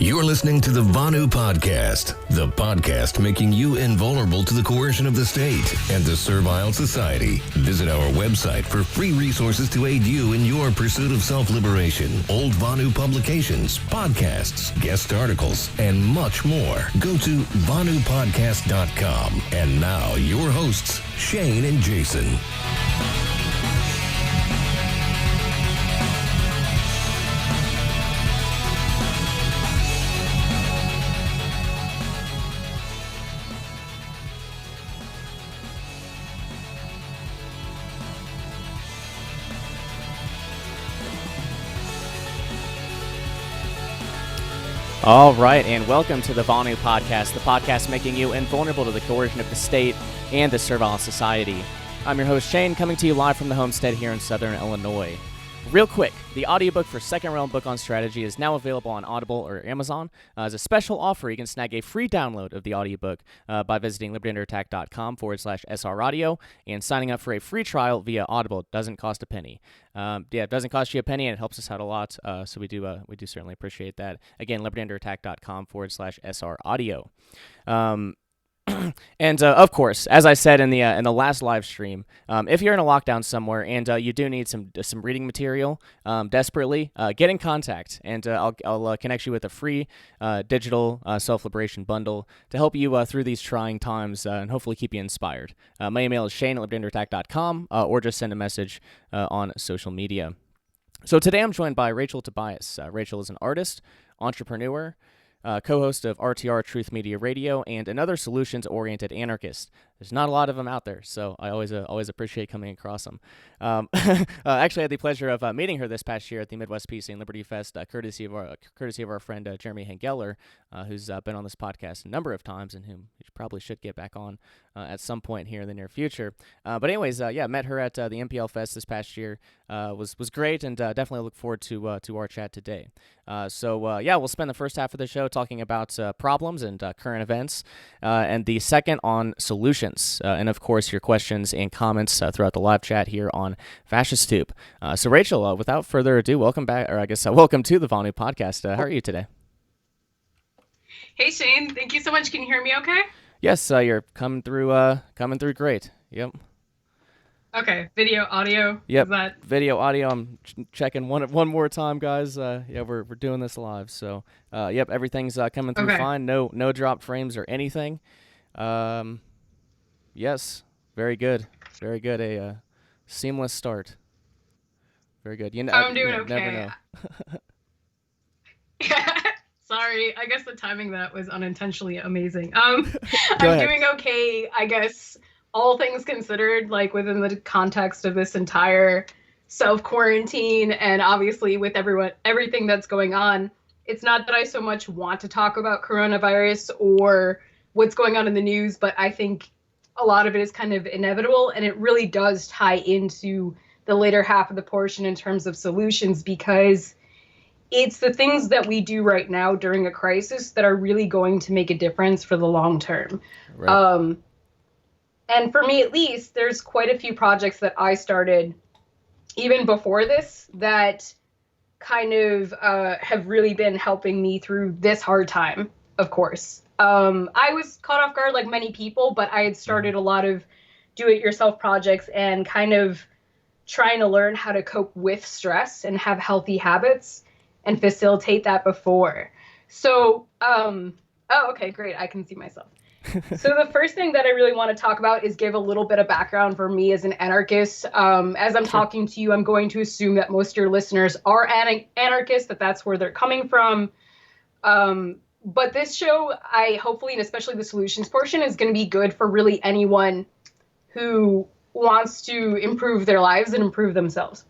You're listening to the Vonu Podcast, the podcast making you invulnerable to the coercion of the state and the servile society. Visit our website for free resources to aid you in your pursuit of self-liberation, old Vonu publications, podcasts, guest articles, and much more. Go to vonupodcast.com. And now, your hosts, Shane and Jason. All right, and welcome to the Vonu Podcast, the podcast making you invulnerable to the coercion of the state and the servile society. I'm your host, Shane, coming to you live from the homestead here in Southern Illinois. Real quick, the audiobook for Second Realm Book on Strategy is now available on Audible or Amazon. As a special offer, you can snag a free download of the audiobook by visiting libertyunderattack.com/sraudio and signing up for a free trial via Audible. It doesn't cost a penny. It doesn't cost you a penny, and it helps us out a lot, so we do certainly appreciate that. Again, libertyunderattack.com/sraudio. And of course, as I said in the last live stream, if you're in a lockdown somewhere and you do need some reading material desperately, get in contact, and I'll connect you with a free digital self-liberation bundle to help you through these trying times and hopefully keep you inspired. My email is shane@libertyunderattack.com, or just send a message on social media. So today I'm joined by Rachel Tobias. Rachel is an artist, entrepreneur, co-host of RTRtruthmedia Radio, and another solutions-oriented anarchist. There's not a lot of them out there, so I always appreciate coming across them. Actually, I had the pleasure of meeting her this past year at the Midwest Peace and Liberty Fest, courtesy of our friend Jeremy Hengeller, who's been on this podcast a number of times and whom you probably should get back on at some point here in the near future. But anyways, met her at the MPL Fest this past year. Was great, and definitely look forward to our chat today. We'll spend the first half of the show talking about problems and current events, and the second on solutions, and of course your questions and comments throughout the live chat here on Fascist Tube. So Rachel, without further ado, welcome back, or I guess welcome to the Vonu Podcast. How are you today? Hey Shane, thank you so much. Can you hear me okay? Yes, you're coming through great. Yep. Okay, video, audio. Yep. Video, audio. I'm checking one more time, guys. We're doing this live, so everything's coming through fine. No drop frames or anything. Yes, very good. A seamless start. Very good. I'm doing okay. Never know. Sorry, I guess the timing that was unintentionally amazing. I'm doing okay, I guess. All things considered, like within the context of this entire self-quarantine, and obviously with everything that's going on, it's not that I so much want to talk about coronavirus or what's going on in the news, but I think a lot of it is kind of inevitable, and it really does tie into the later half of the portion in terms of solutions, because it's the things that we do right now during a crisis that are really going to make a difference for the long term. Right. And for me, at least, there's quite a few projects that I started even before this that kind of have really been helping me through this hard time, of course. I was caught off guard like many people, but I had started a lot of do-it-yourself projects and kind of trying to learn how to cope with stress and have healthy habits and facilitate that before. So, okay, great. I can see myself. So the first thing that I really want to talk about is give a little bit of background for me as an anarchist. As I'm talking to you, I'm going to assume that most of your listeners are anarchists, that's where they're coming from. But this show, I hopefully, and especially the solutions portion, is going to be good for really anyone who wants to improve their lives and improve themselves.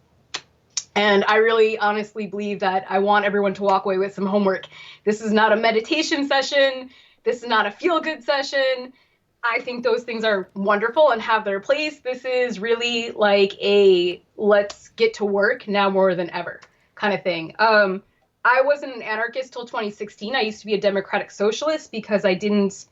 And I really honestly believe that I want everyone to walk away with some homework. This is not a meditation session. This is not a feel-good session. I think those things are wonderful and have their place. This is really like a let's get to work now more than ever kind of thing. I wasn't an anarchist till 2016. I used to be a democratic socialist because I didn't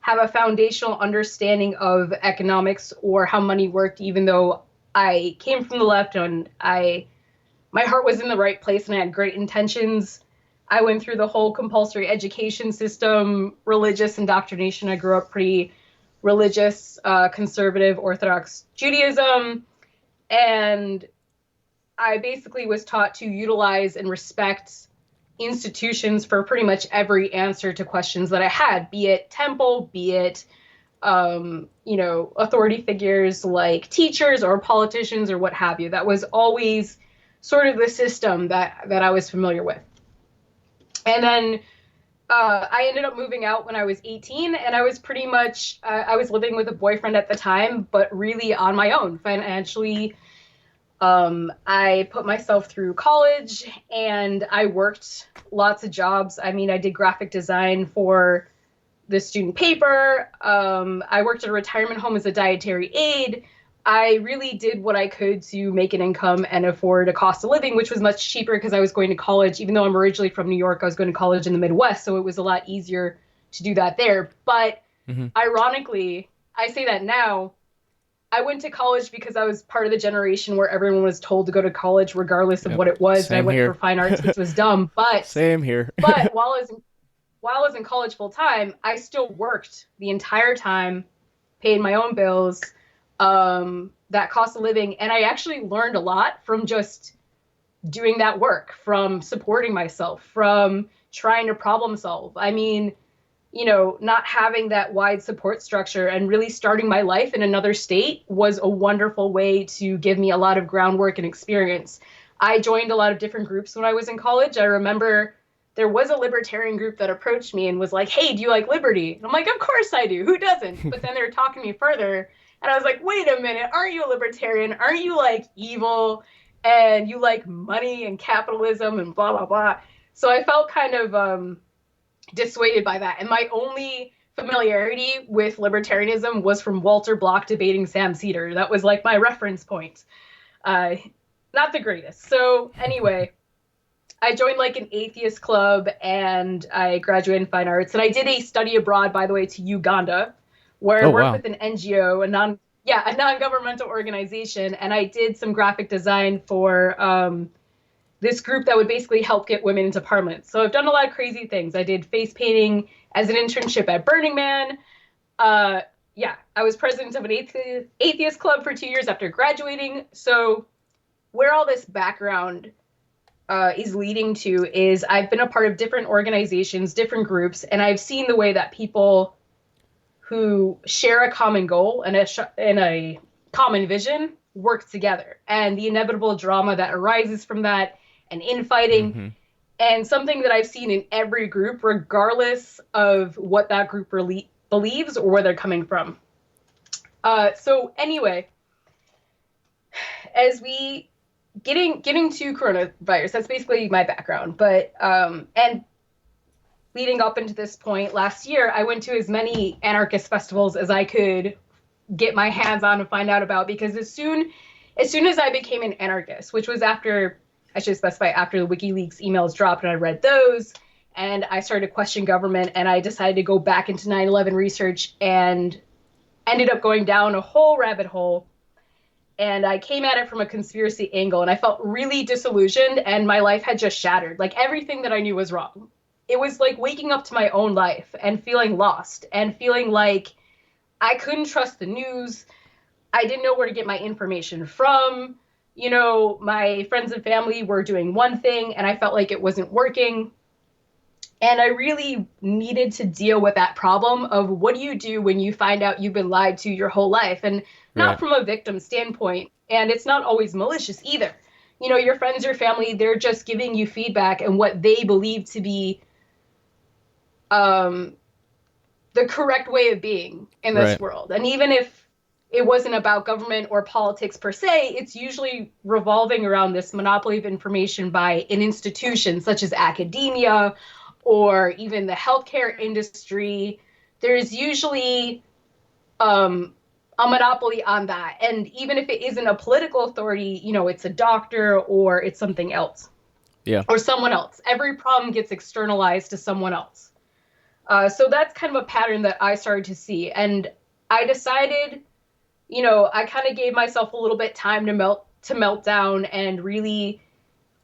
have a foundational understanding of economics or how money worked, even though I came from the left and my heart was in the right place and I had great intentions. I went through the whole compulsory education system, religious indoctrination. I grew up pretty religious, conservative, Orthodox Judaism. And I basically was taught to utilize and respect institutions for pretty much every answer to questions that I had, be it temple, be it, authority figures like teachers or politicians or what have you. That was always sort of the system that I was familiar with. And then I ended up moving out when I was 18, and I was pretty much, I was living with a boyfriend at the time, but really on my own financially. I put myself through college and I worked lots of jobs. I mean, I did graphic design for the student paper. I worked at a retirement home as a dietary aide. I really did what I could to make an income and afford a cost of living, which was much cheaper because I was going to college. Even though I'm originally from New York, I was going to college in the Midwest, so it was a lot easier to do that there. But ironically, I say that now, I went to college because I was part of the generation where everyone was told to go to college regardless of what it was. And I went for fine arts, which was dumb. But same here. But while I was in college full time, I still worked the entire time, paid my own bills, that cost of living. And I actually learned a lot from just doing that work, from supporting myself, from trying to problem solve. I mean, not having that wide support structure and really starting my life in another state was a wonderful way to give me a lot of groundwork and experience. I joined a lot of different groups when I was in college. I remember there was a libertarian group that approached me and was like, hey, do you like liberty? And I'm like, of course I do. Who doesn't? But then they were talking to me further. And I was like, wait a minute. Aren't you a libertarian? Aren't you like evil? And you like money and capitalism and blah, blah, blah. So I felt kind of dissuaded by that. And my only familiarity with libertarianism was from Walter Block debating Sam Cedar. That was like my reference point. Not the greatest. So anyway, I joined like an atheist club and I graduated in fine arts. And I did a study abroad, by the way, to Uganda, where I worked with an NGO, a non-governmental organization. And I did some graphic design for this group that would basically help get women into parliament. So I've done a lot of crazy things. I did face painting as an internship at Burning Man. I was president of an atheist club for 2 years after graduating. So where all this background is leading to is I've been a part of different organizations, different groups, and I've seen the way that people who share a common goal and a common vision work together, and the inevitable drama that arises from that, and infighting, and something that I've seen in every group, regardless of what that group believes or where they're coming from. So anyway, as we getting to coronavirus, that's basically my background. But and leading up into this point, last year, I went to as many anarchist festivals as I could get my hands on and find out about, because as soon as I became an anarchist, which was after, I should specify, after the WikiLeaks emails dropped and I read those, and I started to question government, and I decided to go back into 9/11 research and ended up going down a whole rabbit hole. And I came at it from a conspiracy angle, and I felt really disillusioned, and my life had just shattered. Like, everything that I knew was wrong. It was like waking up to my own life and feeling lost and feeling like I couldn't trust the news. I didn't know where to get my information from. My friends and family were doing one thing, and I felt like it wasn't working. And I really needed to deal with that problem of what do you do when you find out you've been lied to your whole life, and not from a victim standpoint. And it's not always malicious either. Your friends, your family, they're just giving you feedback and what they believe to be the correct way of being in this world. And even if it wasn't about government or politics per se, it's usually revolving around this monopoly of information by an institution such as academia or even the healthcare industry. There's usually a monopoly on that. And even if it isn't a political authority, it's a doctor or it's something else. Yeah. Or someone else. Every problem gets externalized to someone else. So that's kind of a pattern that I started to see. And I decided, I kind of gave myself a little bit time to melt down and really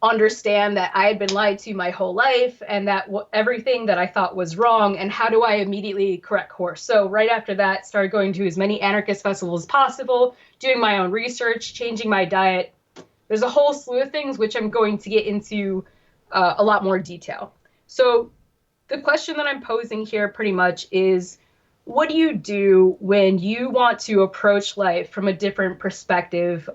understand that I had been lied to my whole life and that everything that I thought was wrong, and how do I immediately correct course. So right after that, started going to as many anarchist festivals as possible, doing my own research, changing my diet. There's a whole slew of things which I'm going to get into a lot more detail. So the question that I'm posing here pretty much is, what do you do when you want to approach life from a different perspective?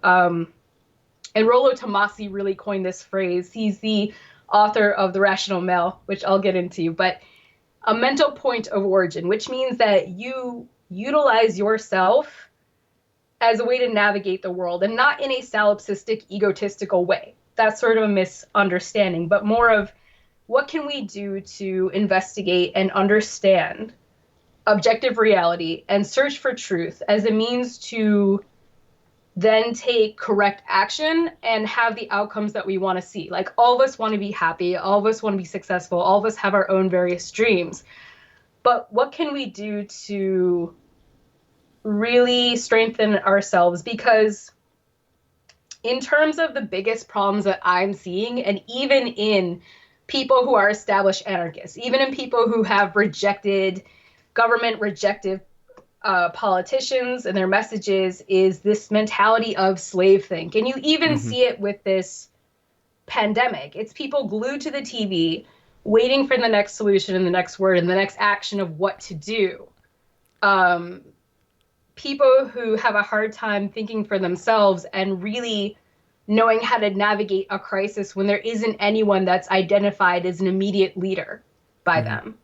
And Rollo Tomassi really coined this phrase. He's the author of The Rational Male, which I'll get into, but a mental point of origin, which means that you utilize yourself as a way to navigate the world, and not in a solipsistic, egotistical way. That's sort of a misunderstanding, but more of what can we do to investigate and understand objective reality and search for truth as a means to then take correct action and have the outcomes that we want to see. Like, all of us want to be happy, all of us want to be successful, all of us have our own various dreams. But what can we do to really strengthen ourselves? Because in terms of the biggest problems that I'm seeing, and even in people who are established anarchists, even in people who have rejected politicians and their messages, is this mentality of slave think. And you even see it with this pandemic. It's people glued to the TV, waiting for the next solution and the next word and the next action of what to do. People who have a hard time thinking for themselves and really knowing how to navigate a crisis when there isn't anyone that's identified as an immediate leader by them.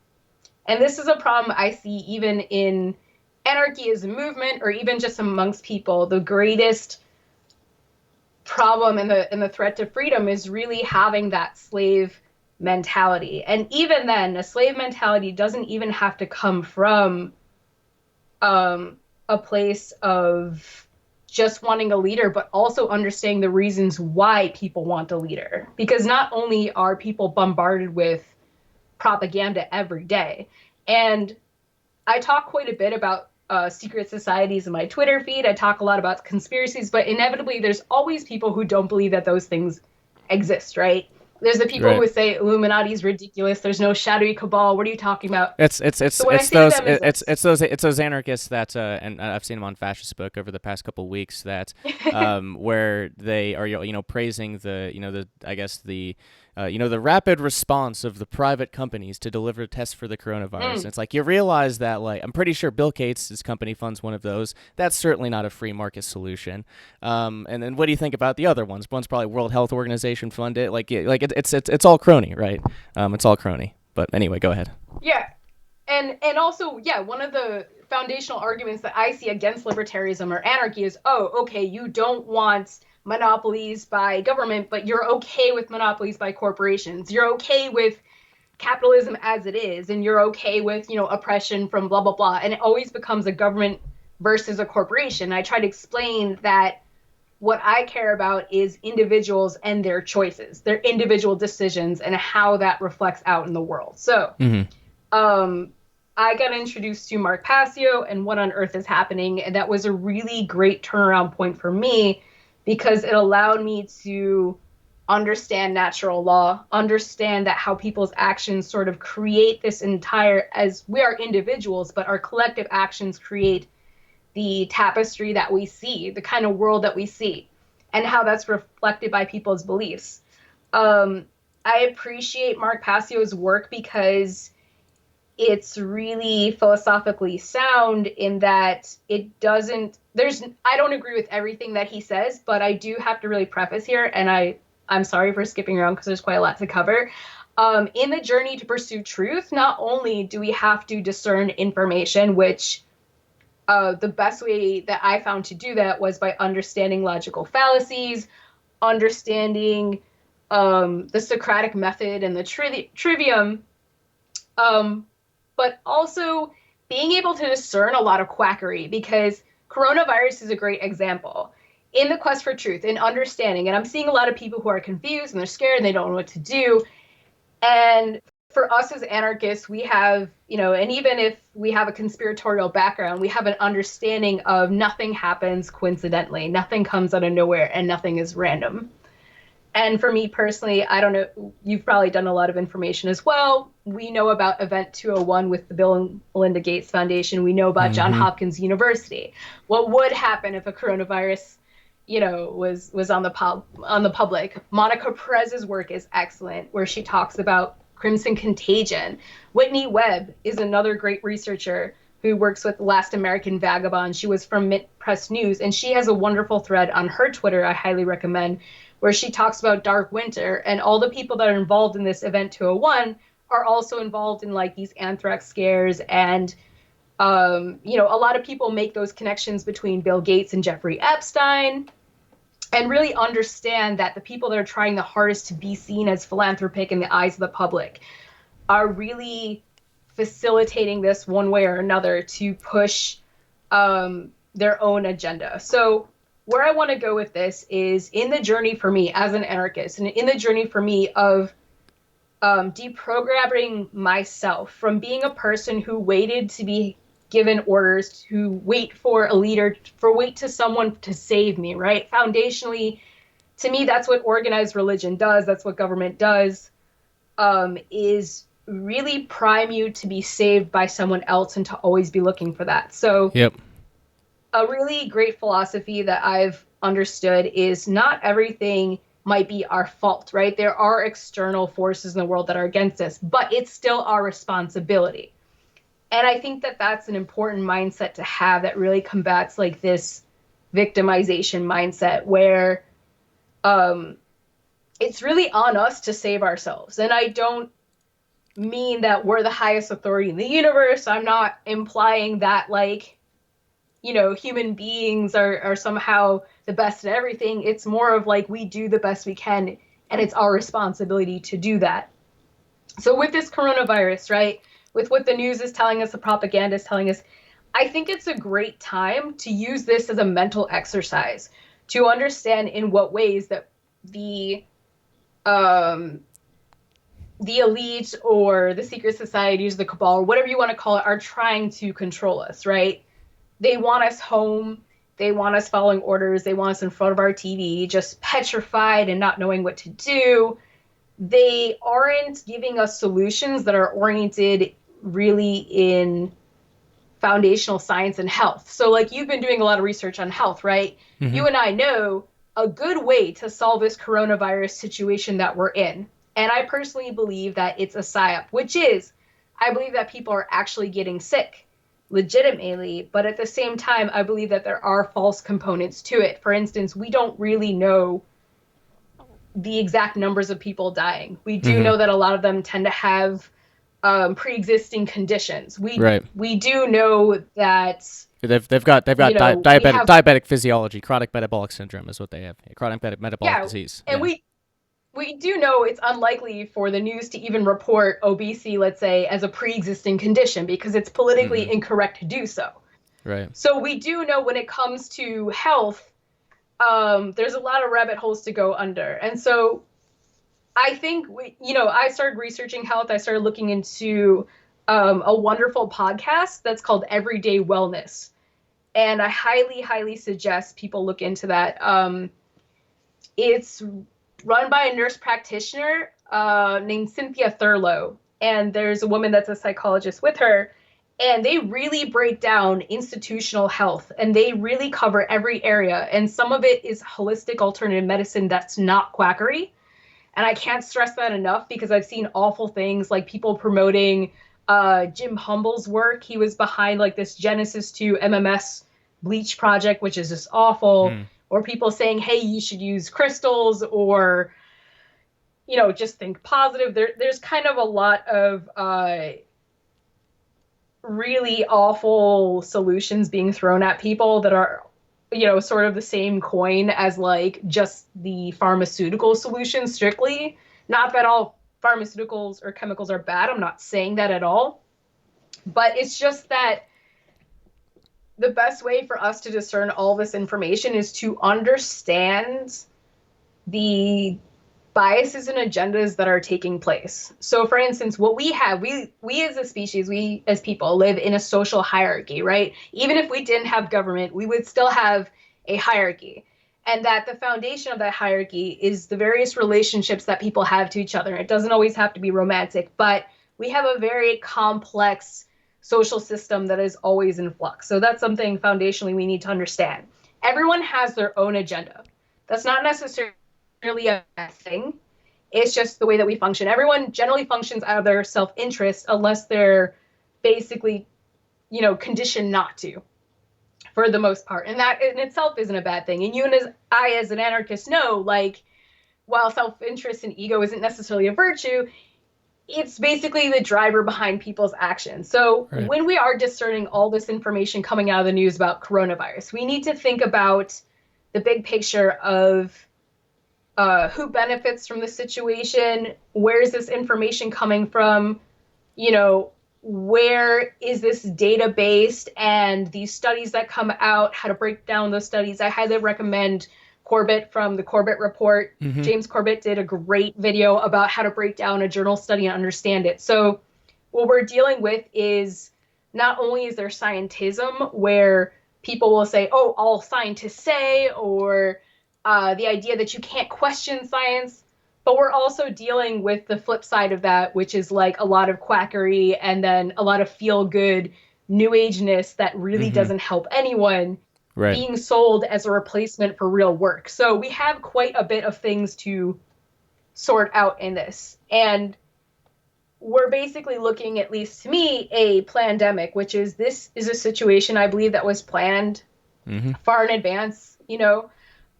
And this is a problem I see even in anarchy as a movement, or even just amongst people. The greatest problem and the threat to freedom is really having that slave mentality. And even then, a slave mentality doesn't even have to come from a place of just wanting a leader, but also understanding the reasons why people want a leader. Because not only are people bombarded with propaganda every day, and I talk quite a bit about secret societies in my Twitter feed. I talk a lot about conspiracies, but inevitably there's always people who don't believe that those things exist, right? There's the people who say Illuminati is ridiculous. There's no shadowy cabal. What are you talking about? It's those anarchists that and I've seen them on Fascist Book over the past couple of weeks that where they are praising the rapid response of the private companies to deliver tests for the coronavirus. And it's like, you realize that, like, I'm pretty sure Bill Gates' company funds one of those. That's certainly not a free market solution. And then what do you think about the other ones? One's probably World Health Organization funded. It's all crony, right? It's all crony. But anyway, go ahead. Yeah. And also, one of the foundational arguments that I see against libertarianism or anarchy is, you don't want monopolies by government, but you're okay with monopolies by corporations. You're okay with capitalism as it is, and you're okay with, oppression from blah, blah, blah. And it always becomes a government versus a corporation. I try to explain that what I care about is individuals and their choices, their individual decisions, and how that reflects out in the world. So I got introduced to Mark Passio and What on Earth is Happening, and that was a really great turnaround point for me, because it allowed me to understand natural law, understand that how people's actions sort of create this entire, as we are individuals, but our collective actions create the tapestry that we see, the kind of world that we see, and how that's reflected by people's beliefs. I appreciate Mark Passio's work because it's really philosophically sound in that it doesn't, I don't agree with everything that he says, but I do have to really preface here, and I'm sorry for skipping around because there's quite a lot to cover. In the journey to pursue truth, not only do we have to discern information, which the best way that I found to do that was by understanding logical fallacies, understanding the Socratic method and the trivium, but also being able to discern a lot of quackery, because coronavirus is a great example. In the quest for truth, in understanding, and I'm seeing a lot of people who are confused and they're scared and they don't know what to do. And for us as anarchists, we have, and even if we have a conspiratorial background, we have an understanding of nothing happens coincidentally, nothing comes out of nowhere, and nothing is random. And for me personally, I don't know, you've probably done a lot of information as well. We know about Event 201 with the Bill and Melinda Gates Foundation. We know about Johns Hopkins University. What would happen if a coronavirus, was on the public? Monica Perez's work is excellent, where she talks about Crimson Contagion. Whitney Webb is another great researcher who works with Last American Vagabond. She was from Mint Press News, and she has a wonderful thread on her Twitter I highly recommend, where she talks about Dark Winter, and all the people that are involved in this Event 201 are also involved in like these anthrax scares. And, a lot of people make those connections between Bill Gates and Jeffrey Epstein, and really understand that the people that are trying the hardest to be seen as philanthropic in the eyes of the public are really facilitating this one way or another to push their own agenda. So where I want to go with this is in the journey for me as an anarchist, and in the journey for me of deprogramming myself from being a person who waited to be given orders, to wait for a leader, wait to someone to save me, right? Foundationally, to me, that's what organized religion does. That's what government does, is really prime you to be saved by someone else and to always be looking for that. So a really great philosophy that I've understood is not everything might be our fault, right? There are external forces in the world that are against us, but it's still our responsibility. And I think that that's an important mindset to have that really combats like this victimization mindset where it's really on us to save ourselves. And I don't mean that we're the highest authority in the universe. I'm not implying that human beings are somehow the best at everything. It's more of like we do the best we can, and it's our responsibility to do that. So with this coronavirus, right, with what the news is telling us, the propaganda is telling us, I think it's a great time to use this as a mental exercise to understand in what ways that the elite or the secret societies, the cabal, or whatever you want to call it, are trying to control us, right? They want us home. They want us following orders. They want us in front of our TV, just petrified and not knowing what to do. They aren't giving us solutions that are oriented really in foundational science and health. So like you've been doing a lot of research on health, right? You and I know a good way to solve this coronavirus situation that we're in. And I personally believe that it's a psyop, which is, I believe that people are actually getting sick legitimately, but at the same time, I believe that there are false components to it. For instance, we don't really know the exact numbers of people dying. We do know that a lot of them tend to have pre-existing conditions. We do know that they've got diabetic physiology, chronic metabolic syndrome is what they have. Chronic metabolic disease. And we do know it's unlikely for the news to even report obesity, let's say, as a pre-existing condition because it's politically incorrect to do so. Right. So we do know when it comes to health, there's a lot of rabbit holes to go under. And so I think, I started researching health. I started looking into a wonderful podcast that's called Everyday Wellness. And I highly, highly suggest people look into that. It's run by a nurse practitioner named Cynthia Thurlow. And there's a woman that's a psychologist with her. And they really break down institutional health. And they really cover every area. And some of it is holistic alternative medicine that's not quackery. And I can't stress that enough because I've seen awful things like people promoting Jim Humble's work. He was behind like this Genesis 2 MMS bleach project, which is just awful. Or people saying, hey, you should use crystals or, just think positive. There's kind of a lot of really awful solutions being thrown at people that are, sort of the same coin as like just the pharmaceutical solution strictly. Not that all pharmaceuticals or chemicals are bad. I'm not saying that at all. But it's just that the best way for us to discern all this information is to understand the biases and agendas that are taking place. So for instance, what we have, we as a species, we as people live in a social hierarchy, right? Even if we didn't have government, we would still have a hierarchy. and that the foundation of that hierarchy is the various relationships that people have to each other. It doesn't always have to be romantic, but we have a very complex social system that is always in flux. So that's something foundationally we need to understand. Everyone has their own agenda. That's not necessarily a bad thing. It's just the way that we function. Everyone generally functions out of their self-interest unless they're basically, conditioned not to, for the most part. And that in itself isn't a bad thing. And you and I, as an anarchist, know, like, while self-interest and ego isn't necessarily a virtue, it's basically the driver behind people's actions. So when we are discerning all this information coming out of the news about coronavirus, we need to think about the big picture of who benefits from the situation, where is this information coming from, where is this data based, and these studies that come out, how to break down those studies. I highly recommend Corbett from the Corbett Report. Mm-hmm. James Corbett did a great video about how to break down a journal study and understand it. So what we're dealing with is not only is there scientism where people will say, oh, all scientists say, or the idea that you can't question science, but we're also dealing with the flip side of that, which is like a lot of quackery and then a lot of feel-good new ageness that really doesn't help anyone being sold as a replacement for real work. So we have quite a bit of things to sort out in this. And we're basically looking, at least to me, a plandemic, which is this is a situation I believe that was planned far in advance,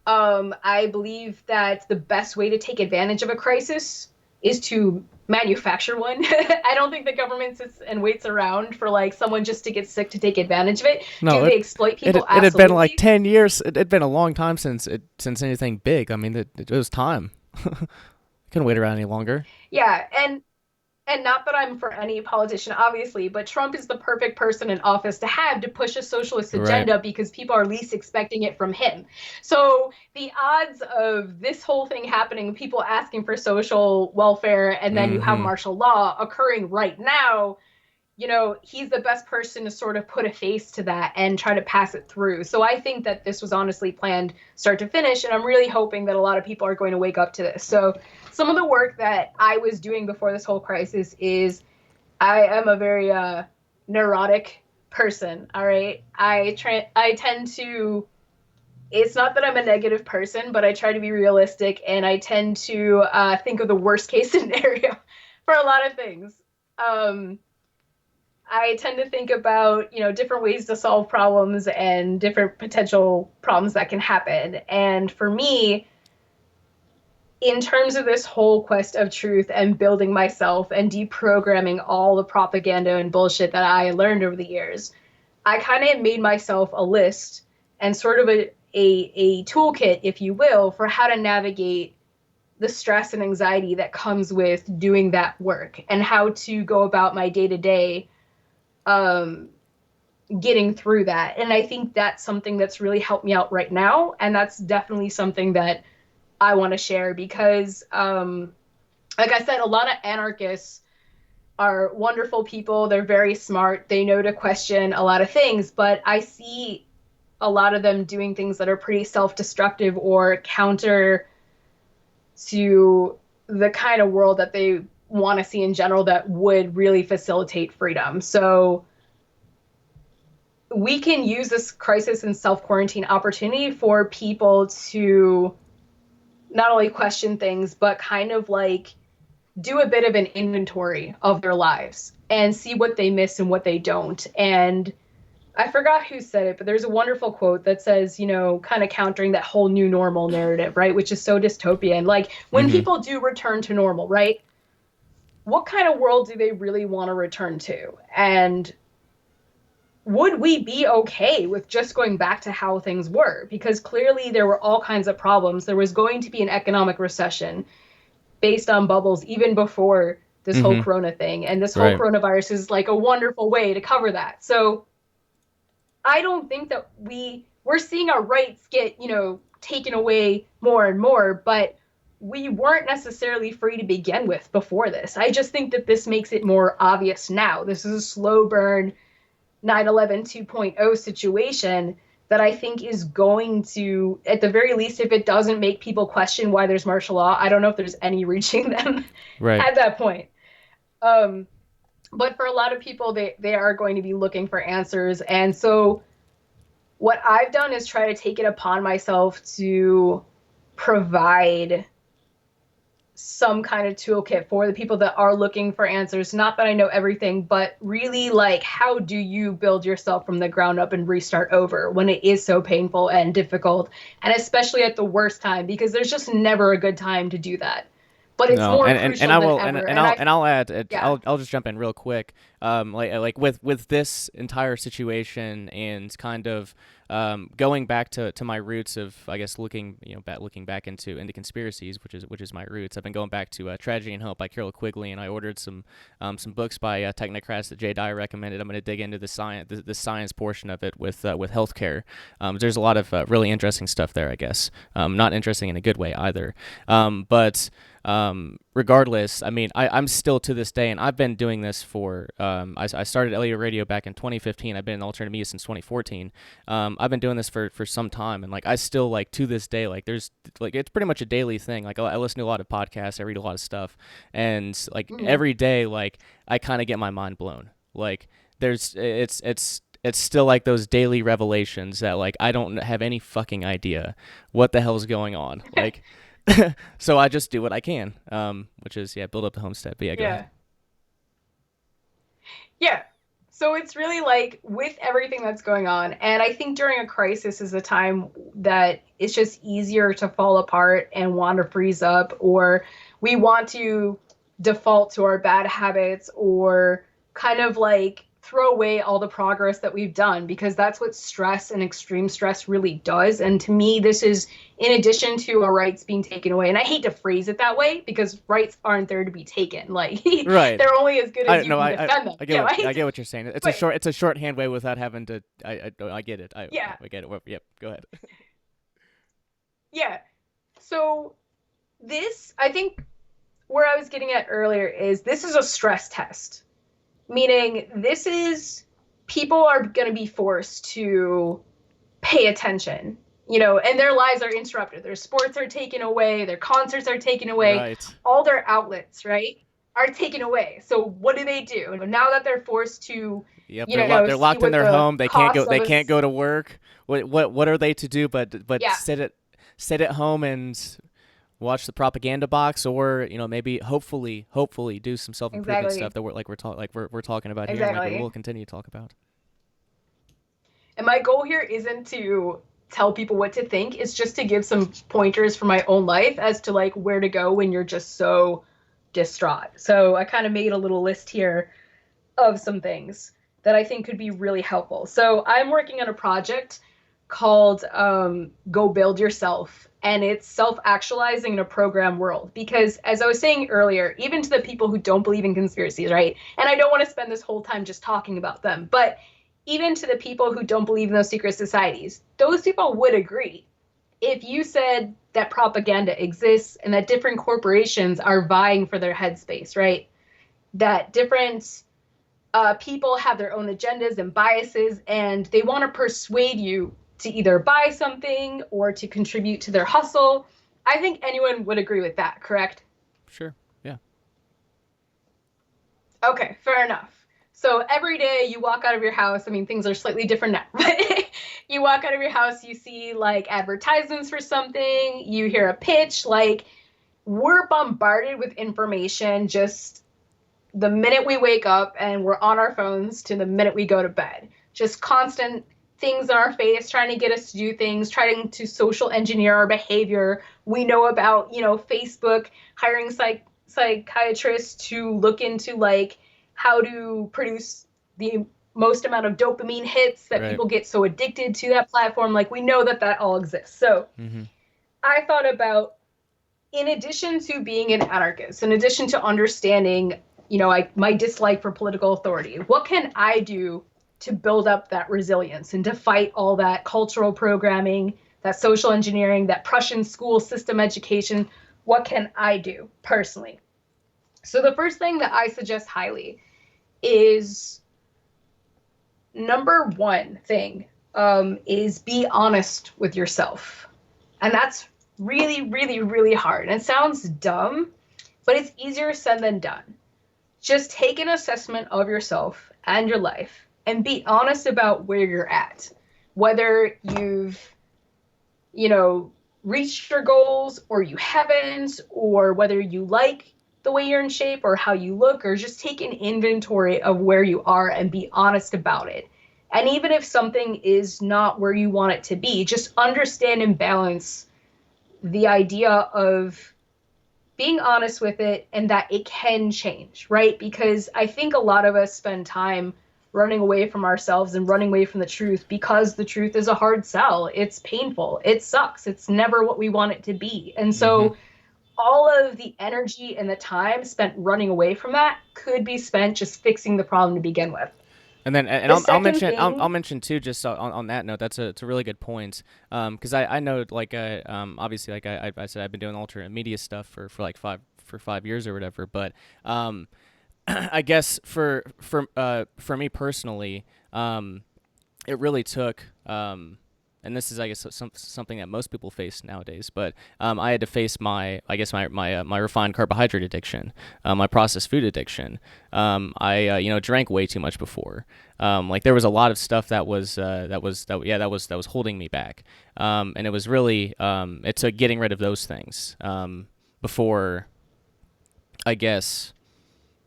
I believe that the best way to take advantage of a crisis is to manufacture one. I don't think the government sits and waits around for like someone just to get sick to take advantage of it. No, do they exploit people? It had been like 10 years. It had been a long time since anything big. I mean, it was time. Couldn't wait around any longer. Yeah, and not that I'm for any politician, obviously, but Trump is the perfect person in office to have to push a socialist agenda because people are least expecting it from him. So the odds of this whole thing happening, people asking for social welfare, and then you have martial law occurring right now, he's the best person to sort of put a face to that and try to pass it through. So I think that this was honestly planned start to finish, and I'm really hoping that a lot of people are going to wake up to this. So some of the work that I was doing before this whole crisis is I am a very neurotic person, all right? I tend to, it's not that I'm a negative person, but I try to be realistic, and I tend to think of the worst case scenario for a lot of things. I tend to think about, different ways to solve problems and different potential problems that can happen. And for me, in terms of this whole quest of truth and building myself and deprogramming all the propaganda and bullshit that I learned over the years, I kind of made myself a list and sort of a toolkit, if you will, for how to navigate the stress and anxiety that comes with doing that work and how to go about my day-to-day getting through that. And I think that's something that's really helped me out right now. And that's definitely something that I want to share because, like I said, a lot of anarchists are wonderful people. They're very smart. They know to question a lot of things, but I see a lot of them doing things that are pretty self-destructive or counter to the kind of world that they want to see in general that would really facilitate freedom. So we can use this crisis and self-quarantine opportunity for people to not only question things, but kind of like do a bit of an inventory of their lives and see what they miss and what they don't. And I forgot who said it, but there's a wonderful quote that says, kind of countering that whole new normal narrative, right? Which is so dystopian. Like when people do return to normal, right? What kind of world do they really want to return to? And would we be okay with just going back to how things were? Because clearly there were all kinds of problems. There was going to be an economic recession based on bubbles even before this whole corona thing. And this whole coronavirus is like a wonderful way to cover that. So I don't think that we're seeing our rights get, taken away more and more, but we weren't necessarily free to begin with before this. I just think that this makes it more obvious now. This is a slow burn 9/11 2.0 situation that I think is going to, at the very least, if it doesn't make people question why there's martial law, I don't know if there's any reaching them at that point. But for a lot of people, they are going to be looking for answers. And so what I've done is try to take it upon myself to provide some kind of toolkit for the people that are looking for answers. Not that I know everything, but really, like, how do you build yourself from the ground up and restart over when it is so painful and difficult, and especially at the worst time, because there's just never a good time to do that. But it's more crucial than ever. I'll add. I'll just jump in real quick. Like with this entire situation and kind of going back to my roots of, I guess, looking back into conspiracies, which is my roots. I've been going back to Tragedy and Hope by Carol Quigley, and I ordered some books by technocrats that Jay Dyer recommended. I'm going to dig into the science portion of it with healthcare. There's a lot of really interesting stuff there, I guess. Not interesting in a good way either. But regardless, I mean, I'm still to this day, and I've been doing this for, I started Elliot Radio back in 2015. I've been in alternative media since 2014. I've been doing this for some time, and like, I still, like, to this day, like, there's, like, it's pretty much a daily thing. Like, I listen to a lot of podcasts, I read a lot of stuff, and like every day, like, I kind of get my mind blown. Like, it's still like those daily revelations that, like, I don't have any fucking idea what the hell's going on. Like, so I just do what I can, which is, build up the homestead. But go ahead. Yeah. So it's really like with everything that's going on, and I think during a crisis is a time that it's just easier to fall apart and want to freeze up, or we want to default to our bad habits, or kind of like throw away all the progress that we've done, because that's what stress and extreme stress really does. And to me, this is in addition to our rights being taken away. And I hate to phrase it that way, because rights aren't there to be taken. Like, right. They're only as good as you can defend them. I get what you're saying. It's a shorthand way without having to. I get it. I get it. Yep. Go ahead. Yeah. So this, I think, where I was getting at earlier is this is a stress test. Meaning this is, people are going to be forced to pay attention, and their lives are interrupted. Their sports are taken away. Their concerts are taken away. Right. All their outlets, right, are taken away. So what do? Now that they're forced to, they're locked in their home. They can't go to work. What are they to do but sit at home and watch the propaganda box, or maybe hopefully do some self-improvement stuff that we're talking about here, and like we'll continue to talk about. And my goal here isn't to tell people what to think; it's just to give some pointers for my own life as to like where to go when you're just so distraught. So I kind of made a little list here of some things that I think could be really helpful. So I'm working on a project called Go Build Yourself. And it's self-actualizing in a program world. Because as I was saying earlier, even to the people who don't believe in conspiracies, right? And I don't want to spend this whole time just talking about them, but even to the people who don't believe in those secret societies, those people would agree. If you said that propaganda exists and that different corporations are vying for their headspace, right? That different people have their own agendas and biases, and they want to persuade you to either buy something or to contribute to their hustle. I think anyone would agree with that, correct? Sure, yeah. Okay, fair enough. So every day you walk out of your house, I mean, things are slightly different now, but you walk out of your house, you see like advertisements for something, you hear a pitch, like we're bombarded with information just the minute we wake up, and we're on our phones to the minute we go to bed. Just constant things in our face, trying to get us to do things, trying to social engineer our behavior. We know about, Facebook hiring psychiatrists to look into like how to produce the most amount of dopamine hits that people get so addicted to that platform. Like, we know that all exists. So I thought about, in addition to being an anarchist, in addition to understanding, my dislike for political authority, what can I do to build up that resilience and to fight all that cultural programming, that social engineering, that Prussian school system education? What can I do personally? So the first thing that I suggest highly is, number one thing, is be honest with yourself. And that's really, really, really hard. And it sounds dumb, but it's easier said than done. Just take an assessment of yourself and your life and be honest about where you're at. Whether you've, reached your goals or you haven't, or whether you like the way you're in shape or how you look, or just take an inventory of where you are and be honest about it. And even if something is not where you want it to be, just understand and balance the idea of being honest with it and that it can change, right? Because I think a lot of us spend time running away from ourselves and running away from the truth because the truth is a hard sell. It's painful. It sucks. It's never what we want it to be. And so all of the energy and the time spent running away from that could be spent just fixing the problem to begin with. And then, and I'll mention too, just on that note, it's a really good point. Because I know, like, obviously, like I said, I've been doing alternate media stuff for 5 years or whatever. But I guess for me personally, it really took, and this is, I guess, something that most people face nowadays. But I had to face my refined carbohydrate addiction, my processed food addiction. I drank way too much before. Like, there was a lot of stuff that was holding me back. And it was really it took getting rid of those things before, I guess.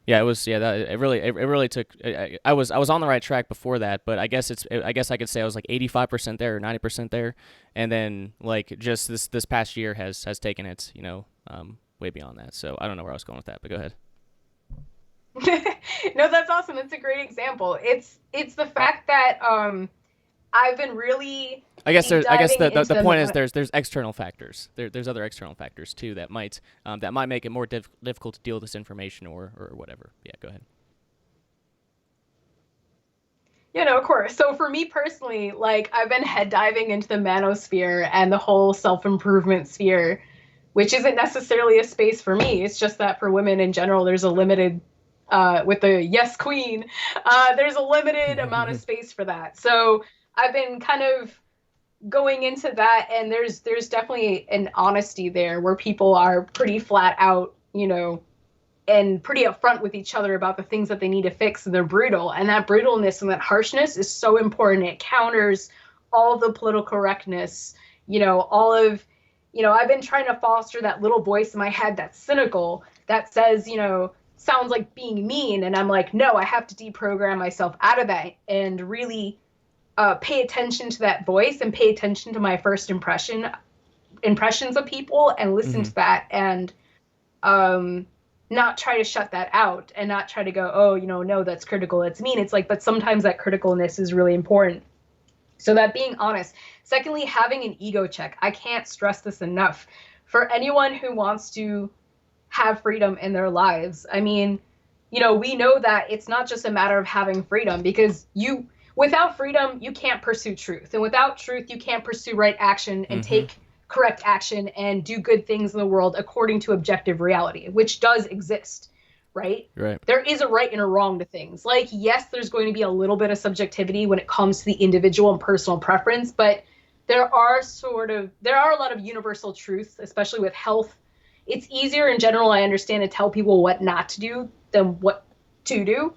Yeah, it really took. I was on the right track before that, but I guess I could say I was like 85% there or 90% there, and then, like, just this past year has taken it, way beyond that. So I don't know where I was going with that, but go ahead. No, that's awesome. That's a great example. It's the fact that I've been really. I guess the point is there's external factors. There's other external factors too that might make it more difficult to deal with this information or whatever. Yeah, go ahead. Of course. So for me personally, like, I've been head diving into the manosphere and the whole self-improvement sphere, which isn't necessarily a space for me. It's just that for women in general, there's a limited, with the yes queen, there's a limited amount of space for that. So I've been kind of going into that, and there's definitely an honesty there where people are pretty flat out, and pretty upfront with each other about the things that they need to fix, and they're brutal. And that brutalness and that harshness is so important. It counters all of the political correctness, I've been trying to foster that little voice in my head that's cynical, that says, sounds like being mean. And I'm like, no, I have to deprogram myself out of that and really pay attention to that voice and pay attention to my first impressions of people and listen to that, and not try to shut that out and not try to go, oh, no, that's critical, that's mean. It's like, but sometimes that criticalness is really important. So that being honest. Secondly, having an ego check. I can't stress this enough. For anyone who wants to have freedom in their lives, I mean, we know that it's not just a matter of having freedom, because without freedom, you can't pursue truth. And without truth, you can't pursue right action and take correct action and do good things in the world according to objective reality, which does exist, right? Right. There is a right and a wrong to things. Like, yes, there's going to be a little bit of subjectivity when it comes to the individual and personal preference, but there are a lot of universal truths, especially with health. It's easier in general, I understand, to tell people what not to do than what to do.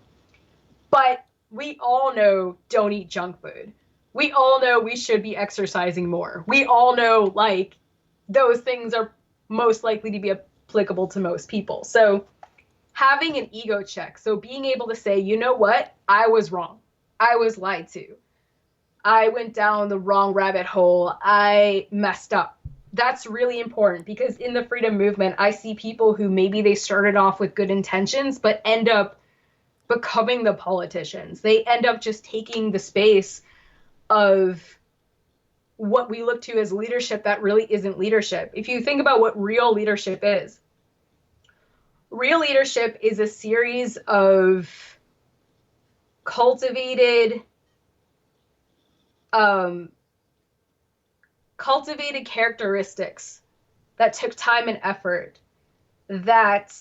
But we all know don't eat junk food. We all know we should be exercising more. We all know, like, those things are most likely to be applicable to most people. So having an ego check. So being able to say, you know what? I was wrong. I was lied to. I went down the wrong rabbit hole. I messed up. That's really important, because in the freedom movement, I see people who maybe they started off with good intentions, but end up becoming the politicians. They end up just taking the space of what we look to as leadership that really isn't leadership. If you think about what real leadership is a series of cultivated characteristics that took time and effort. That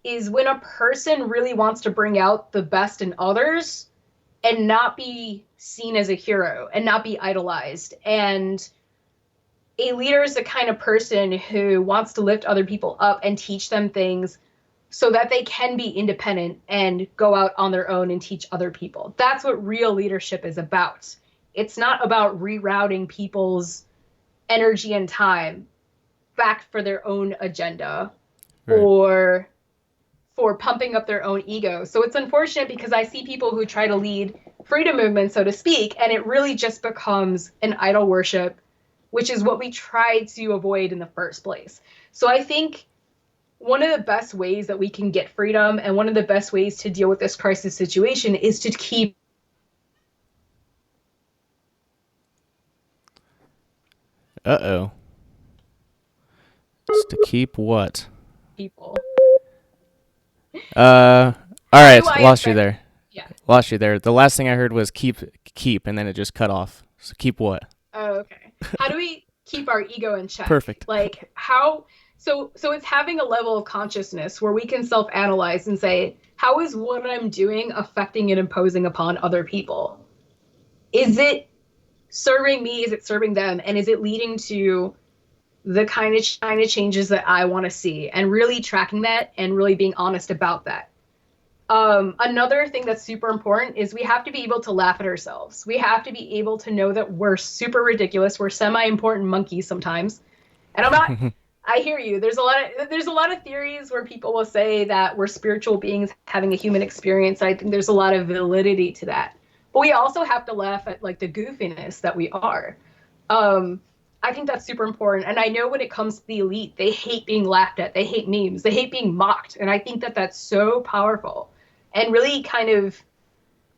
is when a person really wants to bring out the best in others, and not be seen as a hero and not be idolized. And a leader is the kind of person who wants to lift other people up and teach them things so that they can be independent and go out on their own and teach other people. That's what real leadership is about. It's not about rerouting people's energy and time back for their own agenda, right, or for pumping up their own ego. So it's unfortunate because I see people who try to lead freedom movements, so to speak, and it really just becomes an idol worship, which is what we tried to avoid in the first place. So I think one of the best ways that we can get freedom and one of the best ways to deal with this crisis situation is to keep It's to keep what? People. All right, lost you there. Yeah. Lost you there. The last thing I heard was keep, and then it just cut off. So keep what? Oh, okay. How do we keep our ego in check? Perfect. Like how? So it's having a level of consciousness where we can self-analyze and say, how is what I'm doing affecting and imposing upon other people? Is it serving me? Is it serving them? And is it leading to the kind of changes that I want to see? And really tracking that and really being honest about that. Another thing that's super important is we have to be able to laugh at ourselves. We have to be able to know that we're super ridiculous. We're semi-important monkeys sometimes. And I'm not, I hear you. There's a lot of theories where people will say that we're spiritual beings having a human experience. I think there's a lot of validity to that. But we also have to laugh at like the goofiness that we are. I think that's super important. And I know when it comes to the elite, they hate being laughed at. They hate memes. They hate being mocked. And I think that that's so powerful and really kind of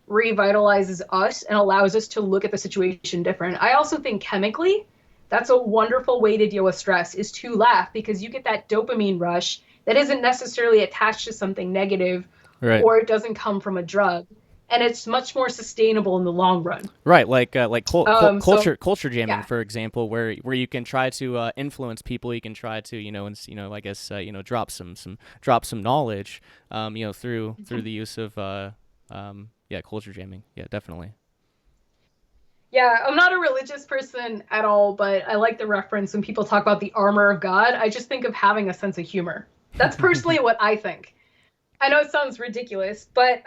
revitalizes us and allows us to look at the situation different. I also think chemically, that's a wonderful way to deal with stress is to laugh, because you get that dopamine rush that isn't necessarily attached to something negative, right, or it doesn't come from a drug. And it's much more sustainable in the long run. Right, culture jamming, for example, where you can try to influence people. You can try to I guess drop some knowledge through the use of culture jamming. Yeah, definitely. Yeah, I'm not a religious person at all, but I like the reference when people talk about the armor of God. I just think of having a sense of humor. That's personally what I think. I know it sounds ridiculous, but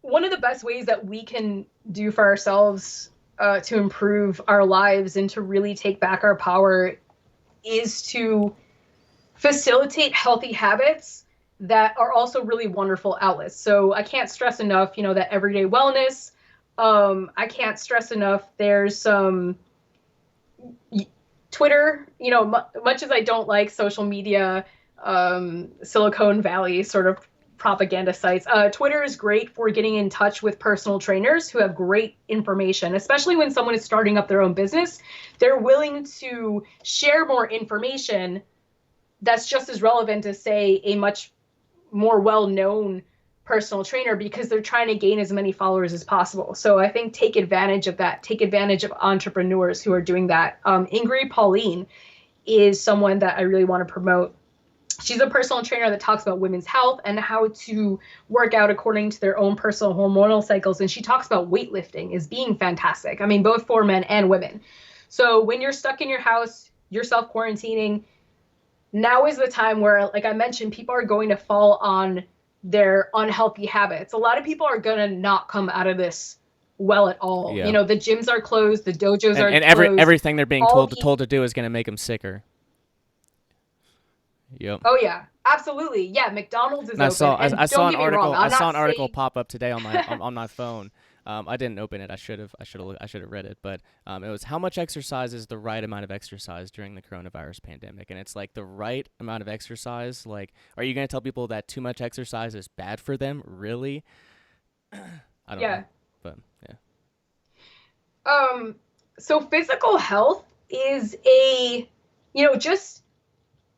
one of the best ways that we can do for ourselves to improve our lives and to really take back our power is to facilitate healthy habits that are also really wonderful outlets. So I can't stress enough, that everyday wellness. I can't stress enough. There's some Twitter, much as I don't like social media, Silicon Valley sort of propaganda sites. Twitter is great for getting in touch with personal trainers who have great information, especially when someone is starting up their own business. They're willing to share more information that's just as relevant as, say, a much more well-known personal trainer, because they're trying to gain as many followers as possible. So I think take advantage of that. Take advantage of entrepreneurs who are doing that. Ingrid Pauline is someone that I really want to promote. She's a personal trainer that talks about women's health and how to work out according to their own personal hormonal cycles. And she talks about weightlifting as being fantastic. I mean, both for men and women. So when you're stuck in your house, you're self-quarantining, now is the time where, like I mentioned, people are going to fall on their unhealthy habits. A lot of people are going to not come out of this well at all. Yeah. The gyms are closed, the dojos are closed. And everything they're being told to do is going to make them sicker. Yep. Oh yeah, absolutely. Yeah, McDonald's is open. I saw an article pop up today on my on my phone. I didn't open it. I should have read it. But it was how much exercise is the right amount of exercise during the coronavirus pandemic, and it's like the right amount of exercise. Like, are you going to tell people that too much exercise is bad for them? Really? I don't know. But yeah. So physical health is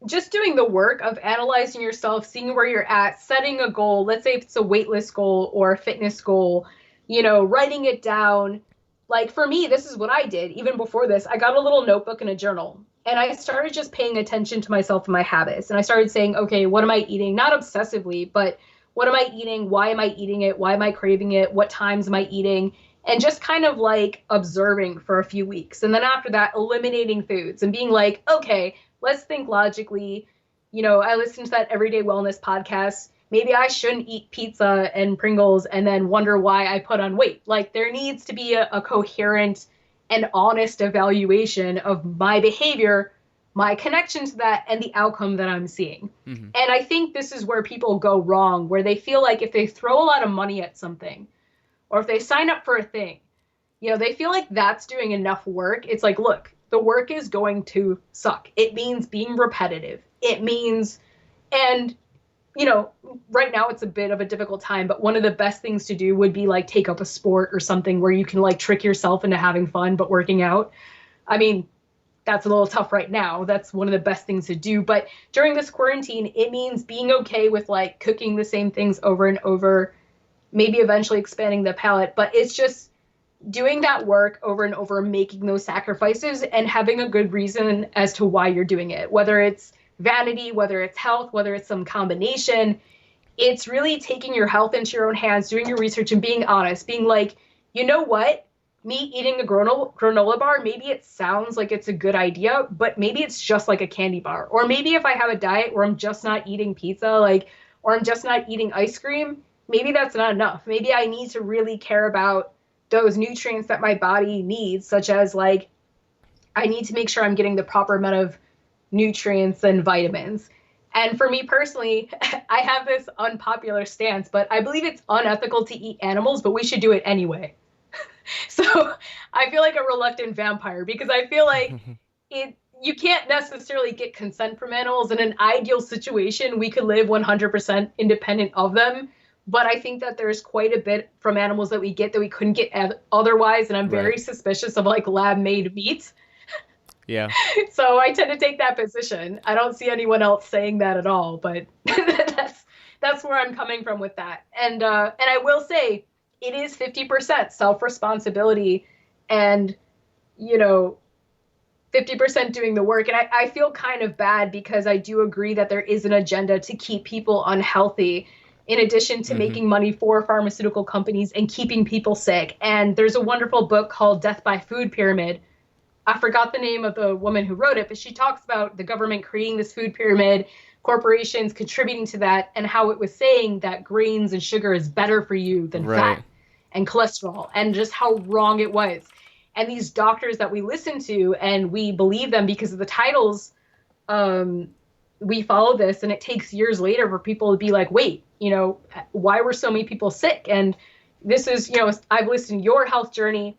just doing the work of analyzing yourself, seeing where you're at, setting a goal. Let's say if it's a weightless goal or a fitness goal, writing it down. Like for me, this is what I did. Even before this, I got a little notebook and a journal, and I started just paying attention to myself and my habits. And I started saying, okay, what am I eating? Not obsessively, but what am I eating? Why am I eating it? Why am I craving it? What times am I eating? And just kind of like observing for a few weeks. And then after that, eliminating foods and being like, okay, let's think logically. You know, I listened to that Everyday Wellness podcast. Maybe I shouldn't eat pizza and Pringles and then wonder why I put on weight. Like, there needs to be a coherent and honest evaluation of my behavior, my connection to that, and the outcome that I'm seeing. Mm-hmm. And I think this is where people go wrong, where they feel like if they throw a lot of money at something, or if they sign up for a thing, you know, they feel like that's doing enough work. It's like, look, the work is going to suck. It means being repetitive. It means, and, you know, right now it's a bit of a difficult time, but one of the best things to do would be like take up a sport or something where you can like trick yourself into having fun, but working out. I mean, that's a little tough right now. That's one of the best things to do. But during this quarantine, it means being okay with like cooking the same things over and over, maybe eventually expanding the palate. But it's just doing that work over and over, making those sacrifices and having a good reason as to why you're doing it, whether it's vanity, whether it's health, whether it's some combination. It's really taking your health into your own hands, doing your research and being honest, being like, you know what? Me eating a granola bar, maybe it sounds like it's a good idea, but maybe it's just like a candy bar. Or maybe if I have a diet where I'm just not eating pizza, like, or I'm just not eating ice cream, maybe that's not enough. Maybe I need to really care about those nutrients that my body needs, such as like, I need to make sure I'm getting the proper amount of nutrients and vitamins. And for me personally, I have this unpopular stance, but I believe it's unethical to eat animals, but we should do it anyway. So I feel like a reluctant vampire because I feel like you can't necessarily get consent from animals. In an ideal situation, we could live 100% independent of them. But I think that there's quite a bit from animals that we get that we couldn't get otherwise. And I'm very suspicious of like lab-made meat. Yeah. So I tend to take that position. I don't see anyone else saying that at all, but that's where I'm coming from with that. And I will say it is 50% self-responsibility and, you know, 50% doing the work. And I feel kind of bad because I do agree that there is an agenda to keep people unhealthy in addition to making money for pharmaceutical companies and keeping people sick. And there's a wonderful book called Death by Food Pyramid. I forgot the name of the woman who wrote it, but she talks about the government creating this food pyramid, corporations contributing to that, and how it was saying that grains and sugar is better for you than fat and cholesterol, and just how wrong it was. And these doctors that we listen to and we believe them because of the titles, we follow this, and it takes years later for people to be like, wait, you know, why were so many people sick? And this is, you know, I've listened to your health journey.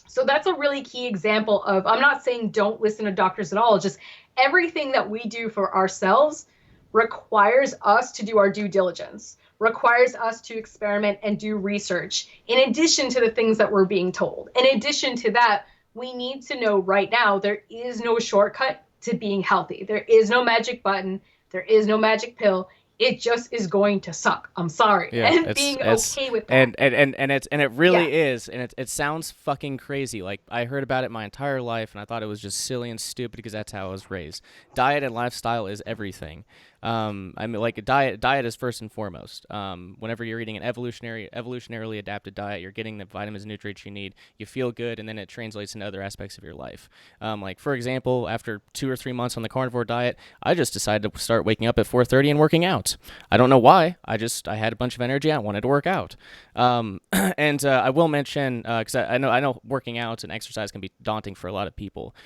So that's a really key example of, I'm not saying don't listen to doctors at all, just everything that we do for ourselves requires us to do our due diligence, requires us to experiment and do research, in addition to the things that we're being told. In addition to that, we need to know right now, there is no shortcut to being healthy. There is no magic button. There is no magic pill. It just is going to suck. I'm sorry. Yeah, and being okay with that. And it really is. And it sounds fucking crazy. Like, I heard about it my entire life, and I thought it was just silly and stupid because that's how I was raised. Diet and lifestyle is everything. I mean, like a diet is first and foremost. Whenever you're eating an evolutionarily adapted diet, you're getting the vitamins and nutrients you need. You feel good, and then it translates into other aspects of your life. Like, for example, after 2 or 3 months on the carnivore diet, I just decided to start waking up at 4:30 and working out. I don't know why. I had a bunch of energy. I wanted to work out. And I will mention, because I know working out and exercise can be daunting for a lot of people.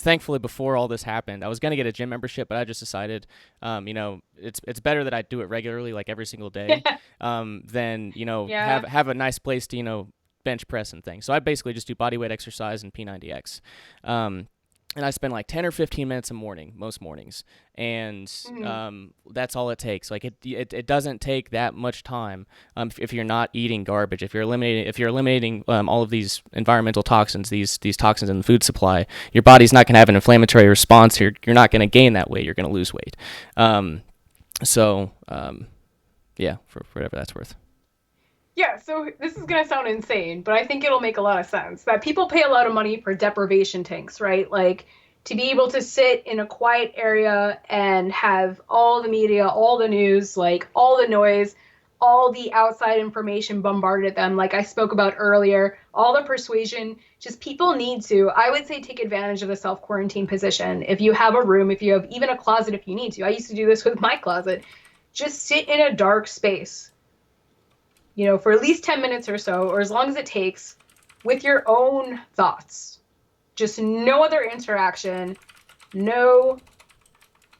Thankfully, before all this happened, I was going to get a gym membership, but I just decided, you know, it's better that I do it regularly, like every single day, than, you know, have a nice place to, you know, bench press and things. So I basically just do body weight exercise and P90X. And I spend like 10 or 15 minutes a morning, most mornings. And that's all it takes. Like it doesn't take that much time if you're not eating garbage, if you're eliminating all of these environmental toxins, these toxins in the food supply. Your body's not going to have an inflammatory response. You're not going to gain that weight. You're going to lose weight. Yeah, for whatever that's worth. Yeah, so this is going to sound insane, but I think it'll make a lot of sense that people pay a lot of money for deprivation tanks, right? Like to be able to sit in a quiet area and have all the media, all the news, like all the noise, all the outside information bombarded at them, like I spoke about earlier, all the persuasion, just people need to, I would say, take advantage of the self-quarantine position. If you have a room, if you have even a closet, if you need to. I used to do this with my closet. Just sit in a dark space, you know, for at least 10 minutes or so, or as long as it takes, with your own thoughts. Just no other interaction, no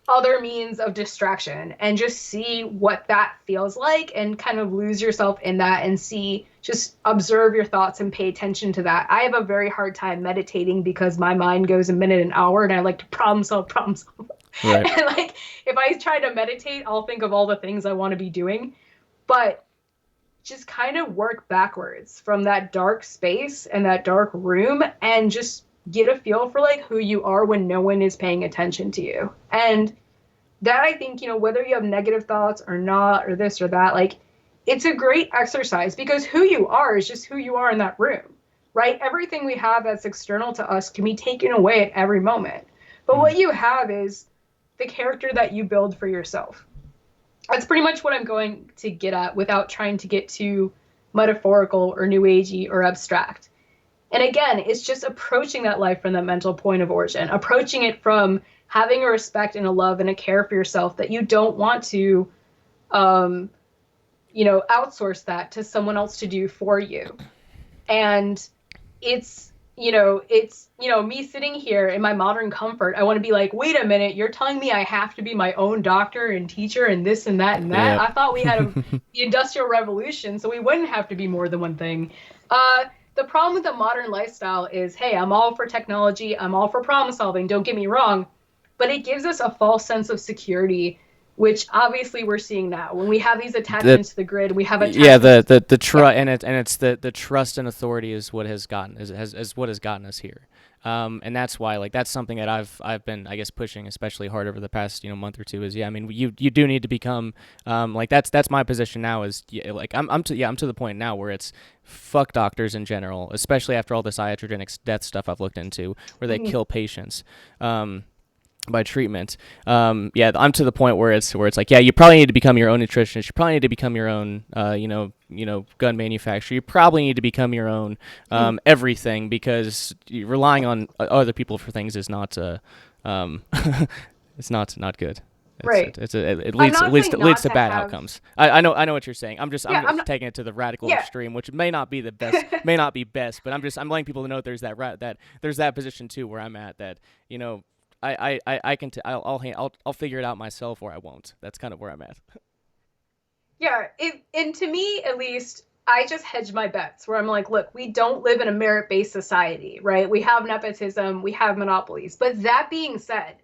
other means of distraction, and just see what that feels like and kind of lose yourself in that and just observe your thoughts and pay attention to that. I have a very hard time meditating because my mind goes a minute an hour and I like to problem solve. Right. And like, if I try to meditate, I'll think of all the things I want to be doing, but just kind of work backwards from that dark space and that dark room and just get a feel for like who you are when no one is paying attention to you. And that, I think, you know, whether you have negative thoughts or not, or this or that, like, it's a great exercise because who you are is just who you are in that room, right? Everything we have that's external to us can be taken away at every moment. But what you have is the character that you build for yourself. That's pretty much what I'm going to get at without trying to get too metaphorical or new agey or abstract. And again, it's just approaching that life from that mental point of origin, approaching it from having a respect and a love and a care for yourself that you don't want to, outsource that to someone else to do for you. And it's me sitting here in my modern comfort. I want to be like, wait a minute, you're telling me I have to be my own doctor and teacher and this and that and that? Yep. I thought we had the Industrial Revolution, so we wouldn't have to be more than one thing. The problem with the modern lifestyle is, hey, I'm all for technology, I'm all for problem solving, don't get me wrong, but it gives us a false sense of security, which obviously we're seeing now. When we have these attachments to the grid, we have attachments. Yeah, the trust, and it's the trust and authority is what has gotten us here. And that's why, like, that's something that I've been, I guess, pushing especially hard over the past month or two. Is I mean, you do need to become like that's my position now. Is like I'm to the point now where it's fuck doctors in general, especially after all this iatrogenic death stuff I've looked into, where they kill patients by treatment. I'm to the point where it's like, yeah, you probably need to become your own nutritionist. You probably need to become your own gun manufacturer. You probably need to become your own everything, because relying on other people for things is not it's not good. Right. It leads to bad outcomes. I know what you're saying. I'm just taking it to the radical extreme, which may not be the best, but I'm letting people know there's that position too where I'm at, that I'll figure it out myself, or I won't. That's kind of where I'm at. Yeah, and to me, at least, I just hedge my bets where I'm like, look, we don't live in a merit-based society, right? We have nepotism, we have monopolies. But that being said,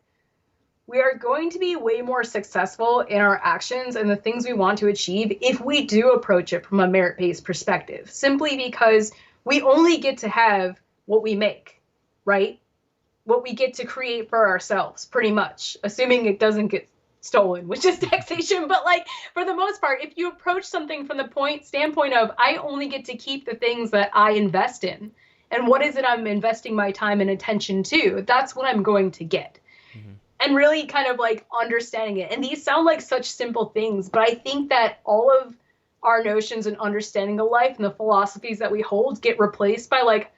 we are going to be way more successful in our actions and the things we want to achieve if we do approach it from a merit-based perspective, simply because we only get to have what we make, right? What we get to create for ourselves, pretty much, assuming it doesn't get stolen, which is taxation. But like, for the most part, if you approach something from the standpoint of, I only get to keep the things that I invest in, and what is it I'm investing my time and attention to, that's what I'm going to get. Mm-hmm. And really kind of like understanding it. And these sound like such simple things, but I think that all of our notions and understanding of life and the philosophies that we hold get replaced by like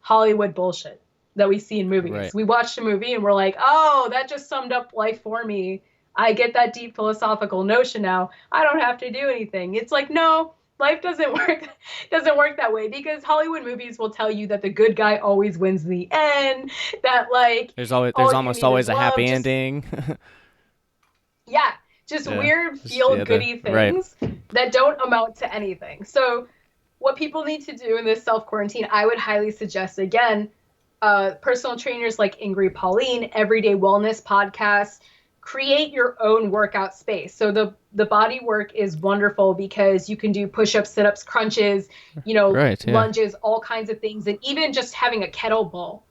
Hollywood bullshit that we see in movies. Right. We watched a movie and we're like, oh, that just summed up life for me. I get that deep philosophical notion now. I don't have to do anything. It's like, no, life doesn't work that way, because Hollywood movies will tell you that the good guy always wins in the end, that like there's almost always a happy ending. Weird feel-goody things that don't amount to anything. So what people need to do in this self-quarantine, I would highly suggest, again, personal trainers like Ingrid Pauline, Everyday Wellness podcasts, create your own workout space. So the body work is wonderful because you can do push-ups, sit-ups, crunches, lunges, all kinds of things. And even just having a kettlebell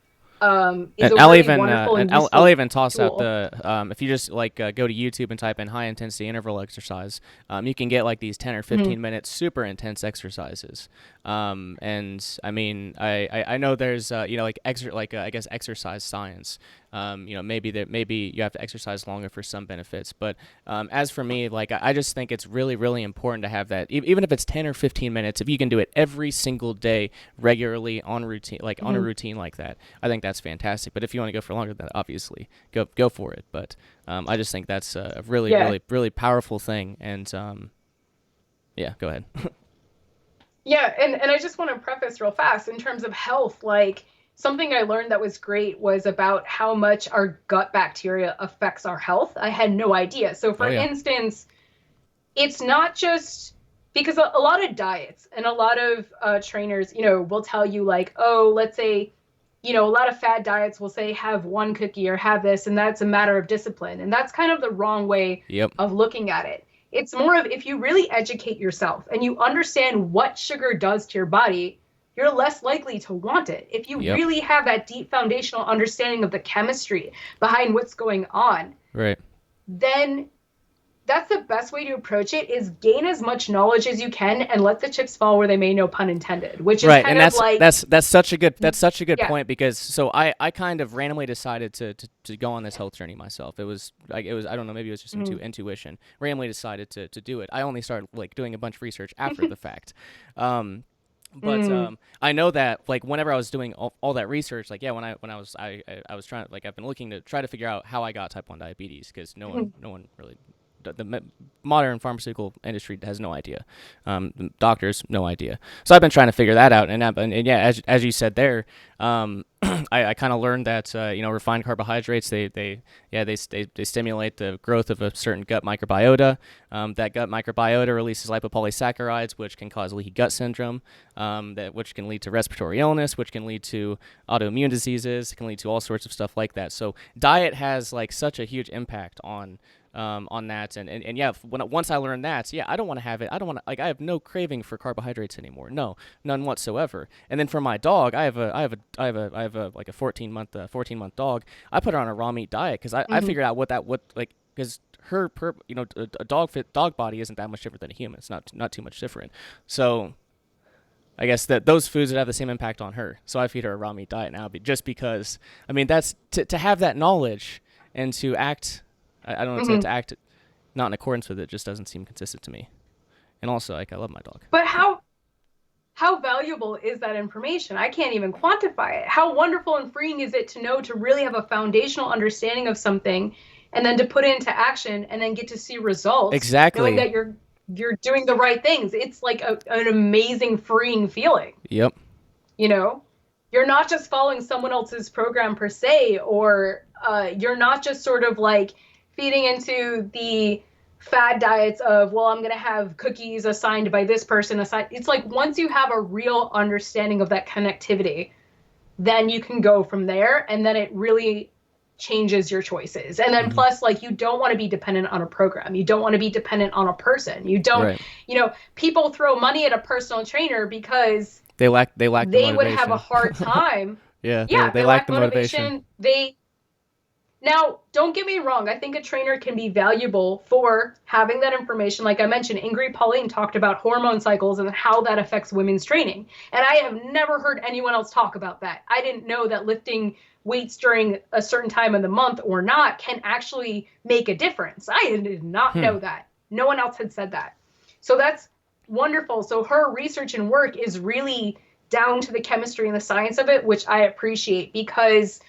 is a really wonderful and useful I'll even toss tool. out the, if you just go to YouTube and type in high intensity interval exercise, you can get like these 10 or 15 minute super intense exercises. And I mean, I know there's, I guess exercise science, maybe you have to exercise longer for some benefits. But as for me, like I just think it's really, really important to have that, even if it's 10 or 15 minutes, if you can do it every single day, regularly, on routine, like on a routine like that, I think that's fantastic. But if you want to go for longer than that, obviously go for it. But I just think that's a really, really, really powerful thing. And go ahead. Yeah, and I just want to preface real fast in terms of health, like something I learned that was great was about how much our gut bacteria affects our health. I had no idea. So for instance, it's not just because a lot of diets and a lot of trainers, will tell you like, oh, let's say, a lot of fad diets will say have one cookie or have this, and that's a matter of discipline. And that's kind of the wrong way of looking at it. It's more of if you really educate yourself and you understand what sugar does to your body, you're less likely to want it. If you really have that deep foundational understanding of the chemistry behind what's going on, then that's the best way to approach it, is gain as much knowledge as you can and let the chips fall where they may, no pun intended, which is kind of like... That's such a good point, because so I kind of randomly decided to go on this health journey myself. It was I don't know, maybe it was just intuition. Randomly decided to do it. I only started like doing a bunch of research after the fact. But I know that like whenever I was doing all that research, like when I was trying, like I've been looking to try to figure out how I got type 1 diabetes, because no one really, the modern pharmaceutical industry has no idea. The doctors, no idea. So I've been trying to figure that out. And as you said there, I kind of learned that refined carbohydrates, they stimulate the growth of a certain gut microbiota. That gut microbiota releases lipopolysaccharides, which can cause leaky gut syndrome, which can lead to respiratory illness, which can lead to autoimmune diseases, can lead to all sorts of stuff like that. So diet has like such a huge impact on that, and once I learned that, I don't want to have it. I don't want to, like, I have no craving for carbohydrates anymore. No, none whatsoever. And then for my dog, I have a 14-month dog. I put her on a raw meat diet because I figured out because her a dog body isn't that much different than a human. It's not too much different. So I guess that those foods would have the same impact on her. So I feed her a raw meat diet now, just because, I mean, that's to have that knowledge and to act. I don't know, to act not in accordance with it just doesn't seem consistent to me. And also, like, I love my dog. But how valuable is that information? I can't even quantify it. How wonderful and freeing is it to know, to really have a foundational understanding of something, and then to put it into action and then get to see results. Exactly. Knowing that you're doing the right things. It's like an amazing, freeing feeling. Yep. You're not just following someone else's program per se, or you're not just sort of like feeding into the fad diets of, well, I'm going to have cookies assigned by this person. It's like once you have a real understanding of that connectivity, then you can go from there, and then it really changes your choices. And then plus, like, you don't want to be dependent on a program. You don't want to be dependent on a person. You don't, people throw money at a personal trainer because they would have a hard time. They lack the motivation. Now, don't get me wrong. I think a trainer can be valuable for having that information. Like I mentioned, Ingrid Pauline talked about hormone cycles and how that affects women's training. And I have never heard anyone else talk about that. I didn't know that lifting weights during a certain time of the month or not can actually make a difference. I did not know that. No one else had said that. So that's wonderful. So her research and work is really down to the chemistry and the science of it, which I appreciate, because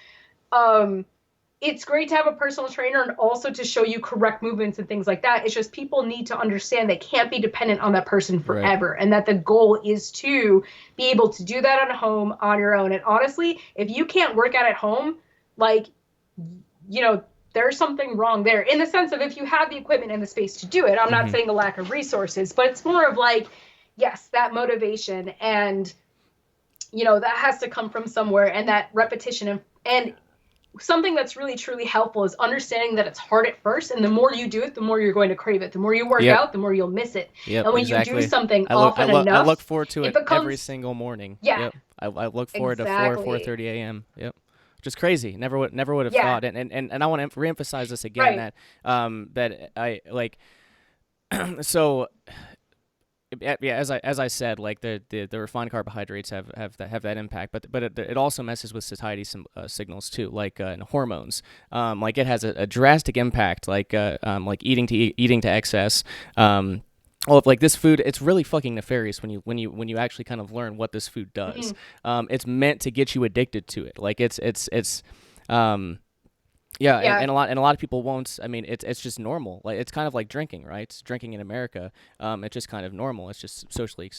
it's great to have a personal trainer and also to show you correct movements and things like that. It's just people need to understand they can't be dependent on that person forever, and that the goal is to be able to do that at home on your own. And honestly, if you can't work out at home, like, there's something wrong there, in the sense of if you have the equipment and the space to do it. I'm not saying a lack of resources, but it's more of like, yes, that motivation, and that has to come from somewhere, and that repetition and something that's really truly helpful is understanding that it's hard at first, and the more you do it, the more you're going to crave it. The more you work out, the more you'll miss it. And when you do something often enough, I look forward to it every single morning. I look forward to 4:30 a.m. Which is crazy. Never would have thought. And I want to reemphasize this again, that I like so as I said, like the refined carbohydrates have that impact, but it also messes with satiety signals too, like hormones. Like it has a drastic impact, like eating to excess. Well, like this food, it's really fucking nefarious when you actually kind of learn what this food does. It's meant to get you addicted to it. Like it's yeah. And a lot of people won't. I mean, it's just normal. Like it's kind of like drinking, right? It's drinking in America. It's just kind of normal. It's just socially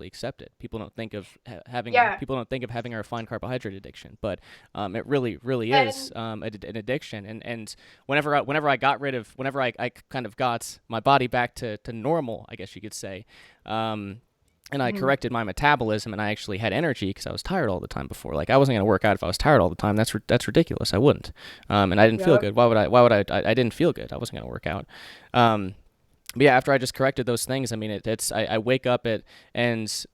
accepted. People don't think of having a refined carbohydrate addiction, but it really is an addiction. And whenever I kind of got my body back to normal, I guess you could say. And I corrected my metabolism, and I actually had energy because I was tired all the time before. Like I wasn't gonna work out if I was tired all the time. That's ridiculous. I wouldn't. And I didn't feel good. Why would I? I didn't feel good. I wasn't gonna work out. But yeah, after I just corrected those things, I mean, I wake up and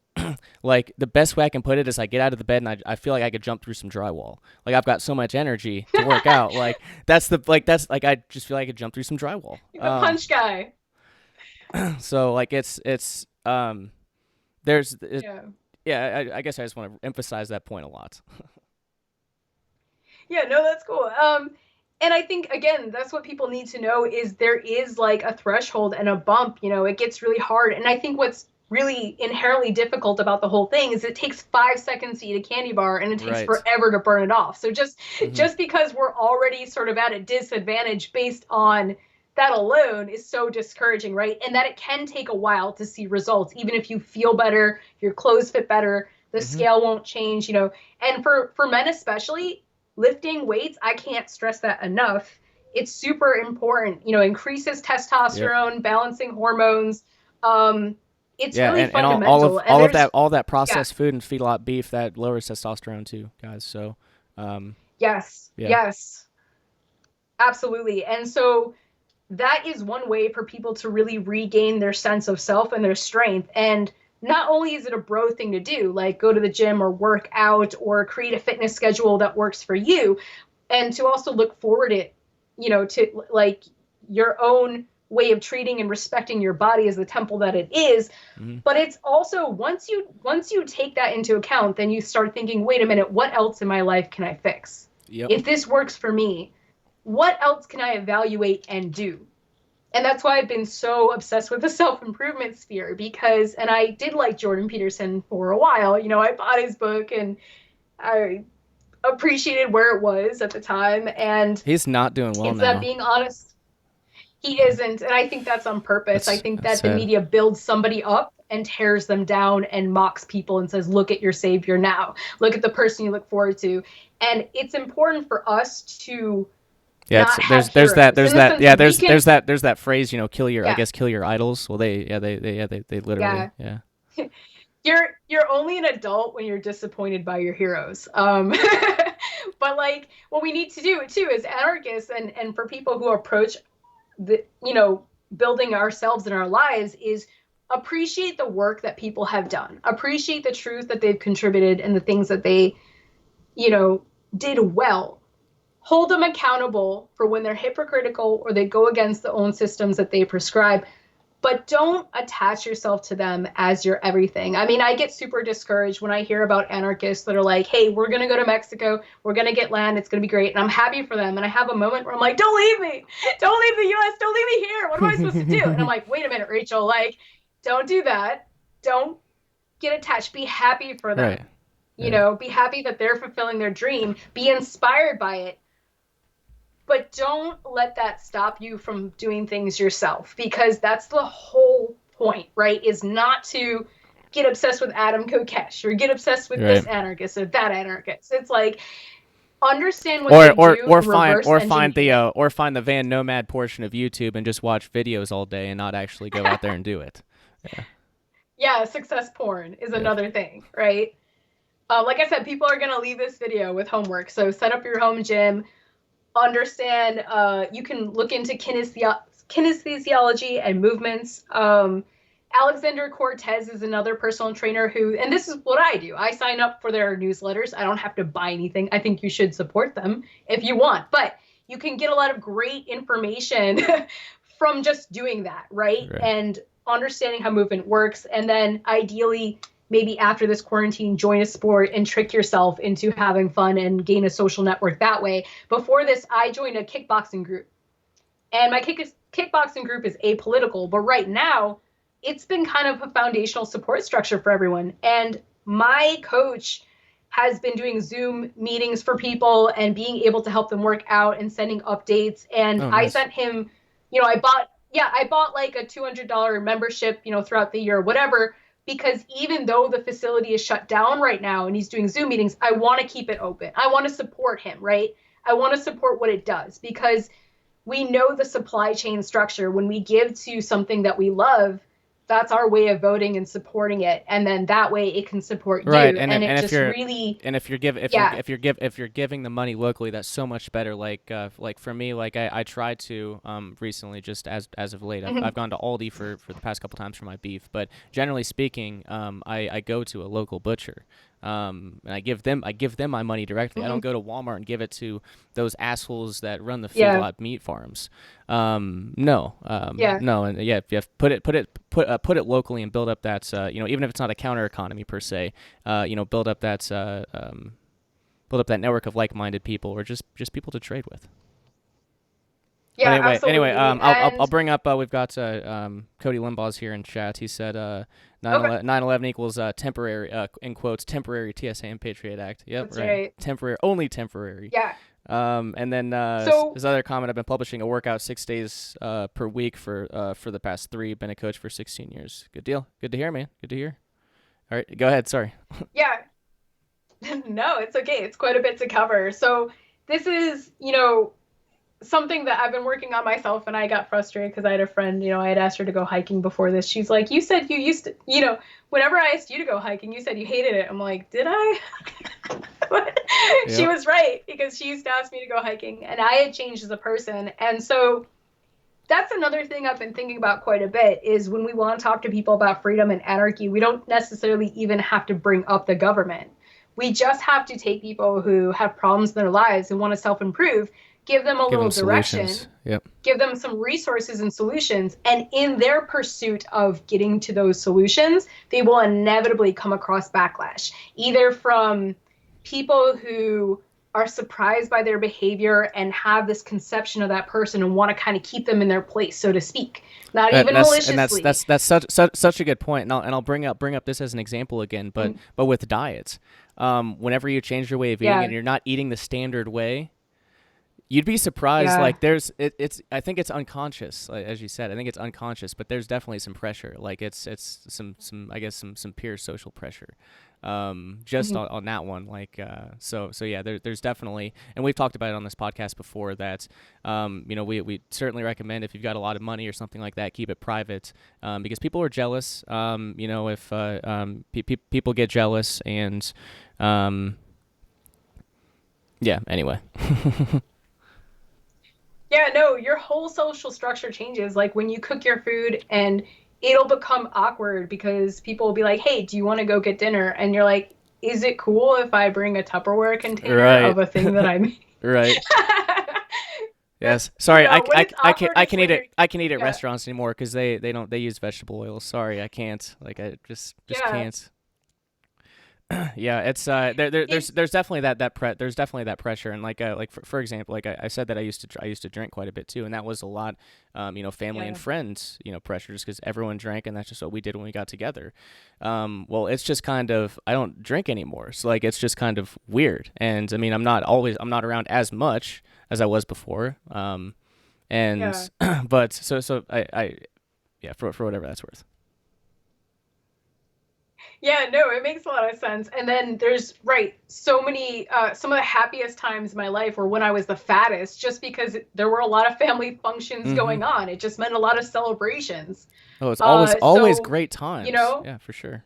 like the best way I can put it is I get out of the bed and I feel like I could jump through some drywall. Like I've got so much energy to work out. I just feel like I could jump through some drywall. You're the punch guy. So like it's I guess I just want to emphasize that point a lot. Yeah, no, that's cool. And I think, again, that's what people need to know is there is like a threshold and a bump, it gets really hard. And I think what's really inherently difficult about the whole thing is it takes 5 seconds to eat a candy bar and it takes forever to burn it off. So just because we're already sort of at a disadvantage based on that alone is so discouraging, right? And that it can take a while to see results. Even if you feel better, your clothes fit better, the scale won't change, And for men especially, lifting weights, I can't stress that enough. It's super important, increases testosterone, balancing hormones. It's really fundamental. And all that processed food and feedlot beef that lowers testosterone too, guys. So yes, absolutely. And so that is one way for people to really regain their sense of self and their strength. And not only is it a bro thing to do, like go to the gym or work out or create a fitness schedule that works for you, and to also look forward to like your own way of treating and respecting your body as the temple that it is. But it's also once you take that into account, then you start thinking, wait a minute, what else in my life can I fix? If this works for me, what else can I evaluate and do? And that's why I've been so obsessed with the self-improvement sphere and I did like Jordan Peterson for a while. I bought his book and I appreciated where it was at the time. And he's not doing well now. Being honest, he isn't. And I think that's on purpose. I think that the media builds somebody up and tears them down and mocks people and says, look at your savior now. Look at the person you look forward to. And it's important for us to there's that phrase, kill your idols. Well, they literally You're only an adult when you're disappointed by your heroes. But like what we need to do too as anarchists and for people who approach the building ourselves in our lives is appreciate the work that people have done, appreciate the truth that they've contributed and the things that they did well. Hold them accountable for when they're hypocritical or they go against the own systems that they prescribe, but don't attach yourself to them as your everything. I mean, I get super discouraged when I hear about anarchists that are like, hey, we're going to go to Mexico. We're going to get land. It's going to be great. And I'm happy for them. And I have a moment where I'm like, don't leave me. Don't leave the U.S. Don't leave me here. What am I supposed to do? And I'm like, wait a minute, Rachel, like, don't do that. Don't get attached. Be happy for them. Right. Be happy that they're fulfilling their dream. Be inspired by it. But don't let that stop you from doing things yourself, because that's the whole point, right? Is not to get obsessed with Adam Kokesh or get obsessed with this anarchist or that anarchist. It's like understand what they do, or find the Van Nomad portion of YouTube and just watch videos all day and not actually go out there and do it. Yeah, success porn is another thing, right? Like I said, people are going to leave this video with homework. So set up your home gym. Understand, you can look into kinesiology and movements. Alexander Cortez is another personal trainer and this is what I do. I sign up for their newsletters. I don't have to buy anything. I think you should support them if you want, but you can get a lot of great information from just doing that, right? And understanding how movement works, and then ideally, maybe after this quarantine, join a sport and trick yourself into having fun and gain a social network that way. Before this, I joined a kickboxing group. And my kickboxing group is apolitical, but right now, it's been kind of a foundational support structure for everyone. And my coach has been doing Zoom meetings for people and being able to help them work out and sending updates. And I sent him, I bought like a $200 membership, throughout the year or whatever, because even though the facility is shut down right now and he's doing Zoom meetings, I want to keep it open. I want to support him, right? I want to support what it does, because we know the supply chain structure. When we give to something that we love, that's our way of voting and supporting it, and then that way it can support you. Right, if you're giving the money locally, that's so much better. Like for me, like I tried to recently, just as of late, I've gone to Aldi for the past couple times for my beef, but generally speaking, I go to a local butcher. And I give them my money directly. I don't go to Walmart and give it to those assholes that run the feedlot meat farms. No, and you have put it locally and build up that even if it's not a counter economy per se, build up that network of like-minded people, or just people to trade with. Yeah, anyway, absolutely. I'll bring up. We've got Cody Limbaugh's here in chat. He said 9/11 equals temporary, in quotes, temporary TSA and Patriot Act. Yep, that's right. Temporary, only temporary. Yeah. And then his other comment: I've been publishing a workout 6 days per week for the past 3. Been a coach for 16 years. Good deal. Good to hear, man. Good to hear. All right, go ahead. Sorry. Yeah. No, it's okay. It's quite a bit to cover. So this is, something that I've been working on myself, and I got frustrated because I had a friend, I had asked her to go hiking before this. She's like, you said you used to, whenever I asked you to go hiking, you said you hated it. I'm like, did I? She was right, because she used to ask me to go hiking, and I had changed as a person. And so that's another thing I've been thinking about quite a bit, is when we want to talk to people about freedom and anarchy, we don't necessarily even have to bring up the government. We just have to take people who have problems in their lives and want to self-improve, give them a little direction, give them some resources and solutions, and in their pursuit of getting to those solutions, they will inevitably come across backlash, either from people who are surprised by their behavior and have this conception of that person and want to kind of keep them in their place, so to speak, not even maliciously. And that's such a good point. And I'll bring up this as an example again, but with diets, whenever you change your way of eating and you're not eating the standard way, you'd be surprised. Like I think it's unconscious, as you said. I think it's unconscious, but there's definitely some pressure. Like it's some peer social pressure, just on that one. Like so yeah. There's definitely, and we've talked about it on this podcast before, that we certainly recommend, if you've got a lot of money or something like that, keep it private, because people are jealous. If people get jealous, and anyway. Yeah, no, your whole social structure changes. Like when you cook your food, and it'll become awkward because people will be like, hey, do you want to go get dinner? And you're like, is it cool if I bring a Tupperware container of a thing that I made? Right. Yes. Sorry, I can eat it. I can eat at restaurants anymore because they use vegetable oils. Sorry, I can't. Like I just can't. Yeah, it's there's definitely that pressure, and like for example, like I said that I used to drink quite a bit too, and that was a lot, family and friends, pressure, just because everyone drank, and that's just what we did when we got together. Well, it's just kind of, I don't drink anymore, so like it's just kind of weird, and I mean I'm not around as much as I was before, but so I for whatever that's worth. Yeah, no, it makes a lot of sense. And then there's, so many, some of the happiest times in my life were when I was the fattest, just because there were a lot of family functions going on. It just meant a lot of celebrations. Oh, it's always great times. Yeah, for sure.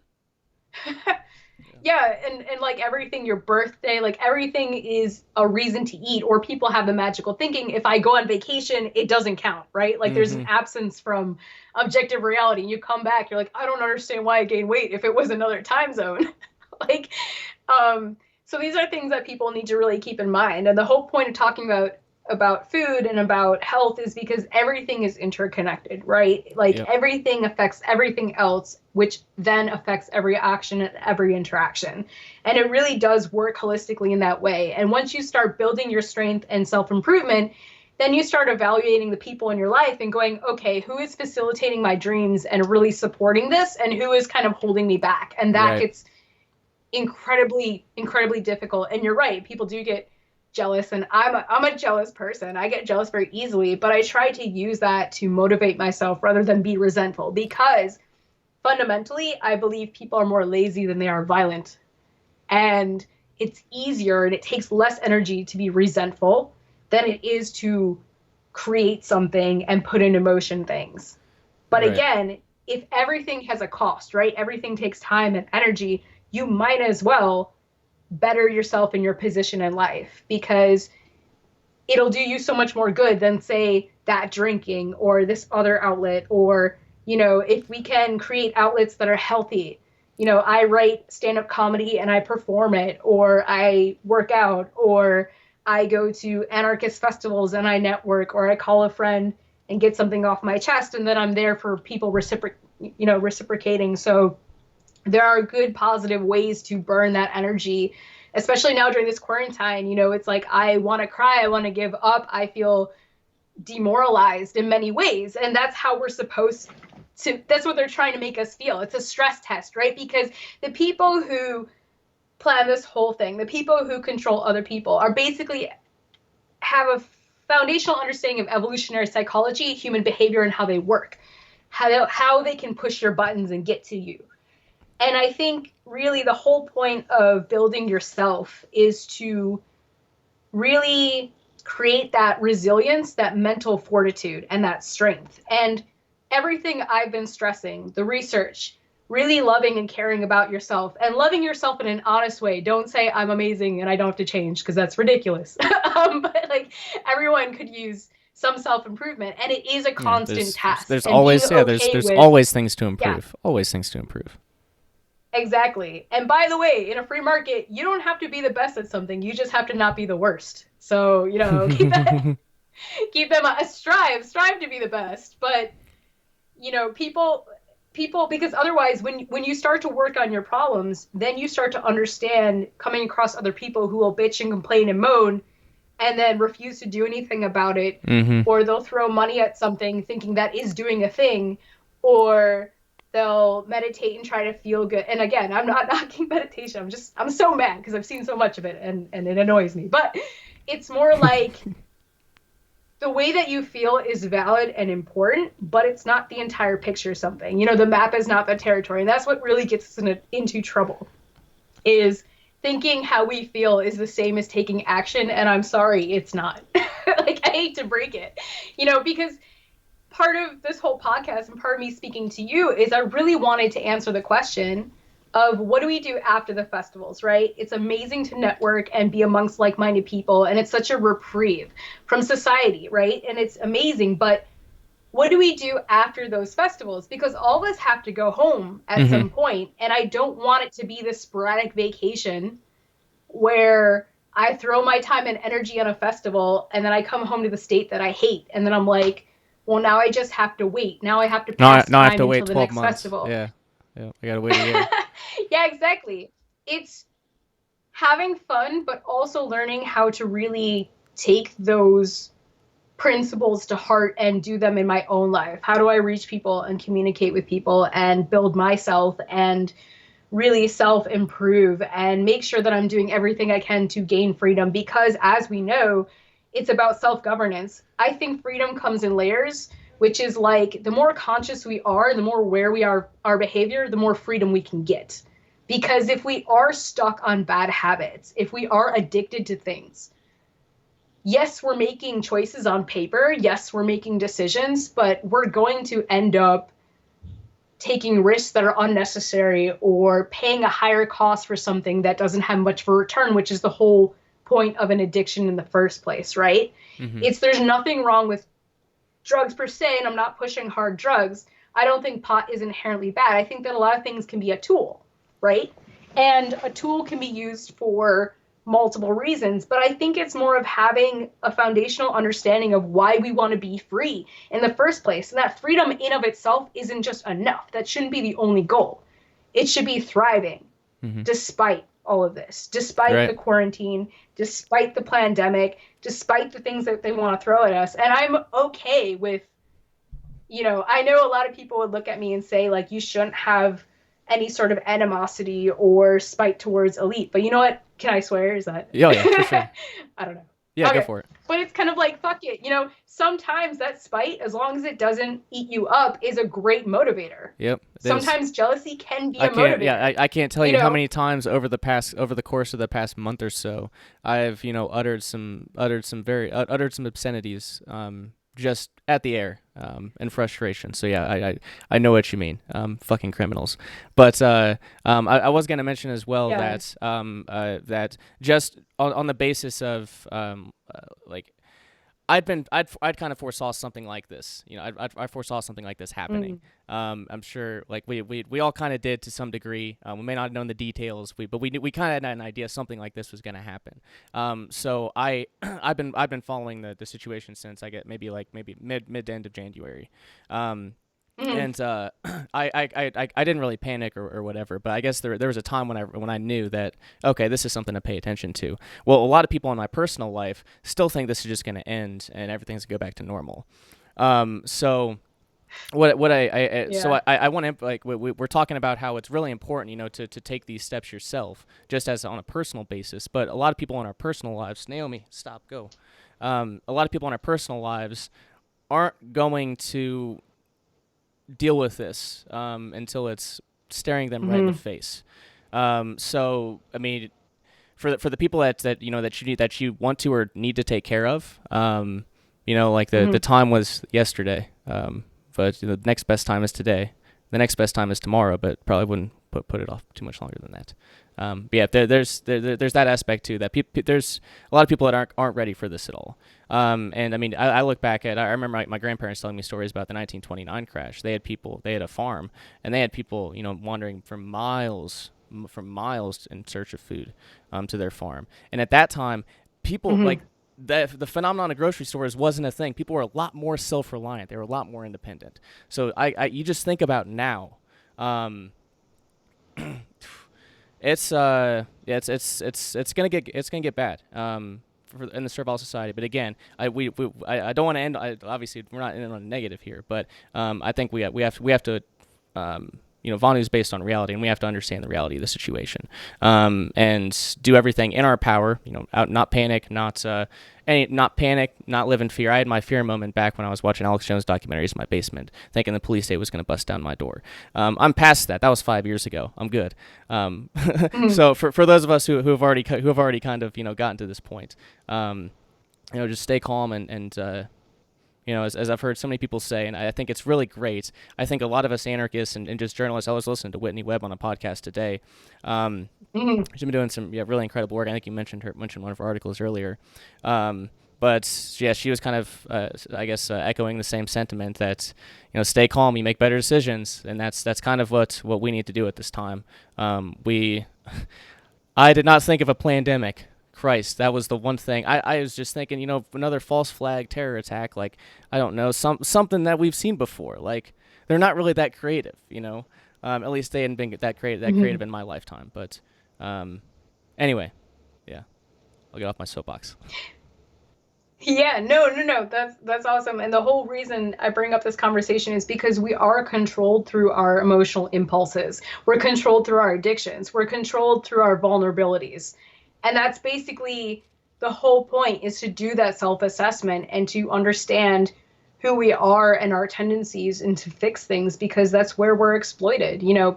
Yeah, and like everything, your birthday, like everything is a reason to eat, or people have the magical thinking, if I go on vacation, it doesn't count, right? Like there's an absence from objective reality, and you come back, you're like, I don't understand why I gained weight if it was another time zone. So these are things that people need to really keep in mind. And the whole point of talking about about food and about health is because everything is interconnected, right? Like everything affects everything else, which then affects every action and every interaction. And it really does work holistically in that way. And once you start building your strength and self-improvement, then you start evaluating the people in your life and going, okay, who is facilitating my dreams and really supporting this, and who is kind of holding me back? And that gets incredibly, incredibly difficult. And you're right, people do get jealous, and I'm a jealous person. I get jealous very easily, but I try to use that to motivate myself rather than be resentful, because fundamentally, I believe people are more lazy than they are violent. And it's easier and it takes less energy to be resentful than it is to create something and put in motion things. But again, if everything has a cost, right? Everything takes time and energy, you might as well better yourself in your position in life, because it'll do you so much more good than, say, that drinking or this other outlet. Or, you know, if we can create outlets that are healthy, you know, I write stand-up comedy and I perform it, or I work out, or I go to anarchist festivals and I network, or I call a friend and get something off my chest, and then I'm there for people reciprocating. So there are good, positive ways to burn that energy, especially now during this quarantine. You know, it's like, I want to cry, I want to give up, I feel demoralized in many ways. And that's how we're supposed to, that's what they're trying to make us feel. It's a stress test, right? Because the people who plan this whole thing, the people who control other people, are basically have a foundational understanding of evolutionary psychology, human behavior, and how they work, how they can push your buttons and get to you. And I think really the whole point of building yourself is to really create that resilience, that mental fortitude, and that strength. And everything I've been stressing, the research, really loving and caring about yourself, and loving yourself in an honest way. Don't say I'm amazing and I don't have to change, because that's ridiculous. But like, everyone could use some self-improvement, and it is a constant task. There's always always things to improve. Always things to improve. Exactly. And by the way, in a free market, you don't have to be the best at something. You just have to not be the worst. So, you know, keep them strive to be the best. But, you know, people, because otherwise when you start to work on your problems, then you start to understand coming across other people who will bitch and complain and moan and then refuse to do anything about it. Or they'll throw money at something thinking that is doing a thing, or they'll meditate and try to feel good. And again, I'm not knocking meditation. I'm so mad because I've seen so much of it, and it annoys me. But it's more like the way that you feel is valid and important, but it's not the entire picture of something. You know, the map is not the territory. And that's what really gets us into trouble, is thinking how we feel is the same as taking action. And I'm sorry, it's not. Like, I hate to break it, you know, because part of this whole podcast and part of me speaking to you is I really wanted to answer the question of what do we do after the festivals, right? It's amazing to network and be amongst like-minded people, and it's such a reprieve from society, right? And it's amazing, but what do we do after those festivals? Because all of us have to go home at some point, and I don't want it to be this sporadic vacation where I throw my time and energy on a festival and then I come home to the state that I hate, and then I'm like, well, now I just have to wait. Now I have to pass time I have to wait until 12 the next months. festival. Yeah, I gotta wait a year. Yeah, exactly. It's having fun, but also learning how to really take those principles to heart and do them in my own life. How do I reach people and communicate with people and build myself and really self-improve and make sure that I'm doing everything I can to gain freedom? Because as we know, it's about self-governance. I think freedom comes in layers, which is like the more conscious we are, the more aware we are our behavior, the more freedom we can get. Because if we are stuck on bad habits, if we are addicted to things, yes, we're making choices on paper. Yes, we're making decisions, but we're going to end up taking risks that are unnecessary or paying a higher cost for something that doesn't have much of a return, which is the whole point of an addiction in the first place, right? There's nothing wrong with drugs per se, and I'm not pushing hard drugs. I don't think pot is inherently bad. I think that a lot of things can be a tool, right? And a tool can be used for multiple reasons, but I think it's more of having a foundational understanding of why we want to be free in the first place. And that freedom in of itself isn't just enough. That shouldn't be the only goal. It should be thriving despite all of this, despite the quarantine, despite the pandemic, despite the things that they want to throw at us. And I'm okay with, you know, I know a lot of people would look at me and say, like, you shouldn't have any sort of animosity or spite towards elite. But you know what? Can I swear? Is that? Yeah, for sure. I don't know. Yeah, okay. Go for it. But it's kind of like, fuck it. You know, sometimes that spite, as long as it doesn't eat you up, is a great motivator. Yep. Sometimes jealousy can be a motivator. Yeah, I can't tell you how many times over the course of the past month or so, I've, you know, uttered some obscenities, just at the air, in frustration. So yeah, I know what you mean. Fucking criminals. But I was gonna mention as well that that just on the basis of like I'd kind of foresaw something like this. You know, I foresaw something like this happening. I'm sure, like we all kind of did to some degree. We may not have known the details, but we kind of had an idea something like this was going to happen. So I've been following the situation since I get maybe mid to end of January. And I didn't really panic or whatever, but I guess there was a time when I knew that, okay, this is something to pay attention to. Well, a lot of people in my personal life still think this is just going to end and everything's going to go back to normal. So I want to, like, we're talking about how it's really important, you know, to take these steps yourself, just as on a personal basis. But a lot of people in our personal lives, Naomi, stop, go. A lot of people in our personal lives aren't going to deal with this until it's staring them right in the face. So I mean, for the people that you know that you want to or need to take care of, you know, like the time was yesterday, but the next best time is today. The next best time is tomorrow, but probably wouldn't put it off too much longer than that. But yeah, there's that aspect too, that there's a lot of people that aren't ready for this at all. And I mean, I look back at, I remember my grandparents telling me stories about the 1929 crash. They had a farm, and they had people, you know, wandering for miles in search of food, to their farm. And at that time, people like the phenomenon of grocery stores wasn't a thing. People were a lot more self-reliant. They were a lot more independent. So you just think about now, it's gonna get bad in the servile society. But again, I don't want to end. Obviously, we're not in on a negative here, but I think we have to. You know, Vonu's based on reality, and we have to understand the reality of the situation, and do everything in our power. You know, not panic, not live in fear. I had my fear moment back when I was watching Alex Jones documentaries in my basement, thinking the police state was going to bust down my door. I'm past that. That was 5 years ago. I'm good. So for those of us who have already kind of, you know, gotten to this point, you know, just stay calm and you know, as I've heard so many people say, and I think it's really great. I think a lot of us anarchists and just journalists, I was listening to Whitney Webb on a podcast today. She's been doing some really incredible work. I think you mentioned one of her articles earlier. But yeah, she was kind of, I guess, echoing the same sentiment that, you know, stay calm, you make better decisions, and that's kind of what we need to do at this time. I did not think of a pandemic. Christ, that was the one thing. I was just thinking, you know, another false flag terror attack, like, I don't know, something that we've seen before. Like, they're not really that creative, you know. At least they hadn't been that creative in my lifetime. But anyway, yeah, I'll get off my soapbox. Yeah, no, that's awesome. And the whole reason I bring up this conversation is because we are controlled through our emotional impulses. We're controlled through our addictions. We're controlled through our vulnerabilities. And that's basically the whole point, is to do that self-assessment and to understand who we are and our tendencies and to fix things, because that's where we're exploited. You know,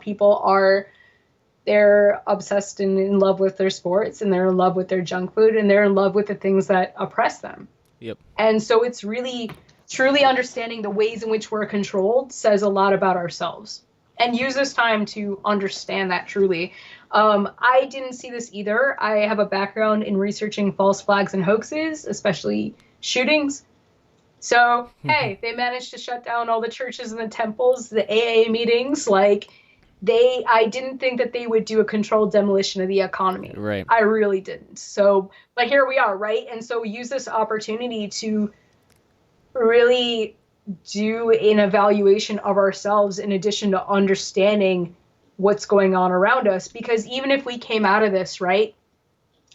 they're obsessed and in love with their sports, and they're in love with their junk food, and they're in love with the things that oppress them. Yep. And so it's really, truly understanding the ways in which we're controlled says a lot about ourselves. And use this time to understand that truly. I didn't see this either. I have a background in researching false flags and hoaxes, especially shootings. So, hey, they managed to shut down all the churches and the temples, the AA meetings. Like, I didn't think that they would do a controlled demolition of the economy. Right. I really didn't. So, but here we are, right? And so we use this opportunity to really do an evaluation of ourselves in addition to understanding what's going on around us. Because even if we came out of this, right,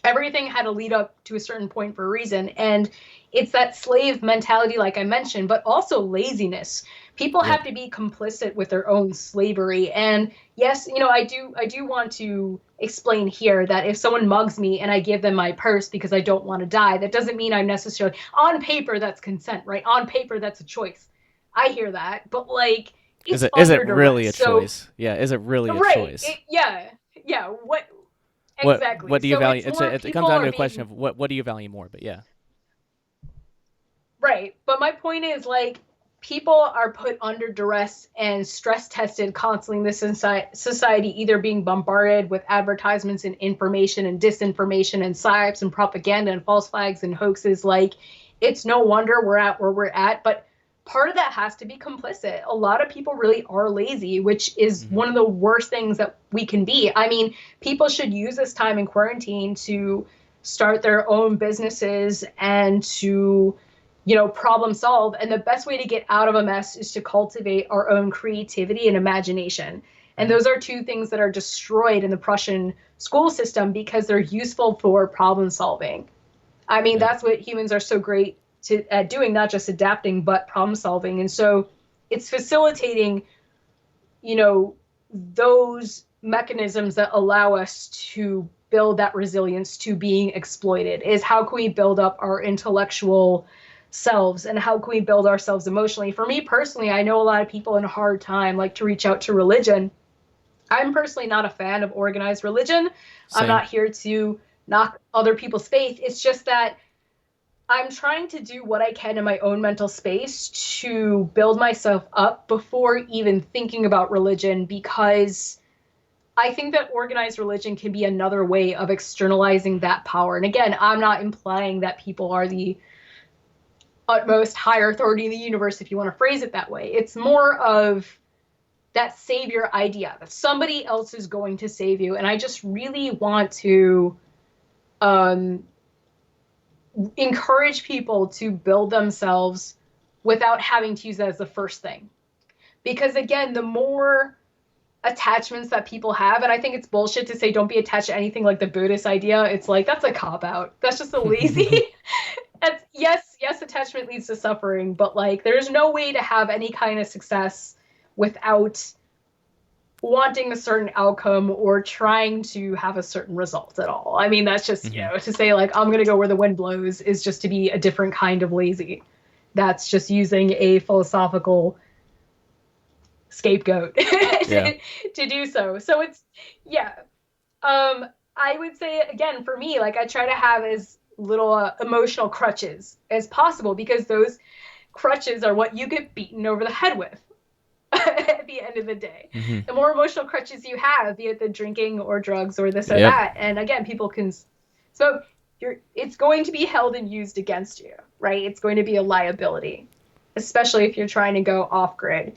everything had to lead up to a certain point for a reason. And it's that slave mentality, like I mentioned, but also laziness. People have to be complicit with their own slavery. And yes, you know, I do want to explain here that if someone mugs me and I give them my purse because I don't want to die, that doesn't mean I'm necessarily, on paper, that's consent, right? On paper, that's a choice. I hear that, but like, is it really a choice? Yeah, is it really a choice? Yeah. What exactly? What do you so value? It comes down to a question of what do you value more? But yeah. Right, but my point is, like, people are put under duress and stress tested constantly in this society, either being bombarded with advertisements and information and disinformation and psyops and propaganda and false flags and hoaxes. Like, it's no wonder we're at where we're at, but part of that has to be complicit. A lot of people really are lazy, which is one of the worst things that we can be. I mean, people should use this time in quarantine to start their own businesses and to, you know, problem solve. And the best way to get out of a mess is to cultivate our own creativity and imagination. And those are two things that are destroyed in the Prussian school system because they're useful for problem solving. I mean, that's what humans are so great at doing, not just adapting, but problem solving. And so it's facilitating, you know, those mechanisms that allow us to build that resilience to being exploited. Is how can we build up our intellectual selves and how can we build ourselves emotionally? For me personally, I know a lot of people in a hard time like to reach out to religion. I'm personally not a fan of organized religion. Same. I'm not here to knock other people's faith. It's just that I'm trying to do what I can in my own mental space to build myself up before even thinking about religion, because I think that organized religion can be another way of externalizing that power. And again, I'm not implying that people are the utmost higher authority in the universe, if you want to phrase it that way. It's more of that savior idea that somebody else is going to save you. And I just really want to encourage people to build themselves without having to use that as the first thing. Because again, the more attachments that people have, and I think it's bullshit to say don't be attached to anything, like the Buddhist idea. It's like, that's a cop-out. That's just a lazy... Yes, attachment leads to suffering, but like there's no way to have any kind of success without wanting a certain outcome or trying to have a certain result at all. I mean, that's just, you know, to say like, I'm going to go where the wind blows is just to be a different kind of lazy. That's just using a philosophical scapegoat to do so. So it's, I would say, again, for me, like I try to have as little emotional crutches as possible, because those crutches are what you get beaten over the head with at the end of the day. The more emotional crutches you have, be it the drinking or drugs or this or that, and again, people can, so it's going to be held and used against you, right? It's going to be a liability, especially if you're trying to go off grid.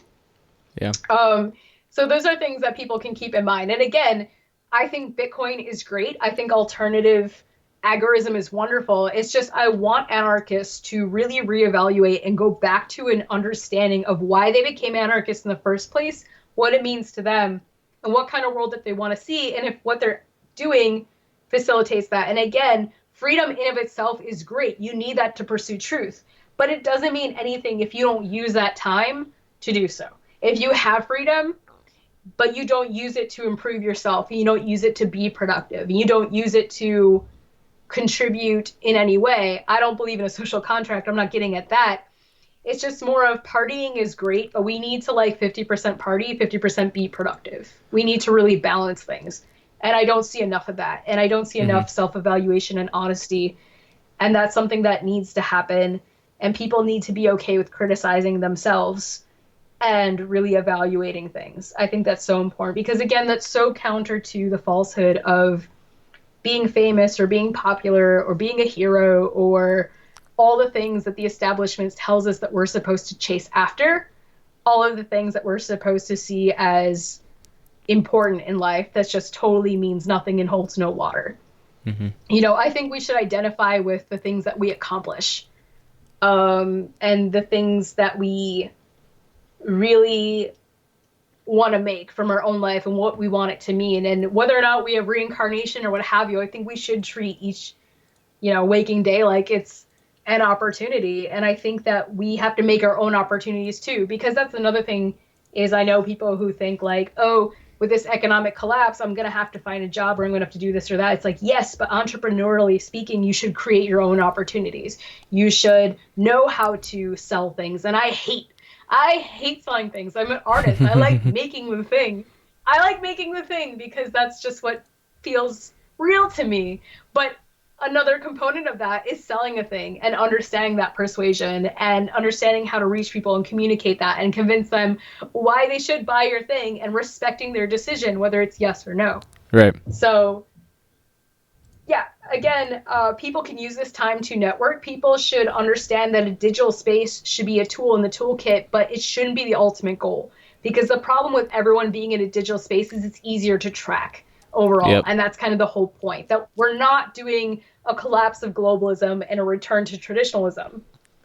So those are things that people can keep in mind. And again, I think Bitcoin is great. I think alternative agorism is wonderful. It's just I want anarchists to really reevaluate and go back to an understanding of why they became anarchists in the first place, what it means to them, and what kind of world that they want to see, and if what they're doing facilitates that. And again, freedom in of itself is great. You need that to pursue truth. But it doesn't mean anything if you don't use that time to do so. If you have freedom, but you don't use it to improve yourself, and you don't use it to be productive, and you don't use it to contribute in any way, I don't believe in a social contract. I'm not getting at that. It's just more of partying is great, but we need to like 50% party, 50% be productive. We need to really balance things. And I don't see enough of that. And I don't see enough self-evaluation and honesty. And that's something that needs to happen. And people need to be okay with criticizing themselves and really evaluating things. I think that's so important because, again, that's so counter to the falsehood of being famous or being popular or being a hero or all the things that the establishment tells us that we're supposed to chase after, all of the things that we're supposed to see as important in life that just totally means nothing and holds no water. Mm-hmm. You know, I think we should identify with the things that we accomplish, and the things that we really want to make from our own life and what we want it to mean. And whether or not we have reincarnation or what have you, I think we should treat each, waking day like it's an opportunity. And I think that we have to make our own opportunities too, because that's another thing is I know people who think like, oh, with this economic collapse, I'm going to have to find a job or I'm going to have to do this or that. It's like, yes, but entrepreneurially speaking, you should create your own opportunities. You should know how to sell things. And I hate selling things. I'm an artist. I like making the thing. I like making the thing because that's just what feels real to me. But another component of that is selling a thing and understanding that persuasion and understanding how to reach people and communicate that and convince them why they should buy your thing and respecting their decision, whether it's yes or no. Right. So, yeah, again, people can use this time to network. People should understand that a digital space should be a tool in the toolkit, but it shouldn't be the ultimate goal. Because the problem with everyone being in a digital space is it's easier to track overall. Yep. And that's kind of the whole point, that we're not doing a collapse of globalism and a return to traditionalism.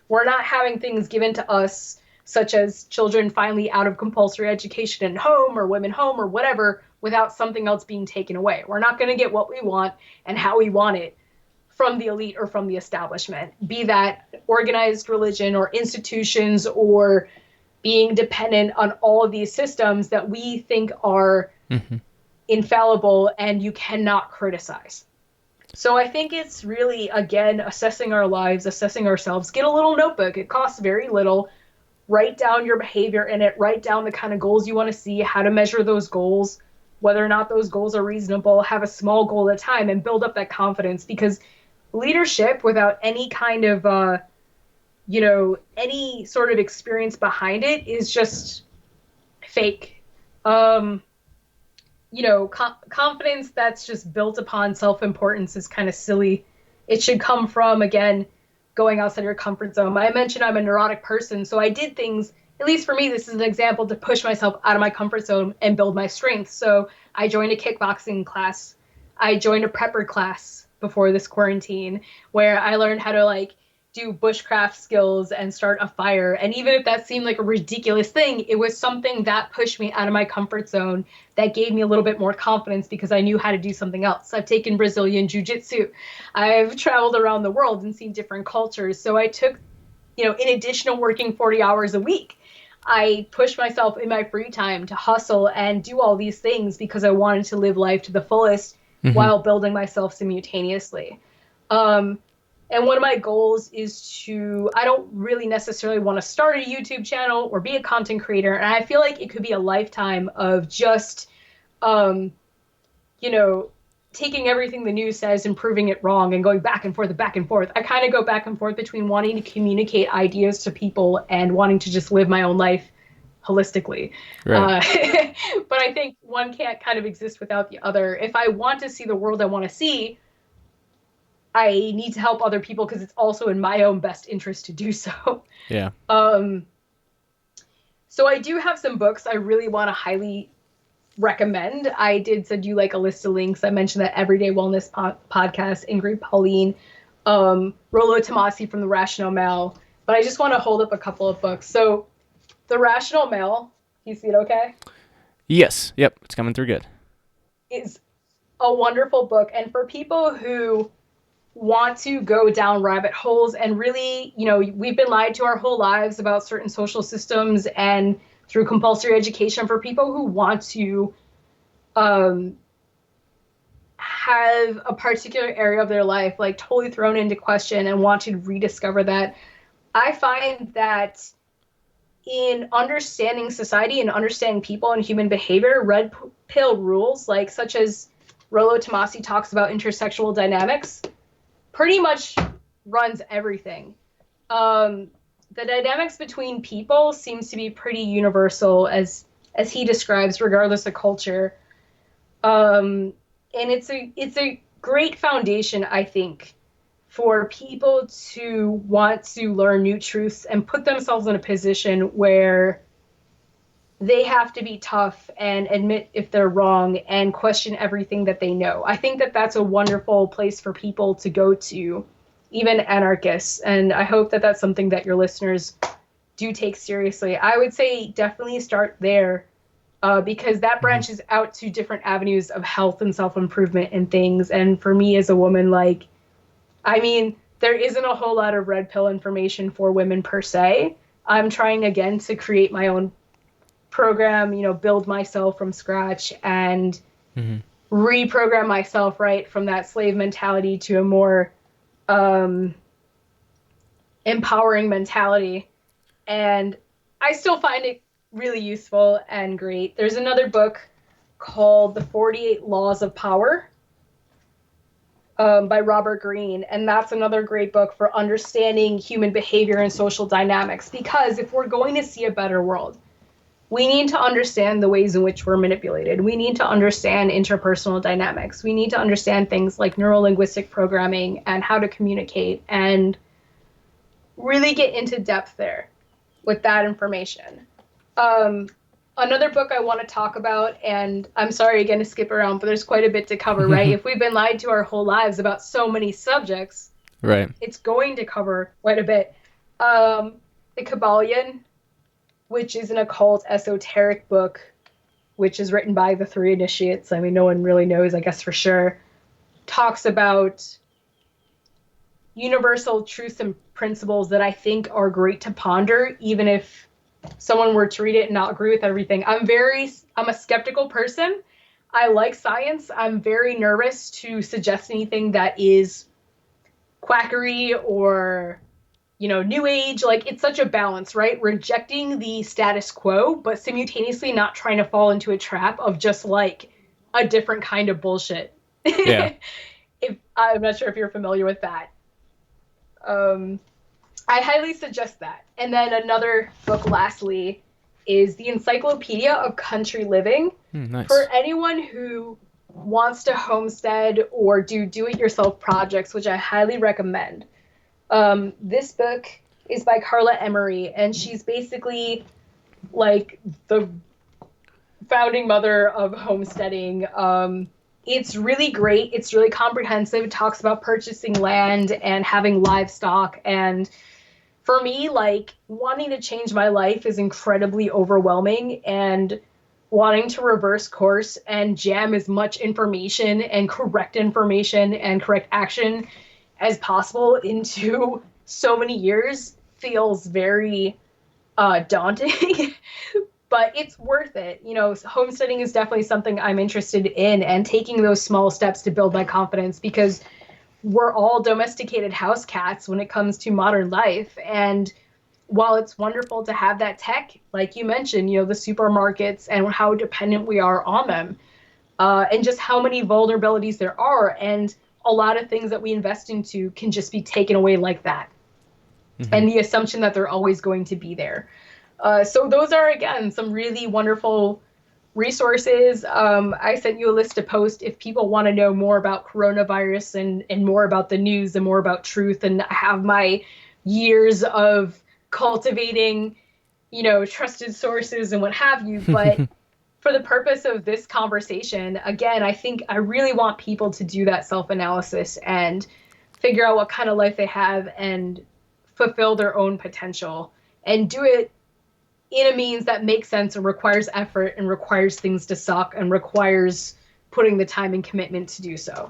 We're not having things given to us, such as children finally out of compulsory education in home or women home or whatever, without something else being taken away. We're not going to get what we want and how we want it from the elite or from the establishment, be that organized religion or institutions or being dependent on all of these systems that we think are infallible and you cannot criticize. So I think it's really, again, assessing our lives, assessing ourselves. Get a little notebook. It costs very little. Write down your behavior in it. Write down the kind of goals you want to see, how to measure those goals, whether or not those goals are reasonable. Have a small goal at a time and build up that confidence, because leadership without any kind of, any sort of experience behind it is just fake. Confidence that's just built upon self-importance is kind of silly. It should come from, again, going outside your comfort zone. I mentioned I'm a neurotic person, so I did things, at least for me, this is an example, to push myself out of my comfort zone and build my strength. So I joined a kickboxing class. I joined a prepper class before this quarantine, where I learned how to do bushcraft skills and start a fire. And even if that seemed like a ridiculous thing, it was something that pushed me out of my comfort zone, that gave me a little bit more confidence because I knew how to do something else. I've taken Brazilian jiu-jitsu. I've traveled around the world and seen different cultures. So I took, in addition to working 40 hours a week, I pushed myself in my free time to hustle and do all these things because I wanted to live life to the fullest while building myself simultaneously. And one of my goals is I don't really necessarily want to start a YouTube channel or be a content creator. And I feel like it could be a lifetime of just, taking everything the news says and proving it wrong and going back and forth. I kind of go back and forth between wanting to communicate ideas to people and wanting to just live my own life holistically. Right. But I think one can't kind of exist without the other. If I want to see the world I want to see, I need to help other people because it's also in my own best interest to do so. Yeah. So I do have some books I really want to highly recommend. I did send you a list of links. I mentioned that Everyday Wellness podcast, Ingrid Pauline, Rollo Tomasi from The Rational Male. But I just want to hold up a couple of books. So The Rational Male, you see it okay? Yes. Yep. It's coming through good. Is a wonderful book. And for people who want to go down rabbit holes and really, we've been lied to our whole lives about certain social systems, and through compulsory education, for people who want to have a particular area of their life totally thrown into question and want to rediscover that, I find that in understanding society and understanding people and human behavior, red pill rules, such as Rollo Tomasi talks about intersexual dynamics, pretty much runs everything. The dynamics between people seems to be pretty universal, as he describes, regardless of culture. And it's a great foundation, I think, for people to want to learn new truths and put themselves in a position where they have to be tough and admit if they're wrong and question everything that they know. I think that that's a wonderful place for people to go to, even anarchists. And I hope that that's something that your listeners do take seriously. I would say definitely start there, because that branches out to different avenues of health and self-improvement and things. And for me as a woman, like, I mean, there isn't a whole lot of red pill information for women per se. I'm trying again to create my own program, you know, build myself from scratch and reprogram myself right from that slave mentality to a more empowering mentality. And I still find it really useful and great. There's another book called The 48 Laws of Power by Robert Greene. And that's another great book for understanding human behavior and social dynamics. Because if we're going to see a better world, we need to understand the ways in which we're manipulated. We need to understand interpersonal dynamics. We need to understand things like neuro-linguistic programming and how to communicate and really get into depth there with that information. Another book I want to talk about, and I'm sorry again to skip around, but there's quite a bit to cover, right? If we've been lied to our whole lives about so many subjects, right, it's going to cover quite a bit. The Kabbalion, which is an occult esoteric book, which is written by the three initiates. I mean, no one really knows, I guess, for sure. Talks about universal truths and principles that I think are great to ponder, even if someone were to read it and not agree with everything. I'm a skeptical person. I like science. I'm very nervous to suggest anything that is quackery or, you know, new age. Like, it's such a balance, right? Rejecting the status quo, but simultaneously not trying to fall into a trap of just like a different kind of bullshit. Yeah. I'm not sure if you're familiar with that. I highly suggest that. And then another book, lastly, is The Encyclopedia of Country Living. Nice. For anyone who wants to homestead or do it-yourself projects, which I highly recommend. This book is by Carla Emery, and she's basically like the founding mother of homesteading. It's really great. It's really comprehensive. It talks about purchasing land and having livestock. And for me, like, wanting to change my life is incredibly overwhelming, and wanting to reverse course and jam as much information and correct action as possible into so many years feels very daunting. But it's worth it. You know, homesteading is definitely something I'm interested in, and taking those small steps to build my confidence, because we're all domesticated house cats when it comes to modern life. And while it's wonderful to have that tech, like you mentioned, you know, the supermarkets and how dependent we are on them, and just how many vulnerabilities there are, and a lot of things that we invest into can just be taken away like that. And the assumption that they're always going to be there. So those are, again, some really wonderful resources. I sent you a list to post if people want to know more about coronavirus and more about the news and more about truth, and have my years of cultivating, you know, trusted sources and what have you. But for the purpose of this conversation, again, I think I really want people to do that self-analysis and figure out what kind of life they have and fulfill their own potential, and do it in a means that makes sense and requires effort and requires things to suck and requires putting the time and commitment to do so.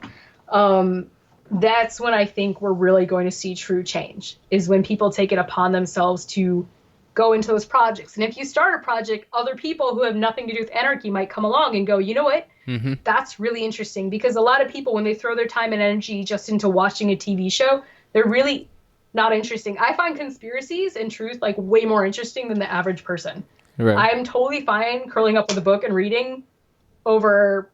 That's when I think we're really going to see true change, is when people take it upon themselves to go into those projects. And if you start a project, other people who have nothing to do with anarchy might come along and go, you know what, that's really interesting. Because a lot of people, when they throw their time and energy just into watching a TV show, they're really not interesting. I find conspiracies and truth like way more interesting than the average person. Right. I'm totally fine curling up with a book and reading over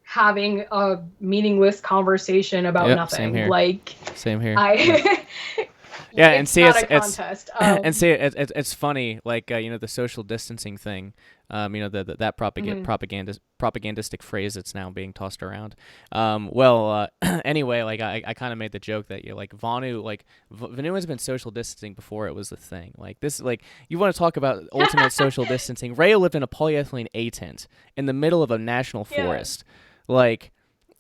having a meaningless conversation about nothing. Same here. Like, same here. Yeah, and see, not a contest. And see, it's funny, like the social distancing thing. That propagandistic phrase that's now being tossed around. Anyway, like I kind of made the joke that like Vonu, Vonu has been social distancing before it was the thing. Like this, like you want to talk about ultimate social distancing. Ray lived in a polyethylene A tent in the middle of a national forest, like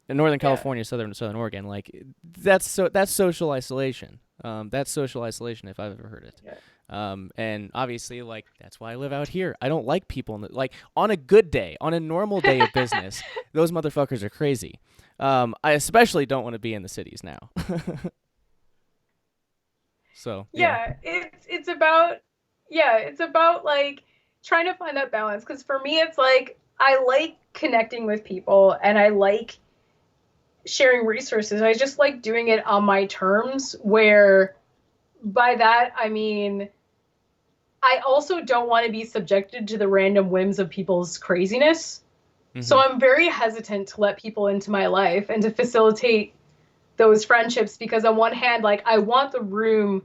in Northern California, Southern Oregon. Like that's social isolation. That's social isolation if I've ever heard it. Yeah. And obviously, like, that's why I live out here. I don't like people like on a good day, on a normal day of business, those motherfuckers are crazy. I especially don't want to be in the cities now. So it's about like trying to find that balance, because for me it's like I like connecting with people and I like sharing resources. I just like doing it on my terms, where by that I mean I also don't want to be subjected to the random whims of people's craziness. Mm-hmm. So I'm very hesitant to let people into my life and to facilitate those friendships, because on one hand, like, I want the room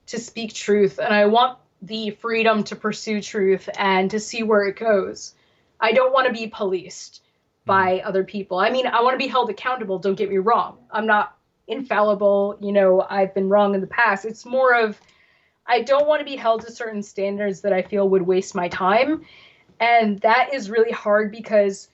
to speak truth and I want the freedom to pursue truth and to see where it goes. I don't want to be policed by other people. I mean, I want to be held accountable, don't get me wrong. I'm not infallible, I've been wrong in the past. It's more of, I don't want to be held to certain standards that I feel would waste my time. And that is really hard because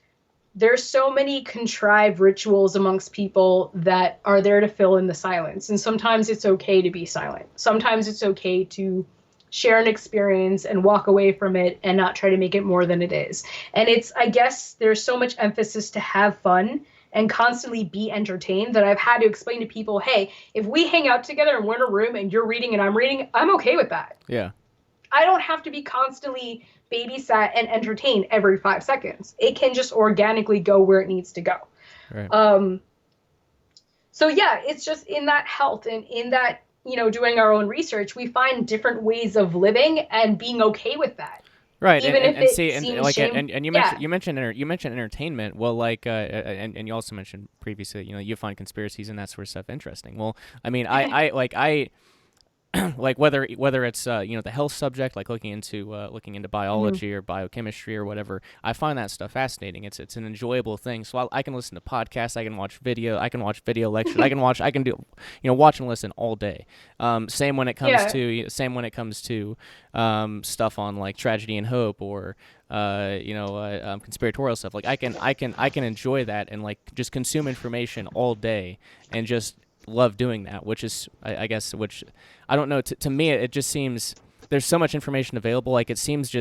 there's so many contrived rituals amongst people that are there to fill in the silence. And sometimes it's okay to be silent. Sometimes it's okay to share an experience and walk away from it and not try to make it more than it is. And I guess there's so much emphasis to have fun and constantly be entertained that I've had to explain to people, hey, if we hang out together and we're in a room and you're reading and I'm reading, I'm okay with that. Yeah. I don't have to be constantly babysat and entertained every 5 seconds. It can just organically go where it needs to go. Right. So yeah, it's just in that health and in that, doing our own research, we find different ways of living and being okay with that. Right, you mentioned entertainment. Well, and you also mentioned previously, you find conspiracies and that sort of stuff interesting. Well, I mean, I like whether it's the health subject, like looking into biology or biochemistry or whatever, I find that stuff fascinating. It's an enjoyable thing. So I can listen to podcasts, I can watch video lectures, I can do watch and listen all day. Same when it comes to stuff on like tragedy and hope or conspiratorial stuff. Like I can enjoy that and like just consume information all day and just love doing that, which is I guess which I don't know, to me it just seems there's so much information available, like it seems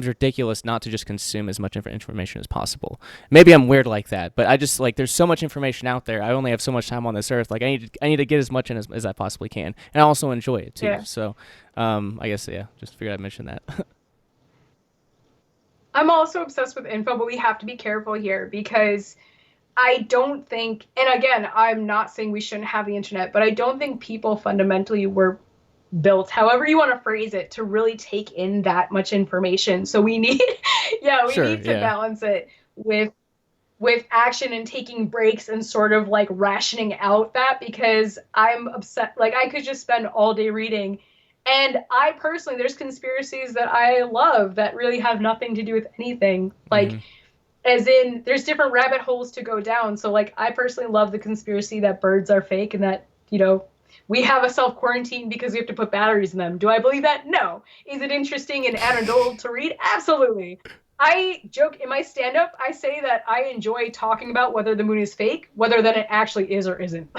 ridiculous not to just consume as much information as possible. Maybe I'm weird like that, but I just like there's so much information out there. I only have so much time on this earth. Like I need to get as much in as I possibly can, and I also enjoy it too. Yeah. So I guess just figured I'd mention that. I'm also obsessed with info, but we have to be careful here because I don't think, and again, I'm not saying we shouldn't have the internet, but I don't think people fundamentally were built, however you want to phrase it, to really take in that much information. So we need, need to balance it with action and taking breaks and sort of like rationing out that, because I'm upset. Like I could just spend all day reading. And I personally, there's conspiracies that I love that really have nothing to do with anything. Like, as in, there's different rabbit holes to go down. So, like, I personally love the conspiracy that birds are fake and that, we have a self-quarantine because we have to put batteries in them. Do I believe that? No. Is it interesting and anecdotal to read? Absolutely. I joke in my stand-up, I say that I enjoy talking about whether the moon is fake, whether that it actually is or isn't.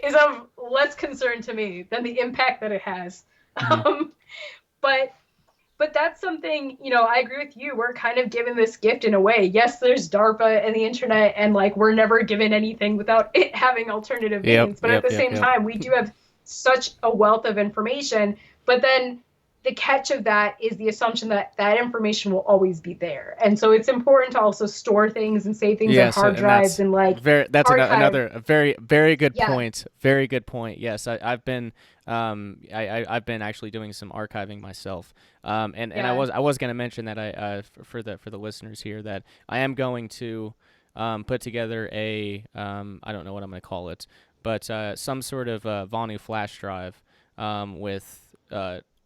Is of less concern to me than the impact that it has. But that's something, I agree with you. We're kind of given this gift in a way. Yes, there's DARPA and the internet, and like we're never given anything without it having alternative means. But at the same time, we do have such a wealth of information. But then the catch of that is the assumption that that information will always be there. And so it's important to also store things and save things on hard drives and like another very, very good point. Very good point. Yes, I've been actually doing some archiving myself. And I was going to mention that I for the listeners here that I am going to put together a I don't know what I'm going to call it, but some sort of Vonu flash drive. with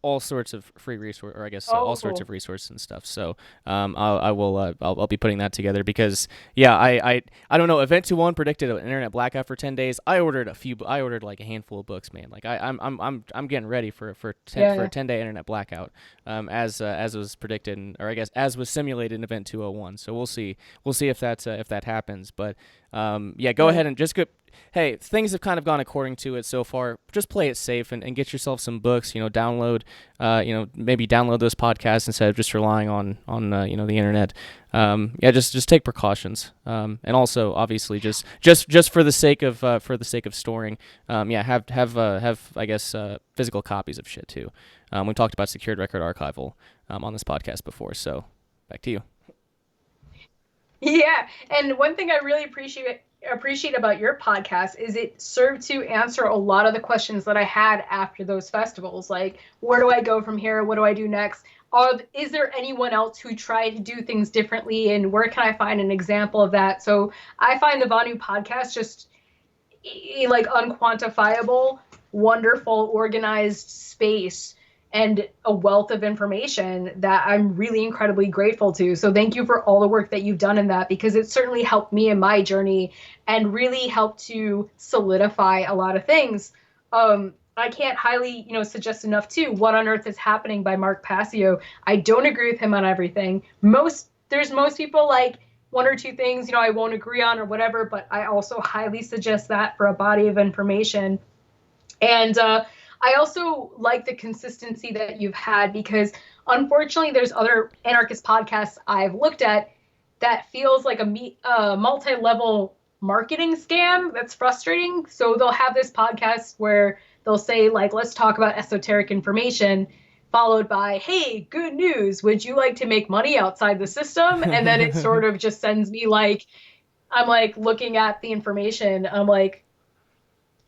all sorts of free resource, or I guess all sorts of resources and stuff. So I'll be putting that together because I don't know. Event 21 predicted an internet blackout for 10 days. I ordered like a handful of books, man. Like I'm getting ready for a 10-day internet blackout, as was predicted, or I guess as was simulated in Event 201. So we'll see if that happens. But go ahead and just go. Hey, things have kind of gone according to it so far. Just play it safe and get yourself some books. Download, maybe download those podcasts instead of just relying on the internet. Just take precautions. And also, obviously, just for the sake of storing, have I guess physical copies of shit too. We talked about secured record archival on this podcast before. So, back to you. Yeah, and one thing I really appreciate about your podcast is it served to answer a lot of the questions that I had after those festivals. Like, where do I go from here? What do I do next? Is there anyone else who tried to do things differently? And where can I find an example of that? So I find the Vonu Podcast just like unquantifiable, wonderful, organized space and a wealth of information that I'm really incredibly grateful to. So thank you for all the work that you've done in that, because it certainly helped me in my journey and really helped to solidify a lot of things. I can't highly, suggest enough too, What on Earth is Happening by Mark Passio. I don't agree with him on everything. Most people, like, one or two things, I won't agree on or whatever, but I also highly suggest that for a body of information. And, I also like the consistency that you've had, because unfortunately there's other anarchist podcasts I've looked at that feels like a multi-level marketing scam that's frustrating. So they'll have this podcast where they'll say, like, let's talk about esoteric information, followed by, hey, good news, would you like to make money outside the system? And then it sort of just sends me like, I'm like looking at the information, I'm like,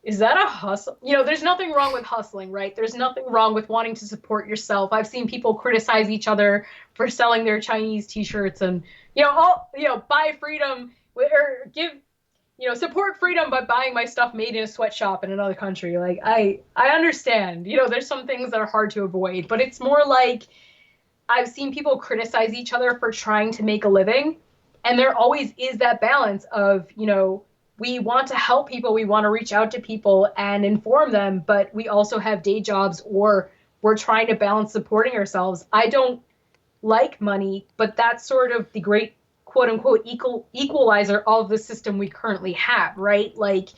is that a hustle? There's nothing wrong with hustling, right? There's nothing wrong with wanting to support yourself. I've seen people criticize each other for selling their Chinese t-shirts and, buy freedom or give, support freedom by buying my stuff made in a sweatshop in another country. Like, I understand, there's some things that are hard to avoid, but it's more like I've seen people criticize each other for trying to make a living. And there always is that balance of, we want to help people, we want to reach out to people and inform them, but we also have day jobs, or we're trying to balance supporting ourselves. I don't like money, but that's sort of the great quote unquote equalizer of the system we currently have, right? Like,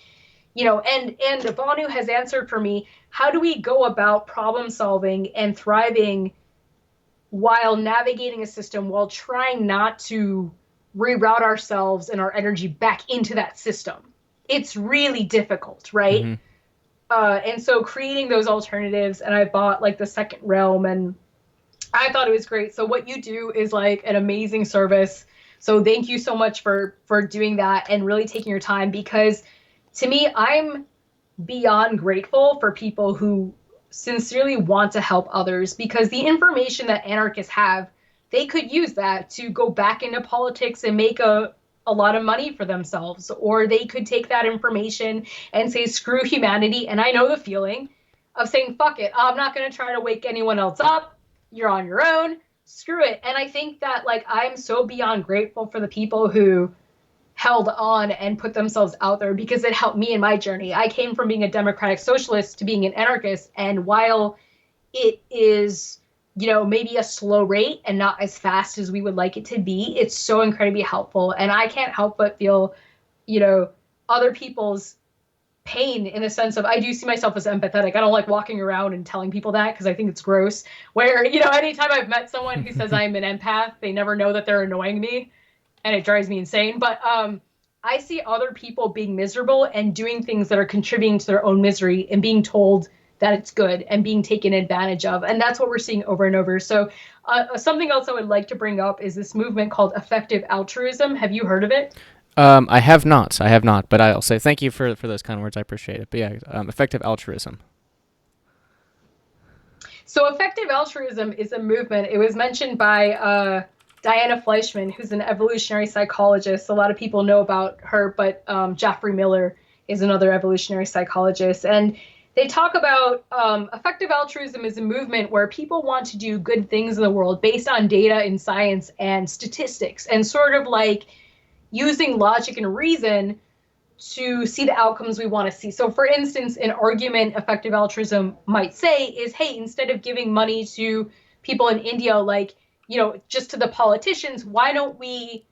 and Vonu has answered for me, how do we go about problem solving and thriving while navigating a system, while trying not to reroute ourselves and our energy back into that system? It's really difficult, right? Mm-hmm. And so creating those alternatives, and I bought like the Second Realm, and I thought it was great. So what you do is like an amazing service. So thank you so much for doing that and really taking your time, because to me, I'm beyond grateful for people who sincerely want to help others, because the information that anarchists have, they could use that to go back into politics and make a lot of money for themselves. Or they could take that information and say, screw humanity. And I know the feeling of saying, fuck it, I'm not going to try to wake anyone else up. You're on your own. Screw it. And I think that, like, I'm so beyond grateful for the people who held on and put themselves out there, because it helped me in my journey. I came from being a democratic socialist to being an anarchist. And while it is, maybe a slow rate and not as fast as we would like it to be, it's so incredibly helpful. And I can't help but feel, other people's pain, in the sense of, I do see myself as empathetic. I don't like walking around and telling people that, because I think it's gross. Where, anytime I've met someone who says I'm an empath, they never know that they're annoying me, and it drives me insane. But I see other people being miserable and doing things that are contributing to their own misery and being told that it's good and being taken advantage of. And that's what we're seeing over and over. So something else I would like to bring up is this movement called effective altruism. Have you heard of it? I have not, but I'll say thank you for those kind words. I appreciate it. But yeah, effective altruism. So effective altruism is a movement. It was mentioned by Diana Fleischman, who's an evolutionary psychologist. A lot of people know about her, but Geoffrey Miller is another evolutionary psychologist. And they talk about effective altruism is a movement where people want to do good things in the world based on data and science and statistics, and sort of like using logic and reason to see the outcomes we want to see. So for instance, an argument effective altruism might say is, hey, instead of giving money to people in India, like, just to the politicians, why don't we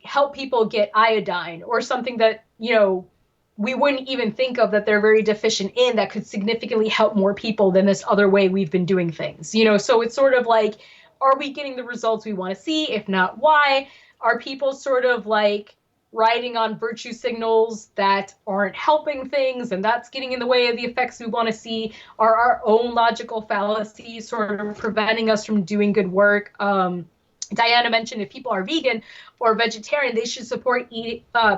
help people get iodine or something that, we wouldn't even think of that they're very deficient in, that could significantly help more people than this other way we've been doing things. So it's sort of like, are we getting the results we want to see? If not, why? Are people sort of like riding on virtue signals that aren't helping things, and that's getting in the way of the effects we want to see? Are our own logical fallacies sort of preventing us from doing good work? Diana mentioned if people are vegan or vegetarian, they should support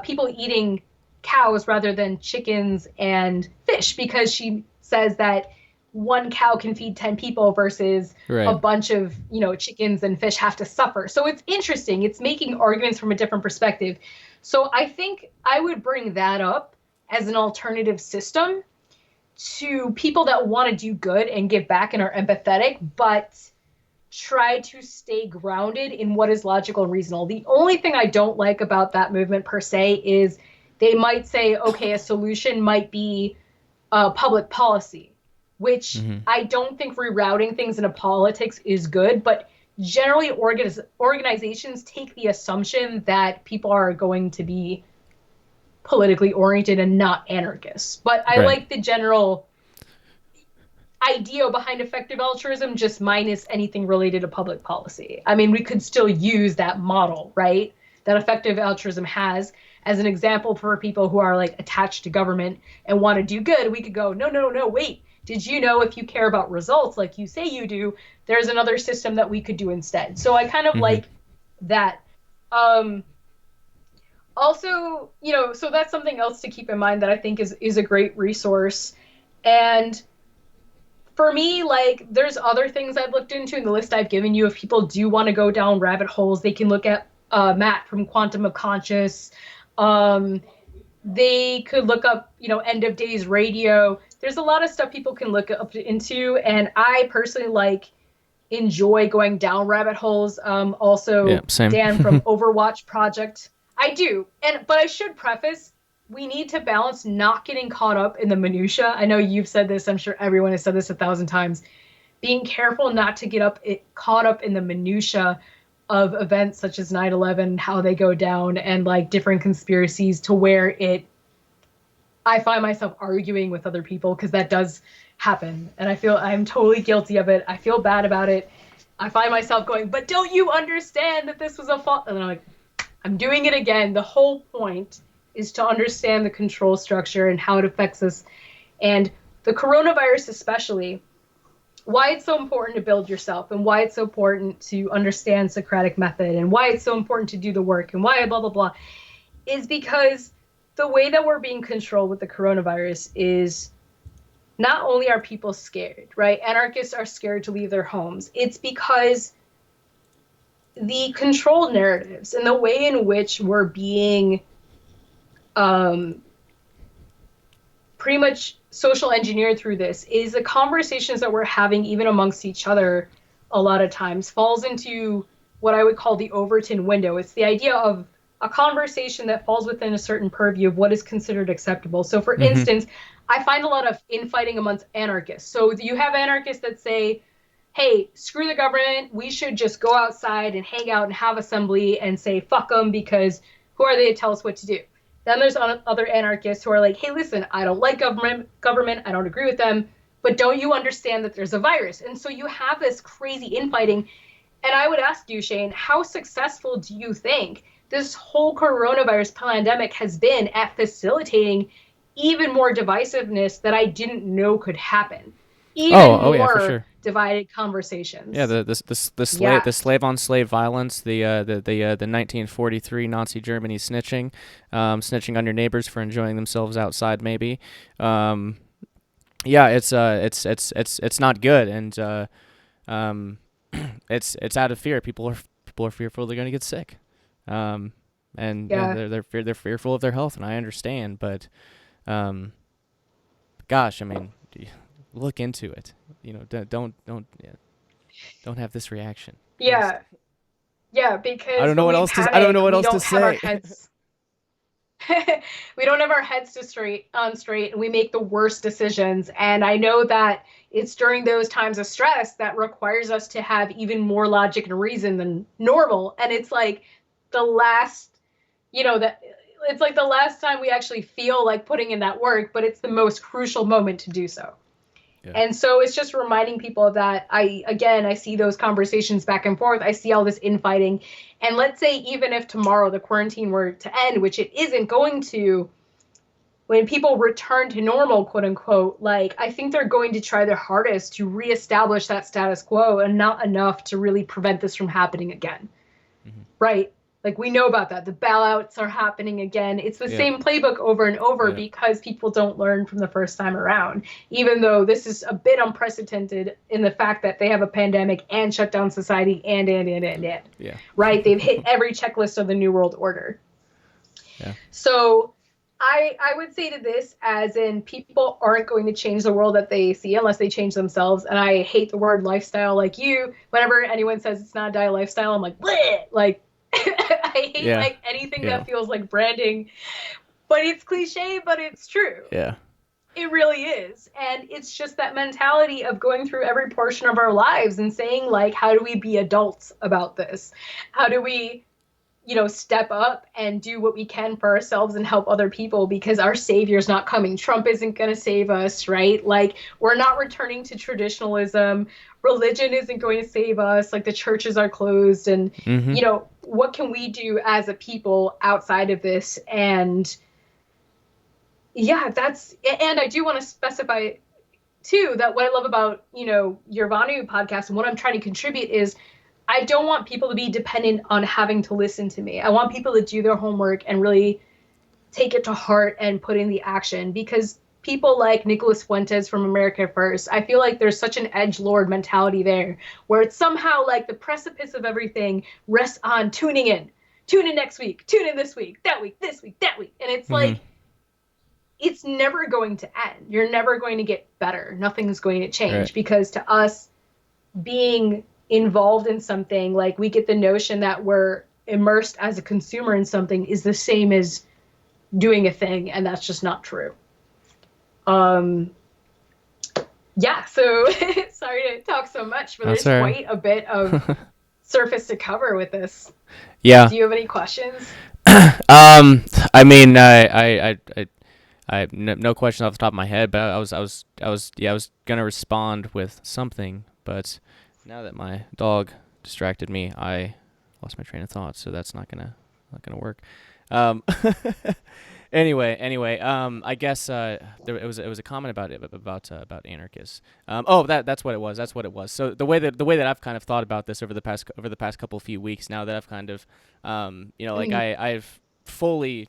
people eating cows rather than chickens and fish, because she says that one cow can feed 10 people versus a bunch of, chickens and fish have to suffer. So it's interesting. It's making arguments from a different perspective. So I think I would bring that up as an alternative system to people that want to do good and give back and are empathetic, but try to stay grounded in what is logical and reasonable. The only thing I don't like about that movement per se is they might say, okay, a solution might be public policy, which I don't think rerouting things into politics is good, but generally organizations take the assumption that people are going to be politically oriented and not anarchists. But I like the general idea behind effective altruism, just minus anything related to public policy. I mean, we could still use that model, right, that effective altruism has as an example for people who are like attached to government and want to do good. We could go, no, wait. Did you know if you care about results like you say you do, there's another system that we could do instead? So I kind of like that. Also, so that's something else to keep in mind that I think is a great resource. And for me, like, there's other things I've looked into in the list I've given you. If people do want to go down rabbit holes, they can look at Matt from Quantum of Conscious. They could look up, End of Days Radio. There's a lot of stuff people can look up into, and I personally enjoy going down rabbit holes. Also, Dan from Overwatch Project. I do, but I should preface, we need to balance not getting caught up in the minutia. I know you've said this. I'm sure everyone has said this 1,000 times. Being careful not to caught up in the minutia of events such as 9/11, how they go down, and like different conspiracies, to where I find myself arguing with other people, because that does happen. And I feel I'm totally guilty of it. I feel bad about it. I find myself going, but don't you understand that this was a fault? And then I'm like, I'm doing it again. The whole point is to understand the control structure and how it affects us. And the coronavirus especially, why it's so important to build yourself, and why it's so important to understand Socratic method, and why it's so important to do the work, and why blah, blah, blah, is because the way that we're being controlled with the coronavirus is not only are people scared, right? Anarchists are scared to leave their homes. It's because the controlled narratives and the way in which we're being pretty much social engineered through this is the conversations that we're having even amongst each other a lot of times falls into what I would call the Overton window. It's the idea of a conversation that falls within a certain purview of what is considered acceptable. So for instance, I find a lot of infighting amongst anarchists. So you have anarchists that say, hey, screw the government, we should just go outside and hang out and have assembly and say fuck them, because who are they to tell us what to do? Then there's other anarchists who are like, hey, listen, I don't like government, I don't agree with them, but don't you understand that there's a virus? And so you have this crazy infighting. And I would ask you, Shane, how successful do you think this whole coronavirus pandemic has been at facilitating even more divisiveness that I didn't know could happen? Even more yeah, for sure. Divided conversations. Yeah, the slave on slave violence, the 1943 Nazi Germany snitching on your neighbors for enjoying themselves outside, maybe. Yeah, it's not good, and it's out of fear. People are fearful they're going to get sick, and they're fearful of their health, and I understand, but gosh, I mean, look into it. Don't have this reaction. Yeah. Yeah, because I don't know what else to. I don't know what else to say. We don't have our heads on straight, and we make the worst decisions. And I know that it's during those times of stress that requires us to have even more logic and reason than normal. And it's like the last, it's like the last time we actually feel like putting in that work, but it's the most crucial moment to do so. Yeah. And so it's just reminding people of that. I see those conversations back and forth. I see all this infighting. And let's say even if tomorrow the quarantine were to end, which it isn't going to, when people return to normal, quote unquote, like I think they're going to try their hardest to reestablish that status quo, and not enough to really prevent this from happening again. Mm-hmm. Right? Like we know about that. The bailouts are happening again. It's the same playbook over and over because people don't learn from the first time around, even though this is a bit unprecedented in the fact that they have a pandemic and shut down society and. Yeah. Right? They've hit every checklist of the New World Order. Yeah. So I would say to this as in people aren't going to change the world that they see unless they change themselves. And I hate the word lifestyle like you. Whenever anyone says it's not a diet lifestyle, I'm like, bleh! Like, I hate like anything that feels like branding, but it's cliche, but it's true. Yeah, it really is. And it's just that mentality of going through every portion of our lives and saying like, how do we be adults about this? How do we, step up and do what we can for ourselves and help other people, because our savior's not coming. Trump isn't going to save us, right? Like we're not returning to traditionalism. Religion isn't going to save us. Like the churches are closed, and what can we do as a people outside of this? And and I do want to specify too that what I love about your Vonu podcast and what I'm trying to contribute is I don't want people to be dependent on having to listen to me. I want people to do their homework and really take it to heart and put in the action, because people like Nicholas Fuentes from America First, I feel like there's such an edgelord mentality there where it's somehow like the precipice of everything rests on tuning in. Tune in next week, tune in this week, that week, this week, that week. And it's like, it's never going to end. You're never going to get better. Nothing's going to change because to us being involved in something, like we get the notion that we're immersed as a consumer in something is the same as doing a thing. And that's just not true. So sorry to talk so much, but there's quite a bit of surface to cover with this. Yeah. Do you have any questions? I mean, I have no question off the top of my head, but I was gonna respond with something, but now that my dog distracted me, I lost my train of thought, so that's not gonna work. Anyway, I guess it was a comment about anarchists. That's what it was. That's what it was. So the way that I've kind of thought about this over the past couple few weeks, now that I've kind of I've fully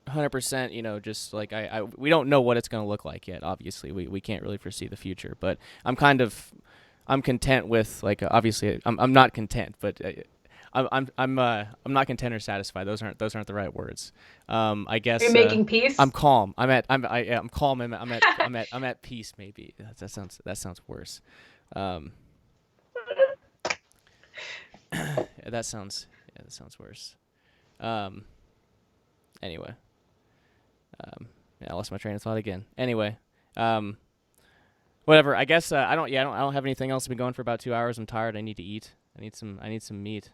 100%, just like we don't know what it's going to look like yet. Obviously, we can't really foresee the future, but I'm content with, like, obviously I'm not content, but I'm not content or satisfied. Those aren't the right words. I guess you're making peace. I'm calm. I'm calm. I'm at peace. Maybe that sounds worse. That sounds worse. Anyway. I lost my train of thought again. Anyway. Whatever. I guess I don't have anything else. I've been going for about 2 hours. I'm tired. I need to eat. I need some meat.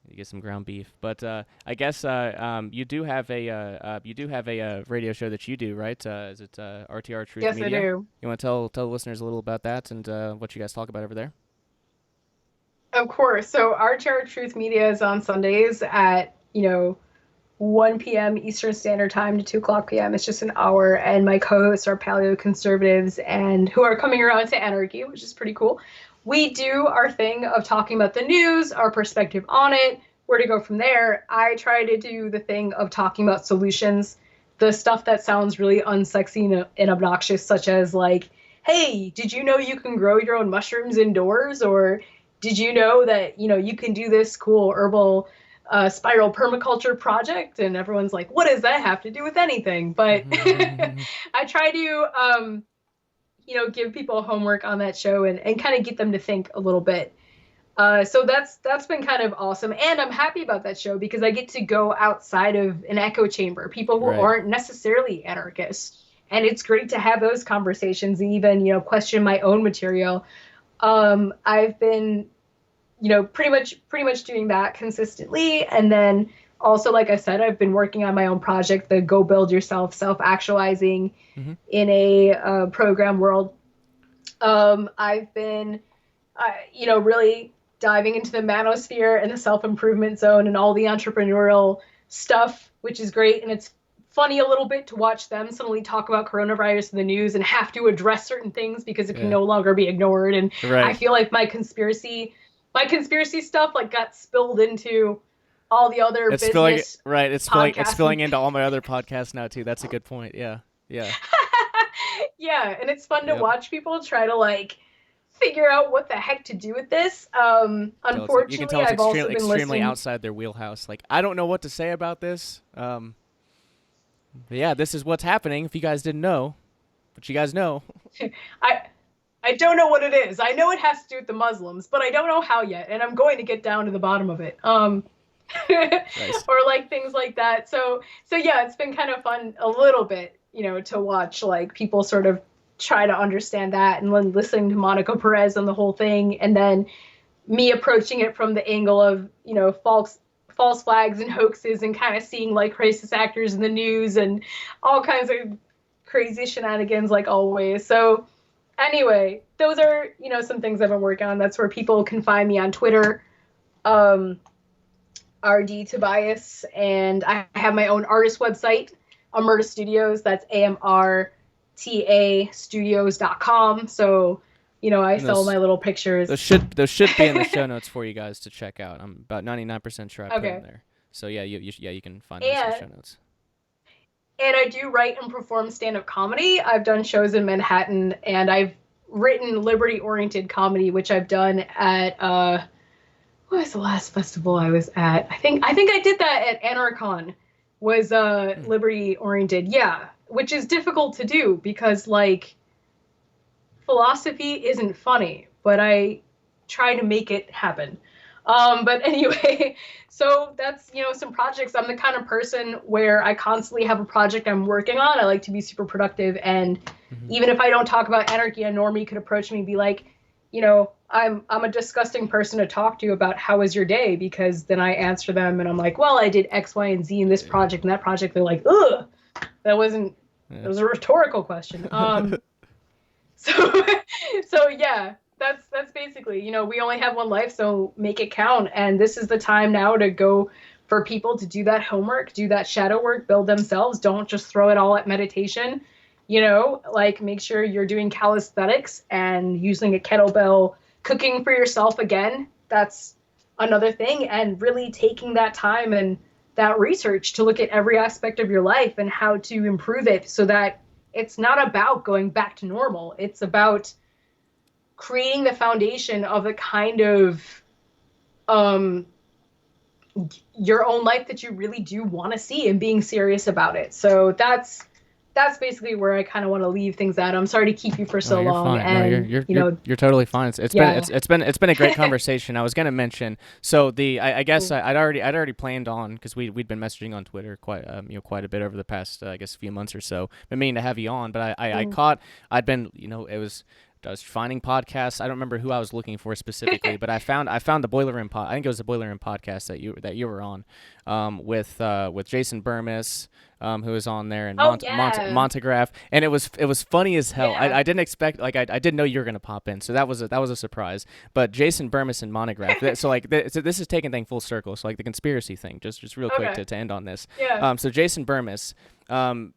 You get some ground beef, but I guess you do have a radio show that you do, right? Is it RTR Truth Media? Yes, I do. You want to tell the listeners a little about that and what you guys talk about over there? Of course. So RTR Truth Media is on Sundays at 1 p.m. Eastern Standard Time to 2 o'clock p.m. It's just an hour, and my co-hosts are paleo-conservatives and who are coming around to anarchy, which is pretty cool. We do our thing of talking about the news, our perspective on it, where to go from there. I try to do the thing of talking about solutions, the stuff that sounds really unsexy and obnoxious, such as like, hey, did you know you can grow your own mushrooms indoors? Or did you know that, you can do this cool herbal spiral permaculture project, and everyone's like, what does that have to do with anything? But I try to, give people homework on that show and kind of get them to think a little bit. So that's been kind of awesome. And I'm happy about that show because I get to go outside of an echo chamber, people who aren't necessarily anarchists. And it's great to have those conversations and even, question my own material. I've been, pretty much doing that consistently. And then also, like I said, I've been working on my own project, the Go Build Yourself Self-Actualizing in a program world. I've been, really diving into the manosphere and the self-improvement zone and all the entrepreneurial stuff, which is great. And it's funny a little bit to watch them suddenly talk about coronavirus in the news and have to address certain things because it can no longer be ignored. And I feel like my conspiracy stuff like got spilled into all the other business. It's spilling into all my other podcasts now too. That's a good point. Yeah. Yeah, and it's fun to watch people try to like figure out what the heck to do with this. Unfortunately, you can tell it's I've also been extremely listening outside their wheelhouse. Like, I don't know what to say about this. But yeah, this is what's happening. If you guys didn't know, but you guys know. I don't know what it is. I know it has to do with the Muslims, but I don't know how yet, and I'm going to get down to the bottom of it. Nice. Or like things like that. So yeah, it's been kind of fun a little bit, to watch like people sort of try to understand that, and then listening to Monica Perez and the whole thing, and then me approaching it from the angle of, false flags and hoaxes, and kind of seeing like racist actors in the news and all kinds of crazy shenanigans like always. So anyway, those are, some things I've been working on. That's where people can find me on Twitter, RD Tobias, and I have my own artist website, Amerta Studios. That's AMRTA Studios.com. So, I sell my little pictures. Those should be in the show notes for you guys to check out. I'm about 99% sure I put them there. So yeah, you can find those in the show notes. And I do write and perform stand-up comedy. I've done shows in Manhattan, and I've written liberty-oriented comedy, which I've done at what was the last festival I was at? I think I did that at Anarchon. Was liberty-oriented, yeah, which is difficult to do because like philosophy isn't funny, but I try to make it happen. But anyway, so that's, some projects. I'm the kind of person where I constantly have a project I'm working on. I like to be super productive. And even if I don't talk about anarchy, a normie could approach me and be like, I'm a disgusting person to talk to about how was your day? Because then I answer them and I'm like, well, I did X, Y, and Z in this project and that project. They're like, ugh, that was a rhetorical question. So yeah. That's basically, we only have one life, so make it count. And this is the time now to go for people to do that homework, do that shadow work, build themselves. Don't just throw it all at meditation, make sure you're doing calisthenics and using a kettlebell, cooking for yourself again. That's another thing. And really taking that time and that research to look at every aspect of your life and how to improve it so that it's not about going back to normal. It's about creating the foundation of the kind of your own life that you really do want to see and being serious about it. So that's basically where I kind of want to leave things at. I'm sorry to keep you for so long. Fine. And you're totally fine. It's been a great conversation. I was going to mention, so I guess I'd already planned on, because we'd been messaging on Twitter quite a bit over the past few months or so. Been meaning to have you on, but I was finding podcasts. I don't remember who I was looking for specifically, but I found the Boiler Room I think it was the Boiler Room podcast that you were on, with Jason Burmis, who was on there, and Montegraph, and it was funny as hell. Yeah. I didn't expect, I didn't know you were gonna pop in, so that was a surprise. But Jason Burmis and Montegraph, this is taking things full circle. So like the conspiracy thing, just real quick to end on this. Yeah. So Jason Burmis.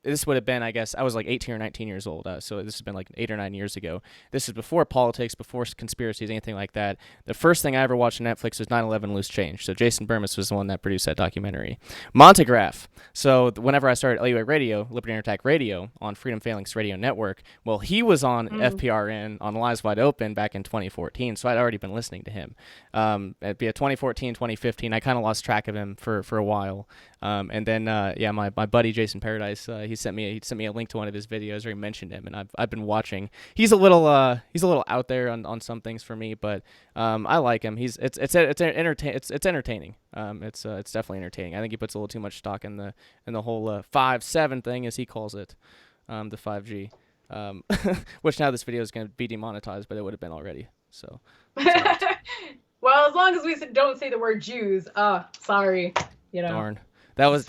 This would have been, I guess, I was like 18 or 19 years old, so this has been like 8 or 9 years ago. This is before politics, before conspiracies, anything like that. The first thing I ever watched on Netflix was 9/11 Loose Change. So Jason Burmis was the one that produced that documentary. documentary. Montegraph. So whenever I started Elliot Radio, Libertarian Attack Radio, on Freedom Phalanx Radio Network, well, he was on FPRN on Lies Wide Open back in 2014, so I'd already been listening to him. It'd be 2014, 2015. I kind of lost track of him for a while. And then my buddy Jason Paradise, he sent me a link to one of his videos where he mentioned him, and I've been watching. He's a little out there on some things for me, but I like him. It's entertaining. It's definitely entertaining. I think he puts a little too much stock in the whole 5-7 thing, as he calls it, the 5G. Which now this video is going to be demonetized, but it would have been already. So. Well, as long as we don't say the word Jews. Sorry. Darn. That was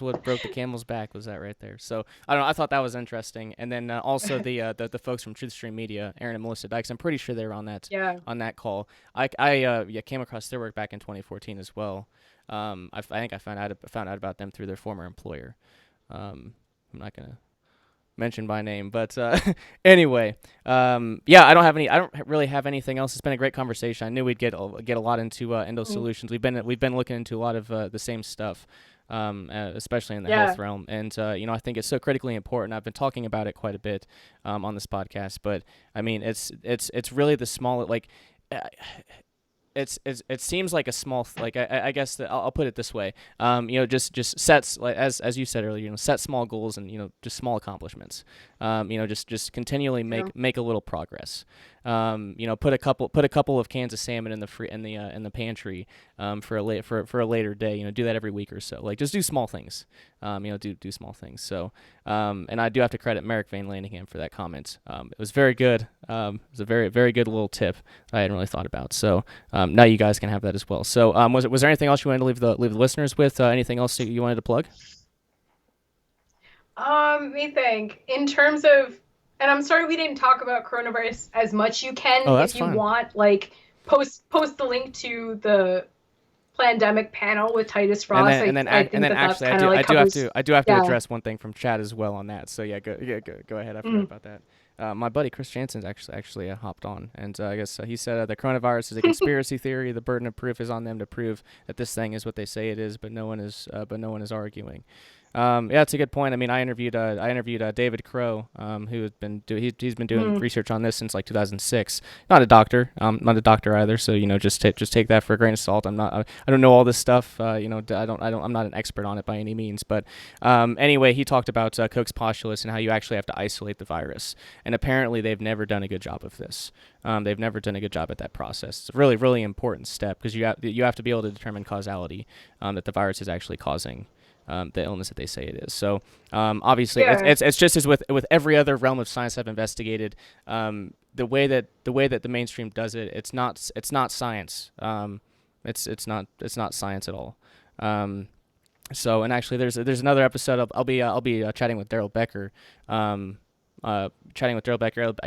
what broke the camel's back, was that right there. So I don't know, I thought that was interesting. And then also the folks from TruthStream Media, Aaron and Melissa Dykes, I'm pretty sure they were on that call. I came across their work back in 2014 as well. I think I found out about them through their former employer. I'm not gonna mention by name, but anyway, I don't really have anything else. It's been a great conversation. I knew we'd get a lot into endo solutions. We've been looking into a lot of the same stuff, especially in the health realm, and I think it's so critically important. I've been talking about it quite a bit on this podcast, but I mean, it's really the small, like. It seems like a small I guess that I'll put it this way, just sets, like as you said earlier, set small goals and just small accomplishments, just continually make a little progress, put a couple of cans of salmon in the pantry for a later day, do that every week or so, like just do small things, do small things. So and I do have to credit Merrick Van Landingham for that comment. It was very good. It was a very, very good little tip I hadn't really thought about. So now you guys can have that as well. So was there anything else you wanted to leave the listeners with? Anything else that you wanted to plug? Let me think. In terms of, and I'm sorry we didn't talk about coronavirus as much. You can, if you want, like post the link to the pandemic panel with Titus Frost. I do have to address one thing from chat as well on that. So go ahead. I forgot about that. My buddy Chris Jansen's actually hopped on, and I guess he said the coronavirus is a conspiracy theory. The burden of proof is on them to prove that this thing is what they say it is, but no one is arguing. It's a good point. I mean, I interviewed David Crow, who has been he's been doing research on this since like 2006. Not a doctor, not a doctor either. So just take that for a grain of salt. I don't know all this stuff. I'm not an expert on it by any means. But anyway, he talked about Koch's postulates and how you actually have to isolate the virus. And apparently, they've never done a good job of this. They've never done a good job at that process. It's a really, really important step because you have to be able to determine causality, that the virus is actually causing the illness that they say it is. So obviously, it's just as with every other realm of science I've investigated. The way that the mainstream does it, it's not science. It's not science at all. So, and actually, there's another episode. I'll be chatting with Daryl Becker. I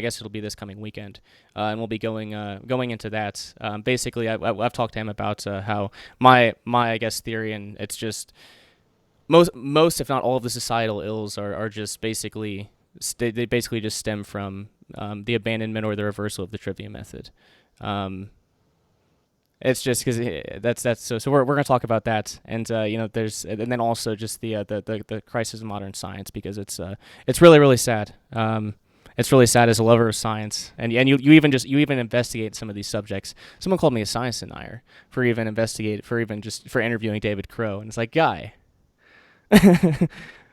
guess it'll be this coming weekend, and we'll be going into that. Basically, I've talked to him about how my I guess theory, and it's just. Most, if not all, of the societal ills are just basically they basically just stem from the abandonment or the reversal of the trivia method. It's just because that's so we're gonna talk about that, and there's and then also just the crisis of modern science, because it's really, really sad. It's really sad as a lover of science, and you even investigate some of these subjects. Someone called me a science denier for interviewing David Crow, and it's like, guy.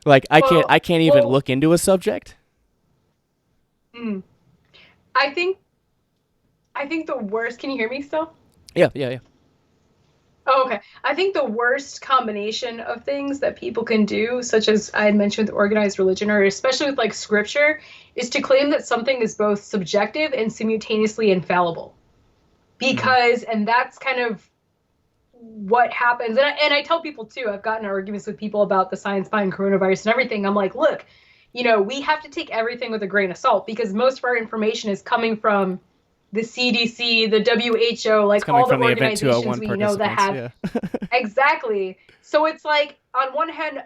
Like I can't even look into a subject. I think the worst. Can you hear me still? Yeah. Oh, okay. I think the worst combination of things that people can do, such as I had mentioned with organized religion, or especially with like scripture, is to claim that something is both subjective and simultaneously infallible. Because, and that's kind of what happens, and I tell people too, I've gotten arguments with people about the science behind coronavirus and everything. I'm like, look, we have to take everything with a grain of salt, because most of our information is coming from the CDC, the WHO, like all the organizations we know that have exactly. So it's like, on one hand,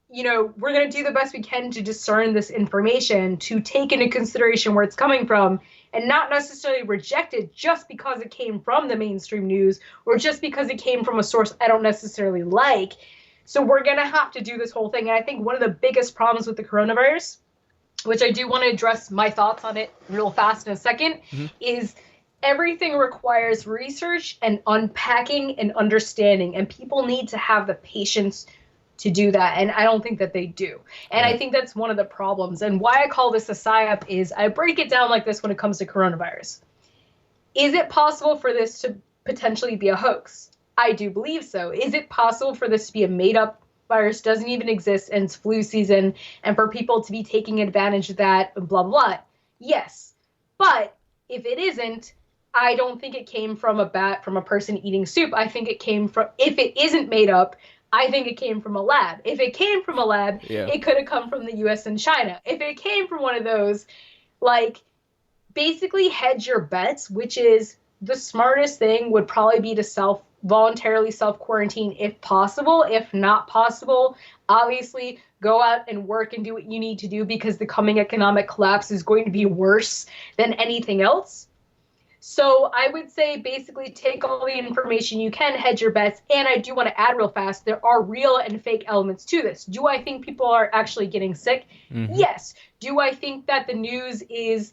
we're going to do the best we can to discern this information, to take into consideration where it's coming from, and not necessarily reject it just because it came from the mainstream news or just because it came from a source I don't necessarily like. So we're going to have to do this whole thing. And I think one of the biggest problems with the coronavirus, which I do want to address my thoughts on it real fast in a second, is everything requires research and unpacking and understanding. And people need to have the patience to do that. And I don't think that they do. And I think that's one of the problems. And why I call this a psyop is I break it down like this when it comes to coronavirus. Is it possible for this to potentially be a hoax? I do believe so. Is it possible for this to be a made-up virus, doesn't even exist, and it's flu season, and for people to be taking advantage of that, blah, blah, blah? Yes. But if it isn't, I don't think it came from a bat, from a person eating soup. I think it came from, if it isn't made up, I think it came from a lab. If it came from a lab, it could have come from the US and China. If it came from one of those, like, basically hedge your bets, which is the smartest thing would probably be to voluntarily self-quarantine if possible. If not possible, obviously go out and work and do what you need to do, because the coming economic collapse is going to be worse than anything else. So I would say basically take all the information you can, hedge your bets. And I do want to add real fast, there are real and fake elements to this. Do I think people are actually getting sick? Yes. Do I think that the news is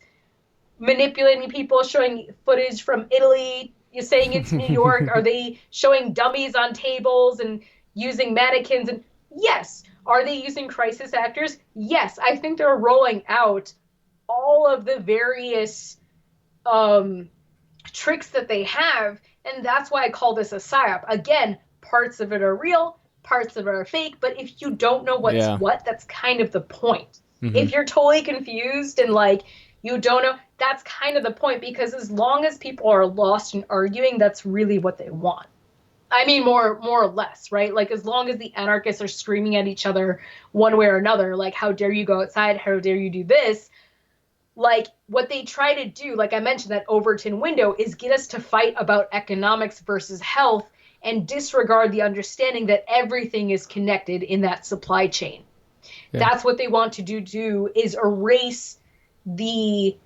manipulating people, showing footage from Italy, you're saying it's New York? Are they showing dummies on tables and using mannequins? And yes. Are they using crisis actors? Yes. I think they're rolling out all of the various tricks that they have, and that's why I call this a psyop. Again, parts of it are real, parts of it are fake, but if you don't know what's what, that's kind of the point. If you're totally confused and like you don't know, that's kind of the point, because as long as people are lost in arguing, that's really what they want. I mean, more or less, right? Like, as long as the anarchists are screaming at each other one way or another, like, how dare you go outside, how dare you do this, like, what they try to do, like I mentioned, that Overton window, is get us to fight about economics versus health and disregard the understanding that everything is connected in that supply chain. That's what they want to do is erase the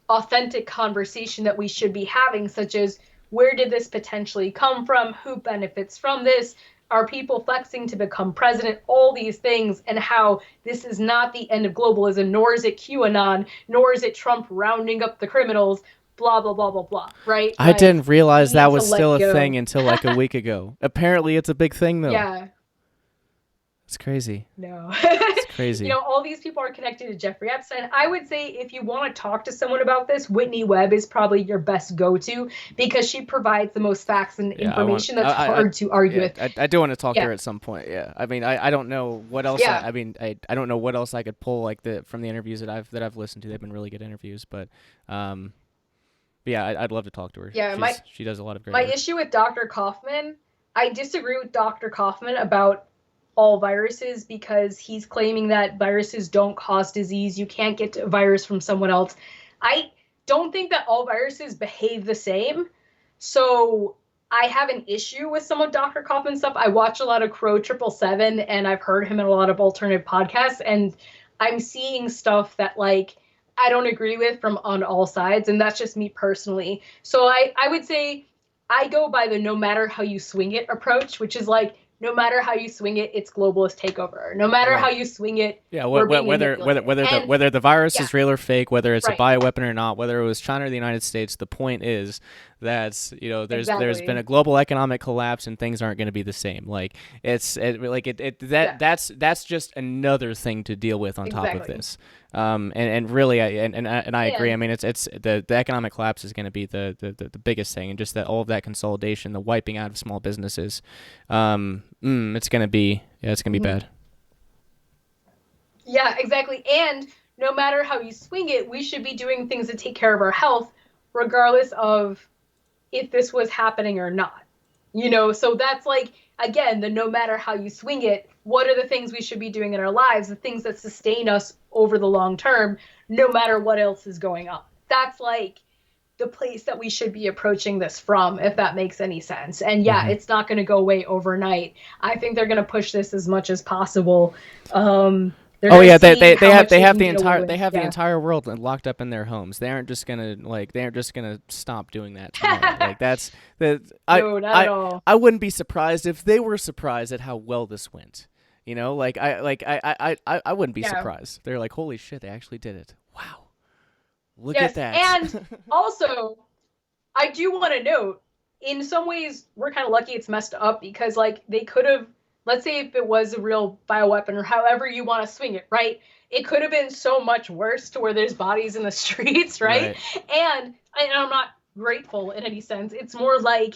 authentic conversation that we should be having, such as, where did this potentially come from? Who benefits from this? Are people flexing to become president? All these things, and how this is not the end of globalism, nor is it QAnon, nor is it Trump rounding up the criminals, blah, blah, blah, blah, blah, right? I didn't realize that was still a thing until like a week ago. Apparently it's a big thing, though. Yeah. It's crazy. No. It's crazy. You know, all these people are connected to Jeffrey Epstein. I would say if you want to talk to someone about this, Whitney Webb is probably your best go-to, because she provides the most facts and information that's hard to argue with. I do want to talk to her at some point. Yeah. I mean, I don't know what else. I don't know what else I could pull from the interviews that I've listened to. They've been really good interviews, but yeah, I'd love to talk to her. Yeah, she does a lot of great work. My issue with Dr. Kaufman, I disagree with Dr. Kaufman about all viruses, because he's claiming that viruses don't cause disease. You can't get a virus from someone else. I don't think that all viruses behave the same. So I have an issue with some of Dr. Kaufman's stuff. I watch a lot of Crow 777, and I've heard him in a lot of alternative podcasts, and I'm seeing stuff that, like, I don't agree with from on all sides, and that's just me personally. So I would say I go by the no matter how you swing it approach, which is like, no matter how you swing it, it's globalist takeover. No matter how you swing it, whether the virus is real or fake, whether it's a bioweapon or not, whether it was China or the United States, the point is that there's been a global economic collapse and things aren't going to be the same. Like that's just another thing to deal with on top of this. And really, I agree. I mean, it's the economic collapse is going to be the biggest thing, and just that all of that consolidation, the wiping out of small businesses, it's going to be bad. Yeah, exactly. And no matter how you swing it, we should be doing things to take care of our health, regardless of if this was happening or not. You know, so that's like, again, the no matter how you swing it, what are the things we should be doing in our lives, the things that sustain us over the long term, no matter what else is going on. That's like the place that we should be approaching this from, if that makes any sense. And yeah, it's not going to go away overnight. I think they're going to push this as much as possible. They're Oh yeah, gonna they see how have much can the get entire away with. the entire world locked up in their homes. They aren't just gonna stop doing that tomorrow. Like that's the No, not at all. I wouldn't be surprised if they were surprised at how well this went. You know, I wouldn't be surprised. They're like, holy shit, they actually did it. Wow, look at that. And also, I do want to note, in some ways, we're kind of lucky it's messed up because like they could have. Let's say if it was a real bioweapon or however you want to swing it, right? It could have been so much worse to where there's bodies in the streets, right? And I'm not grateful in any sense. It's more like,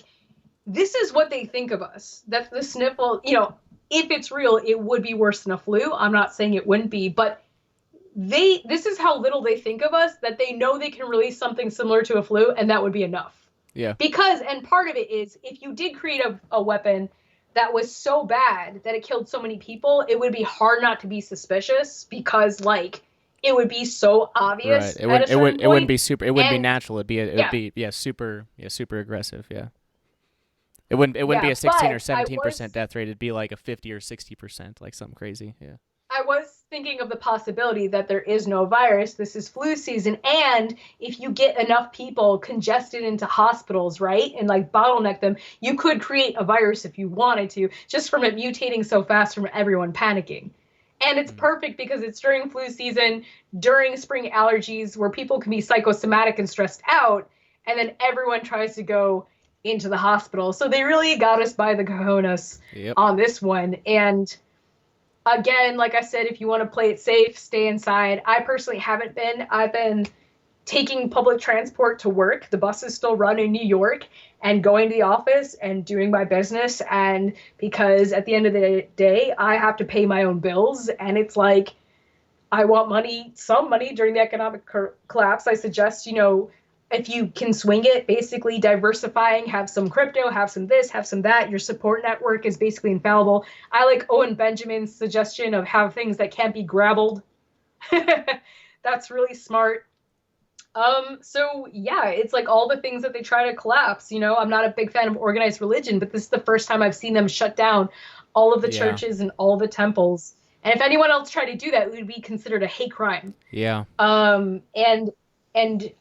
this is what they think of us. That the sniffle, you know, if it's real, it would be worse than a flu. I'm not saying it wouldn't be, but this is how little they think of us, that they know they can release something similar to a flu, and that would be enough. Yeah. Because, and part of it is, if you did create a weapon that was so bad that it killed so many people, it would be hard not to be suspicious because, like, it would be so obvious. Right. It wouldn't be super. It wouldn't be natural. It'd be super aggressive. Yeah. It wouldn't be a 16 or 17% death rate. It'd be like a 50 or 60%, like something crazy. Yeah. I was thinking of the possibility that there is no virus. This is flu season. And if you get enough people congested into hospitals, right, and like bottleneck them, you could create a virus if you wanted to, just from it mutating so fast from everyone panicking. And it's perfect because it's during flu season, during spring allergies, where people can be psychosomatic and stressed out. And then everyone tries to go into the hospital. So they really got us by the cojones on this one. And again, like I said, if you want to play it safe, stay inside. I personally haven't been. I've been taking public transport to work. The buses still run in New York, and going to the office and doing my business. And because at the end of the day, I have to pay my own bills. And it's like, I want money, some money during the economic collapse. I suggest, you know, if you can swing it, basically diversifying, have some crypto, have some this, have some that. Your support network is basically infallible. I like Owen Benjamin's suggestion of have things that can't be grabbled. That's really smart. So yeah, it's like all the things that they try to collapse. You know, I'm not a big fan of organized religion, but this is the first time I've seen them shut down all of the churches and all the temples. And if anyone else tried to do that, it would be considered a hate crime. Yeah. And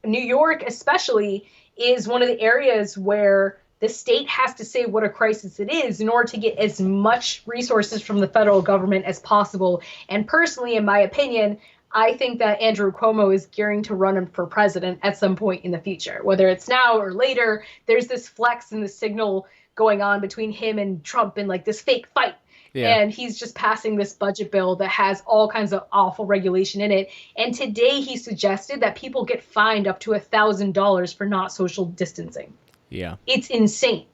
New York especially is one of the areas where the state has to say what a crisis it is in order to get as much resources from the federal government as possible. And personally, in my opinion, I think that Andrew Cuomo is gearing to run for president at some point in the future, whether it's now or later. There's this flex and the signal going on between him and Trump in like this fake fight. Yeah. And he's just passing this budget bill that has all kinds of awful regulation in it. And today he suggested that people get fined up to $1,000 for not social distancing. Yeah. It's insane.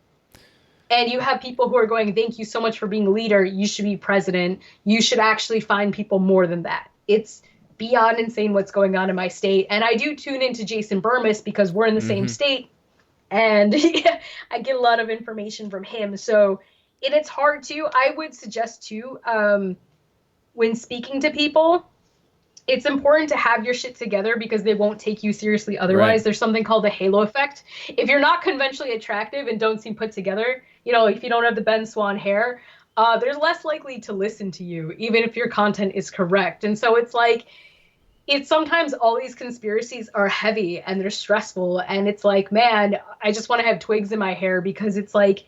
And you have people who are going, thank you so much for being a leader. You should be president. You should actually fine people more than that. It's beyond insane what's going on in my state. And I do tune into Jason Burmis because we're in the same state. And I get a lot of information from him. So and it's hard to, I would suggest too, when speaking to people, it's important to have your shit together because they won't take you seriously otherwise. Right. There's something called the halo effect. If you're not conventionally attractive and don't seem put together, you know, if you don't have the Ben Swan hair, they're less likely to listen to you, even if your content is correct. And so it's like, it's sometimes all these conspiracies are heavy and they're stressful. And it's like, man, I just want to have twigs in my hair because it's like,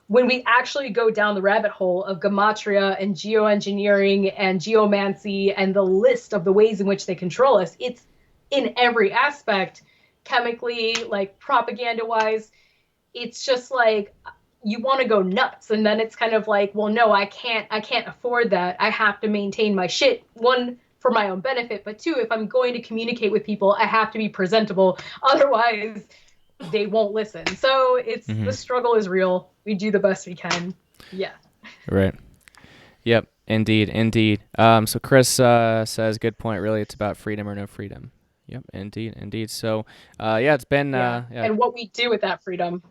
when we actually go down the rabbit hole of gematria and geoengineering and geomancy and the list of the ways in which they control us, it's in every aspect, chemically, like propaganda-wise. It's just like you want to go nuts, and then it's kind of like, well, no, I can't afford that. I have to maintain my shit. One, for my own benefit, but two, if I'm going to communicate with people, I have to be presentable. Otherwise, they won't listen. So it's the struggle is real. We do the best we can. Yeah. Right. Yep. Indeed. So Chris says, good point. Really, it's about freedom or no freedom. Yep. Indeed. So, it's been. And what we do with that freedom.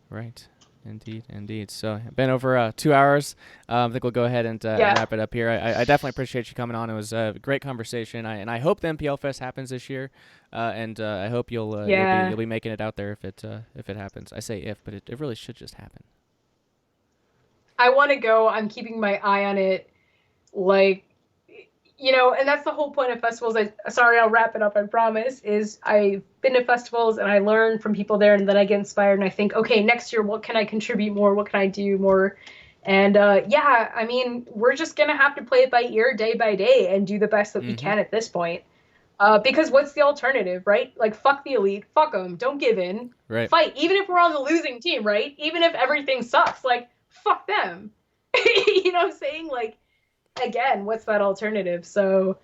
Right. Indeed. So, been over 2 hours. I think we'll go ahead and wrap it up here. I definitely appreciate you coming on. It was a great conversation. And I hope the MPL Fest happens this year. And I hope you'll be making it out there if it happens. I say if, but it really should just happen. I want to go. I'm keeping my eye on it. Like, and that's the whole point of festivals. Sorry, I'll wrap it up, I promise, is I've been to festivals and I learn from people there, and then I get inspired and I think, okay, next year, what can I contribute more? What can I do more? And I mean, we're just going to have to play it by ear day by day and do the best that we can at this point. Because what's the alternative, right? Like, fuck the elite, fuck them, don't give in, fight. Even if we're on the losing team, right? Even if everything sucks, like, fuck them. You know what I'm saying? Like, again, what's that alternative? So,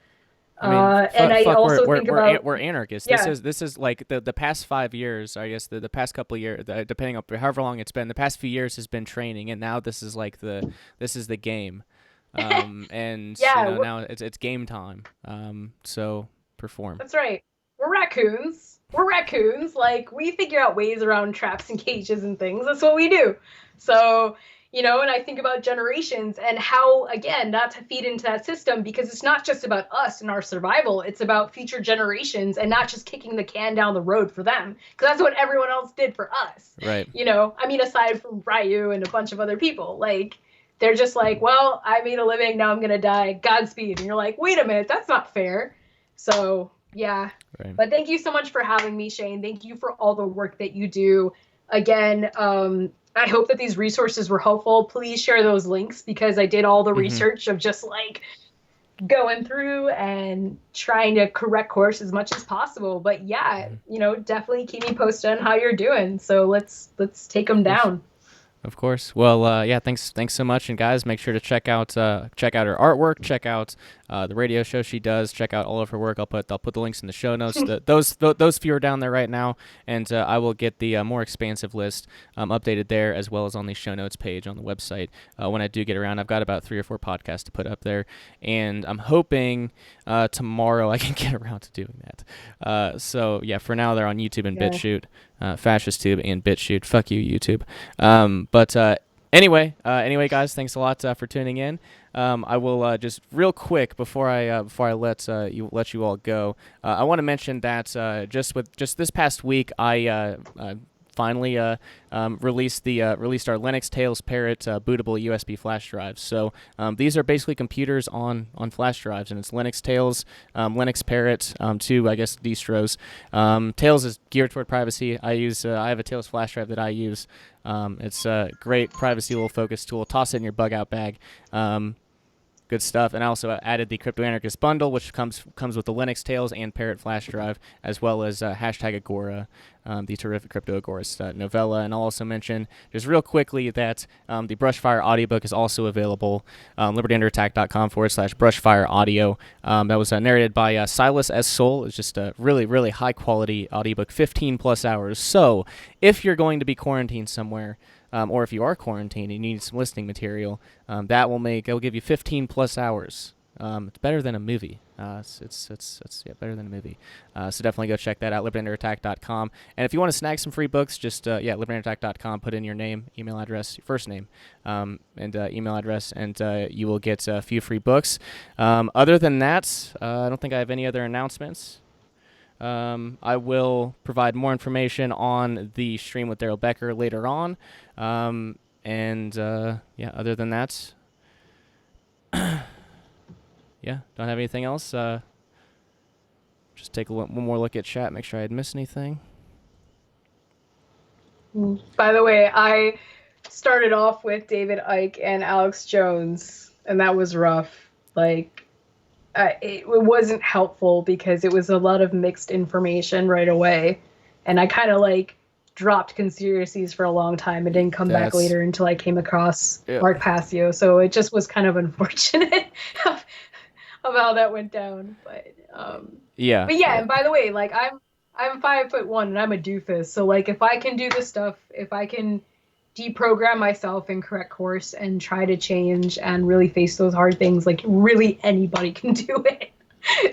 I also think about we're anarchists. Yeah. This is like the past 5 years. I guess the past couple of years, depending on however long it's been. The past few years has been training, and now this is like this is the game. And now it's game time. So perform. That's right. We're raccoons. Like, we figure out ways around traps and cages and things. That's what we do. So, and I think about generations and how, again, not to feed into that system, because it's not just about us and our survival. It's about future generations and not just kicking the can down the road for them, because that's what everyone else did for us. Right. I mean, aside from Ryu and a bunch of other people, like, they're just like, well, I made a living, now I'm going to die. Godspeed. And you're like, wait a minute, that's not fair. So, yeah. Right. But thank you so much for having me, Shane. Thank you for all the work that you do. Again, I hope that these resources were helpful. Please share those links, because I did all the research of just like going through and trying to correct course as much as possible. But yeah, definitely keep me posted on how you're doing. So let's take them down. Of course. Well, thanks so much. And guys, make sure to check out her artwork, check out the radio show she does, check out all of her work. I'll put the links in the show notes. Those few are down there right now, and I will get the more expansive list updated there, as well as on the show notes page on the website when I do get around. I've got about 3 or 4 podcasts to put up there, and I'm hoping tomorrow I can get around to doing that. So yeah, for now they're on YouTube and BitChute. FascistTube and BitChute. Fuck you, YouTube. Anyway, guys, thanks a lot for tuning in. I will just real quick before I let you all go. I want to mention that just this past week I finally released our Linux Tails Parrot bootable USB flash drives. So these are basically computers on flash drives, and it's Linux Tails, Linux Parrot, 2 I guess distros. Tails is geared toward privacy. I have a Tails flash drive that I use. It's a great privacy little focus tool. Toss it in your bug out bag. Good stuff. And I also added the Crypto Anarchist bundle, which comes with the Linux Tails and Parrot flash drive, as well as hashtag Agora, the terrific Crypto Agorist novella. And I'll also mention just real quickly that the Brushfire audiobook is also available, libertyunderattack.com/Brushfire audio. That was narrated by Silas S. Soul. It's just a really, really high quality audiobook, 15 plus hours. So if you're going to be quarantined somewhere, or if you are quarantined and you need some listening material, it'll give you 15 plus hours. It's better than a movie. It's better than a movie. So definitely go check that out, libertyunderattack.com. And if you want to snag some free books, just libertyunderattack.com, put in your name, email address, your first name, and email address, and you will get a few free books. Other than that, I don't think I have any other announcements. I will provide more information on the stream with Daryl Becker later on. Other than that, don't have anything else. Just take one more look at chat, make sure I didn't miss anything. By the way, I started off with David Icke and Alex Jones, and that was rough. Like, it wasn't helpful because it was a lot of mixed information right away, and I kind of dropped conspiracies for a long time and didn't come back later until I came across Mark Passio. So it just was kind of unfortunate of how that went down. But and by the way, I'm 5'1" and I'm a doofus. So if I can do this stuff, if I can deprogram myself and correct course and try to change and really face those hard things, really anybody can do it.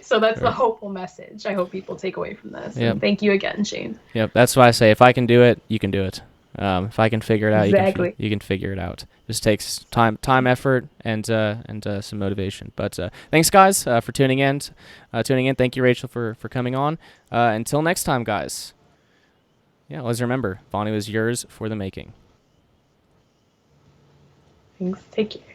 So that's the hopeful message I hope people take away from this. Yep. And thank you again, Shane. Yep, that's why I say if I can do it, you can do it. If I can figure it out, exactly. you can figure it out. Just takes time, effort, and some motivation. But thanks, guys, for tuning in. Thank you, Rachel, for coming on. Until next time, guys. Yeah, let's remember, Vonu is yours for the making. Thanks. Take care.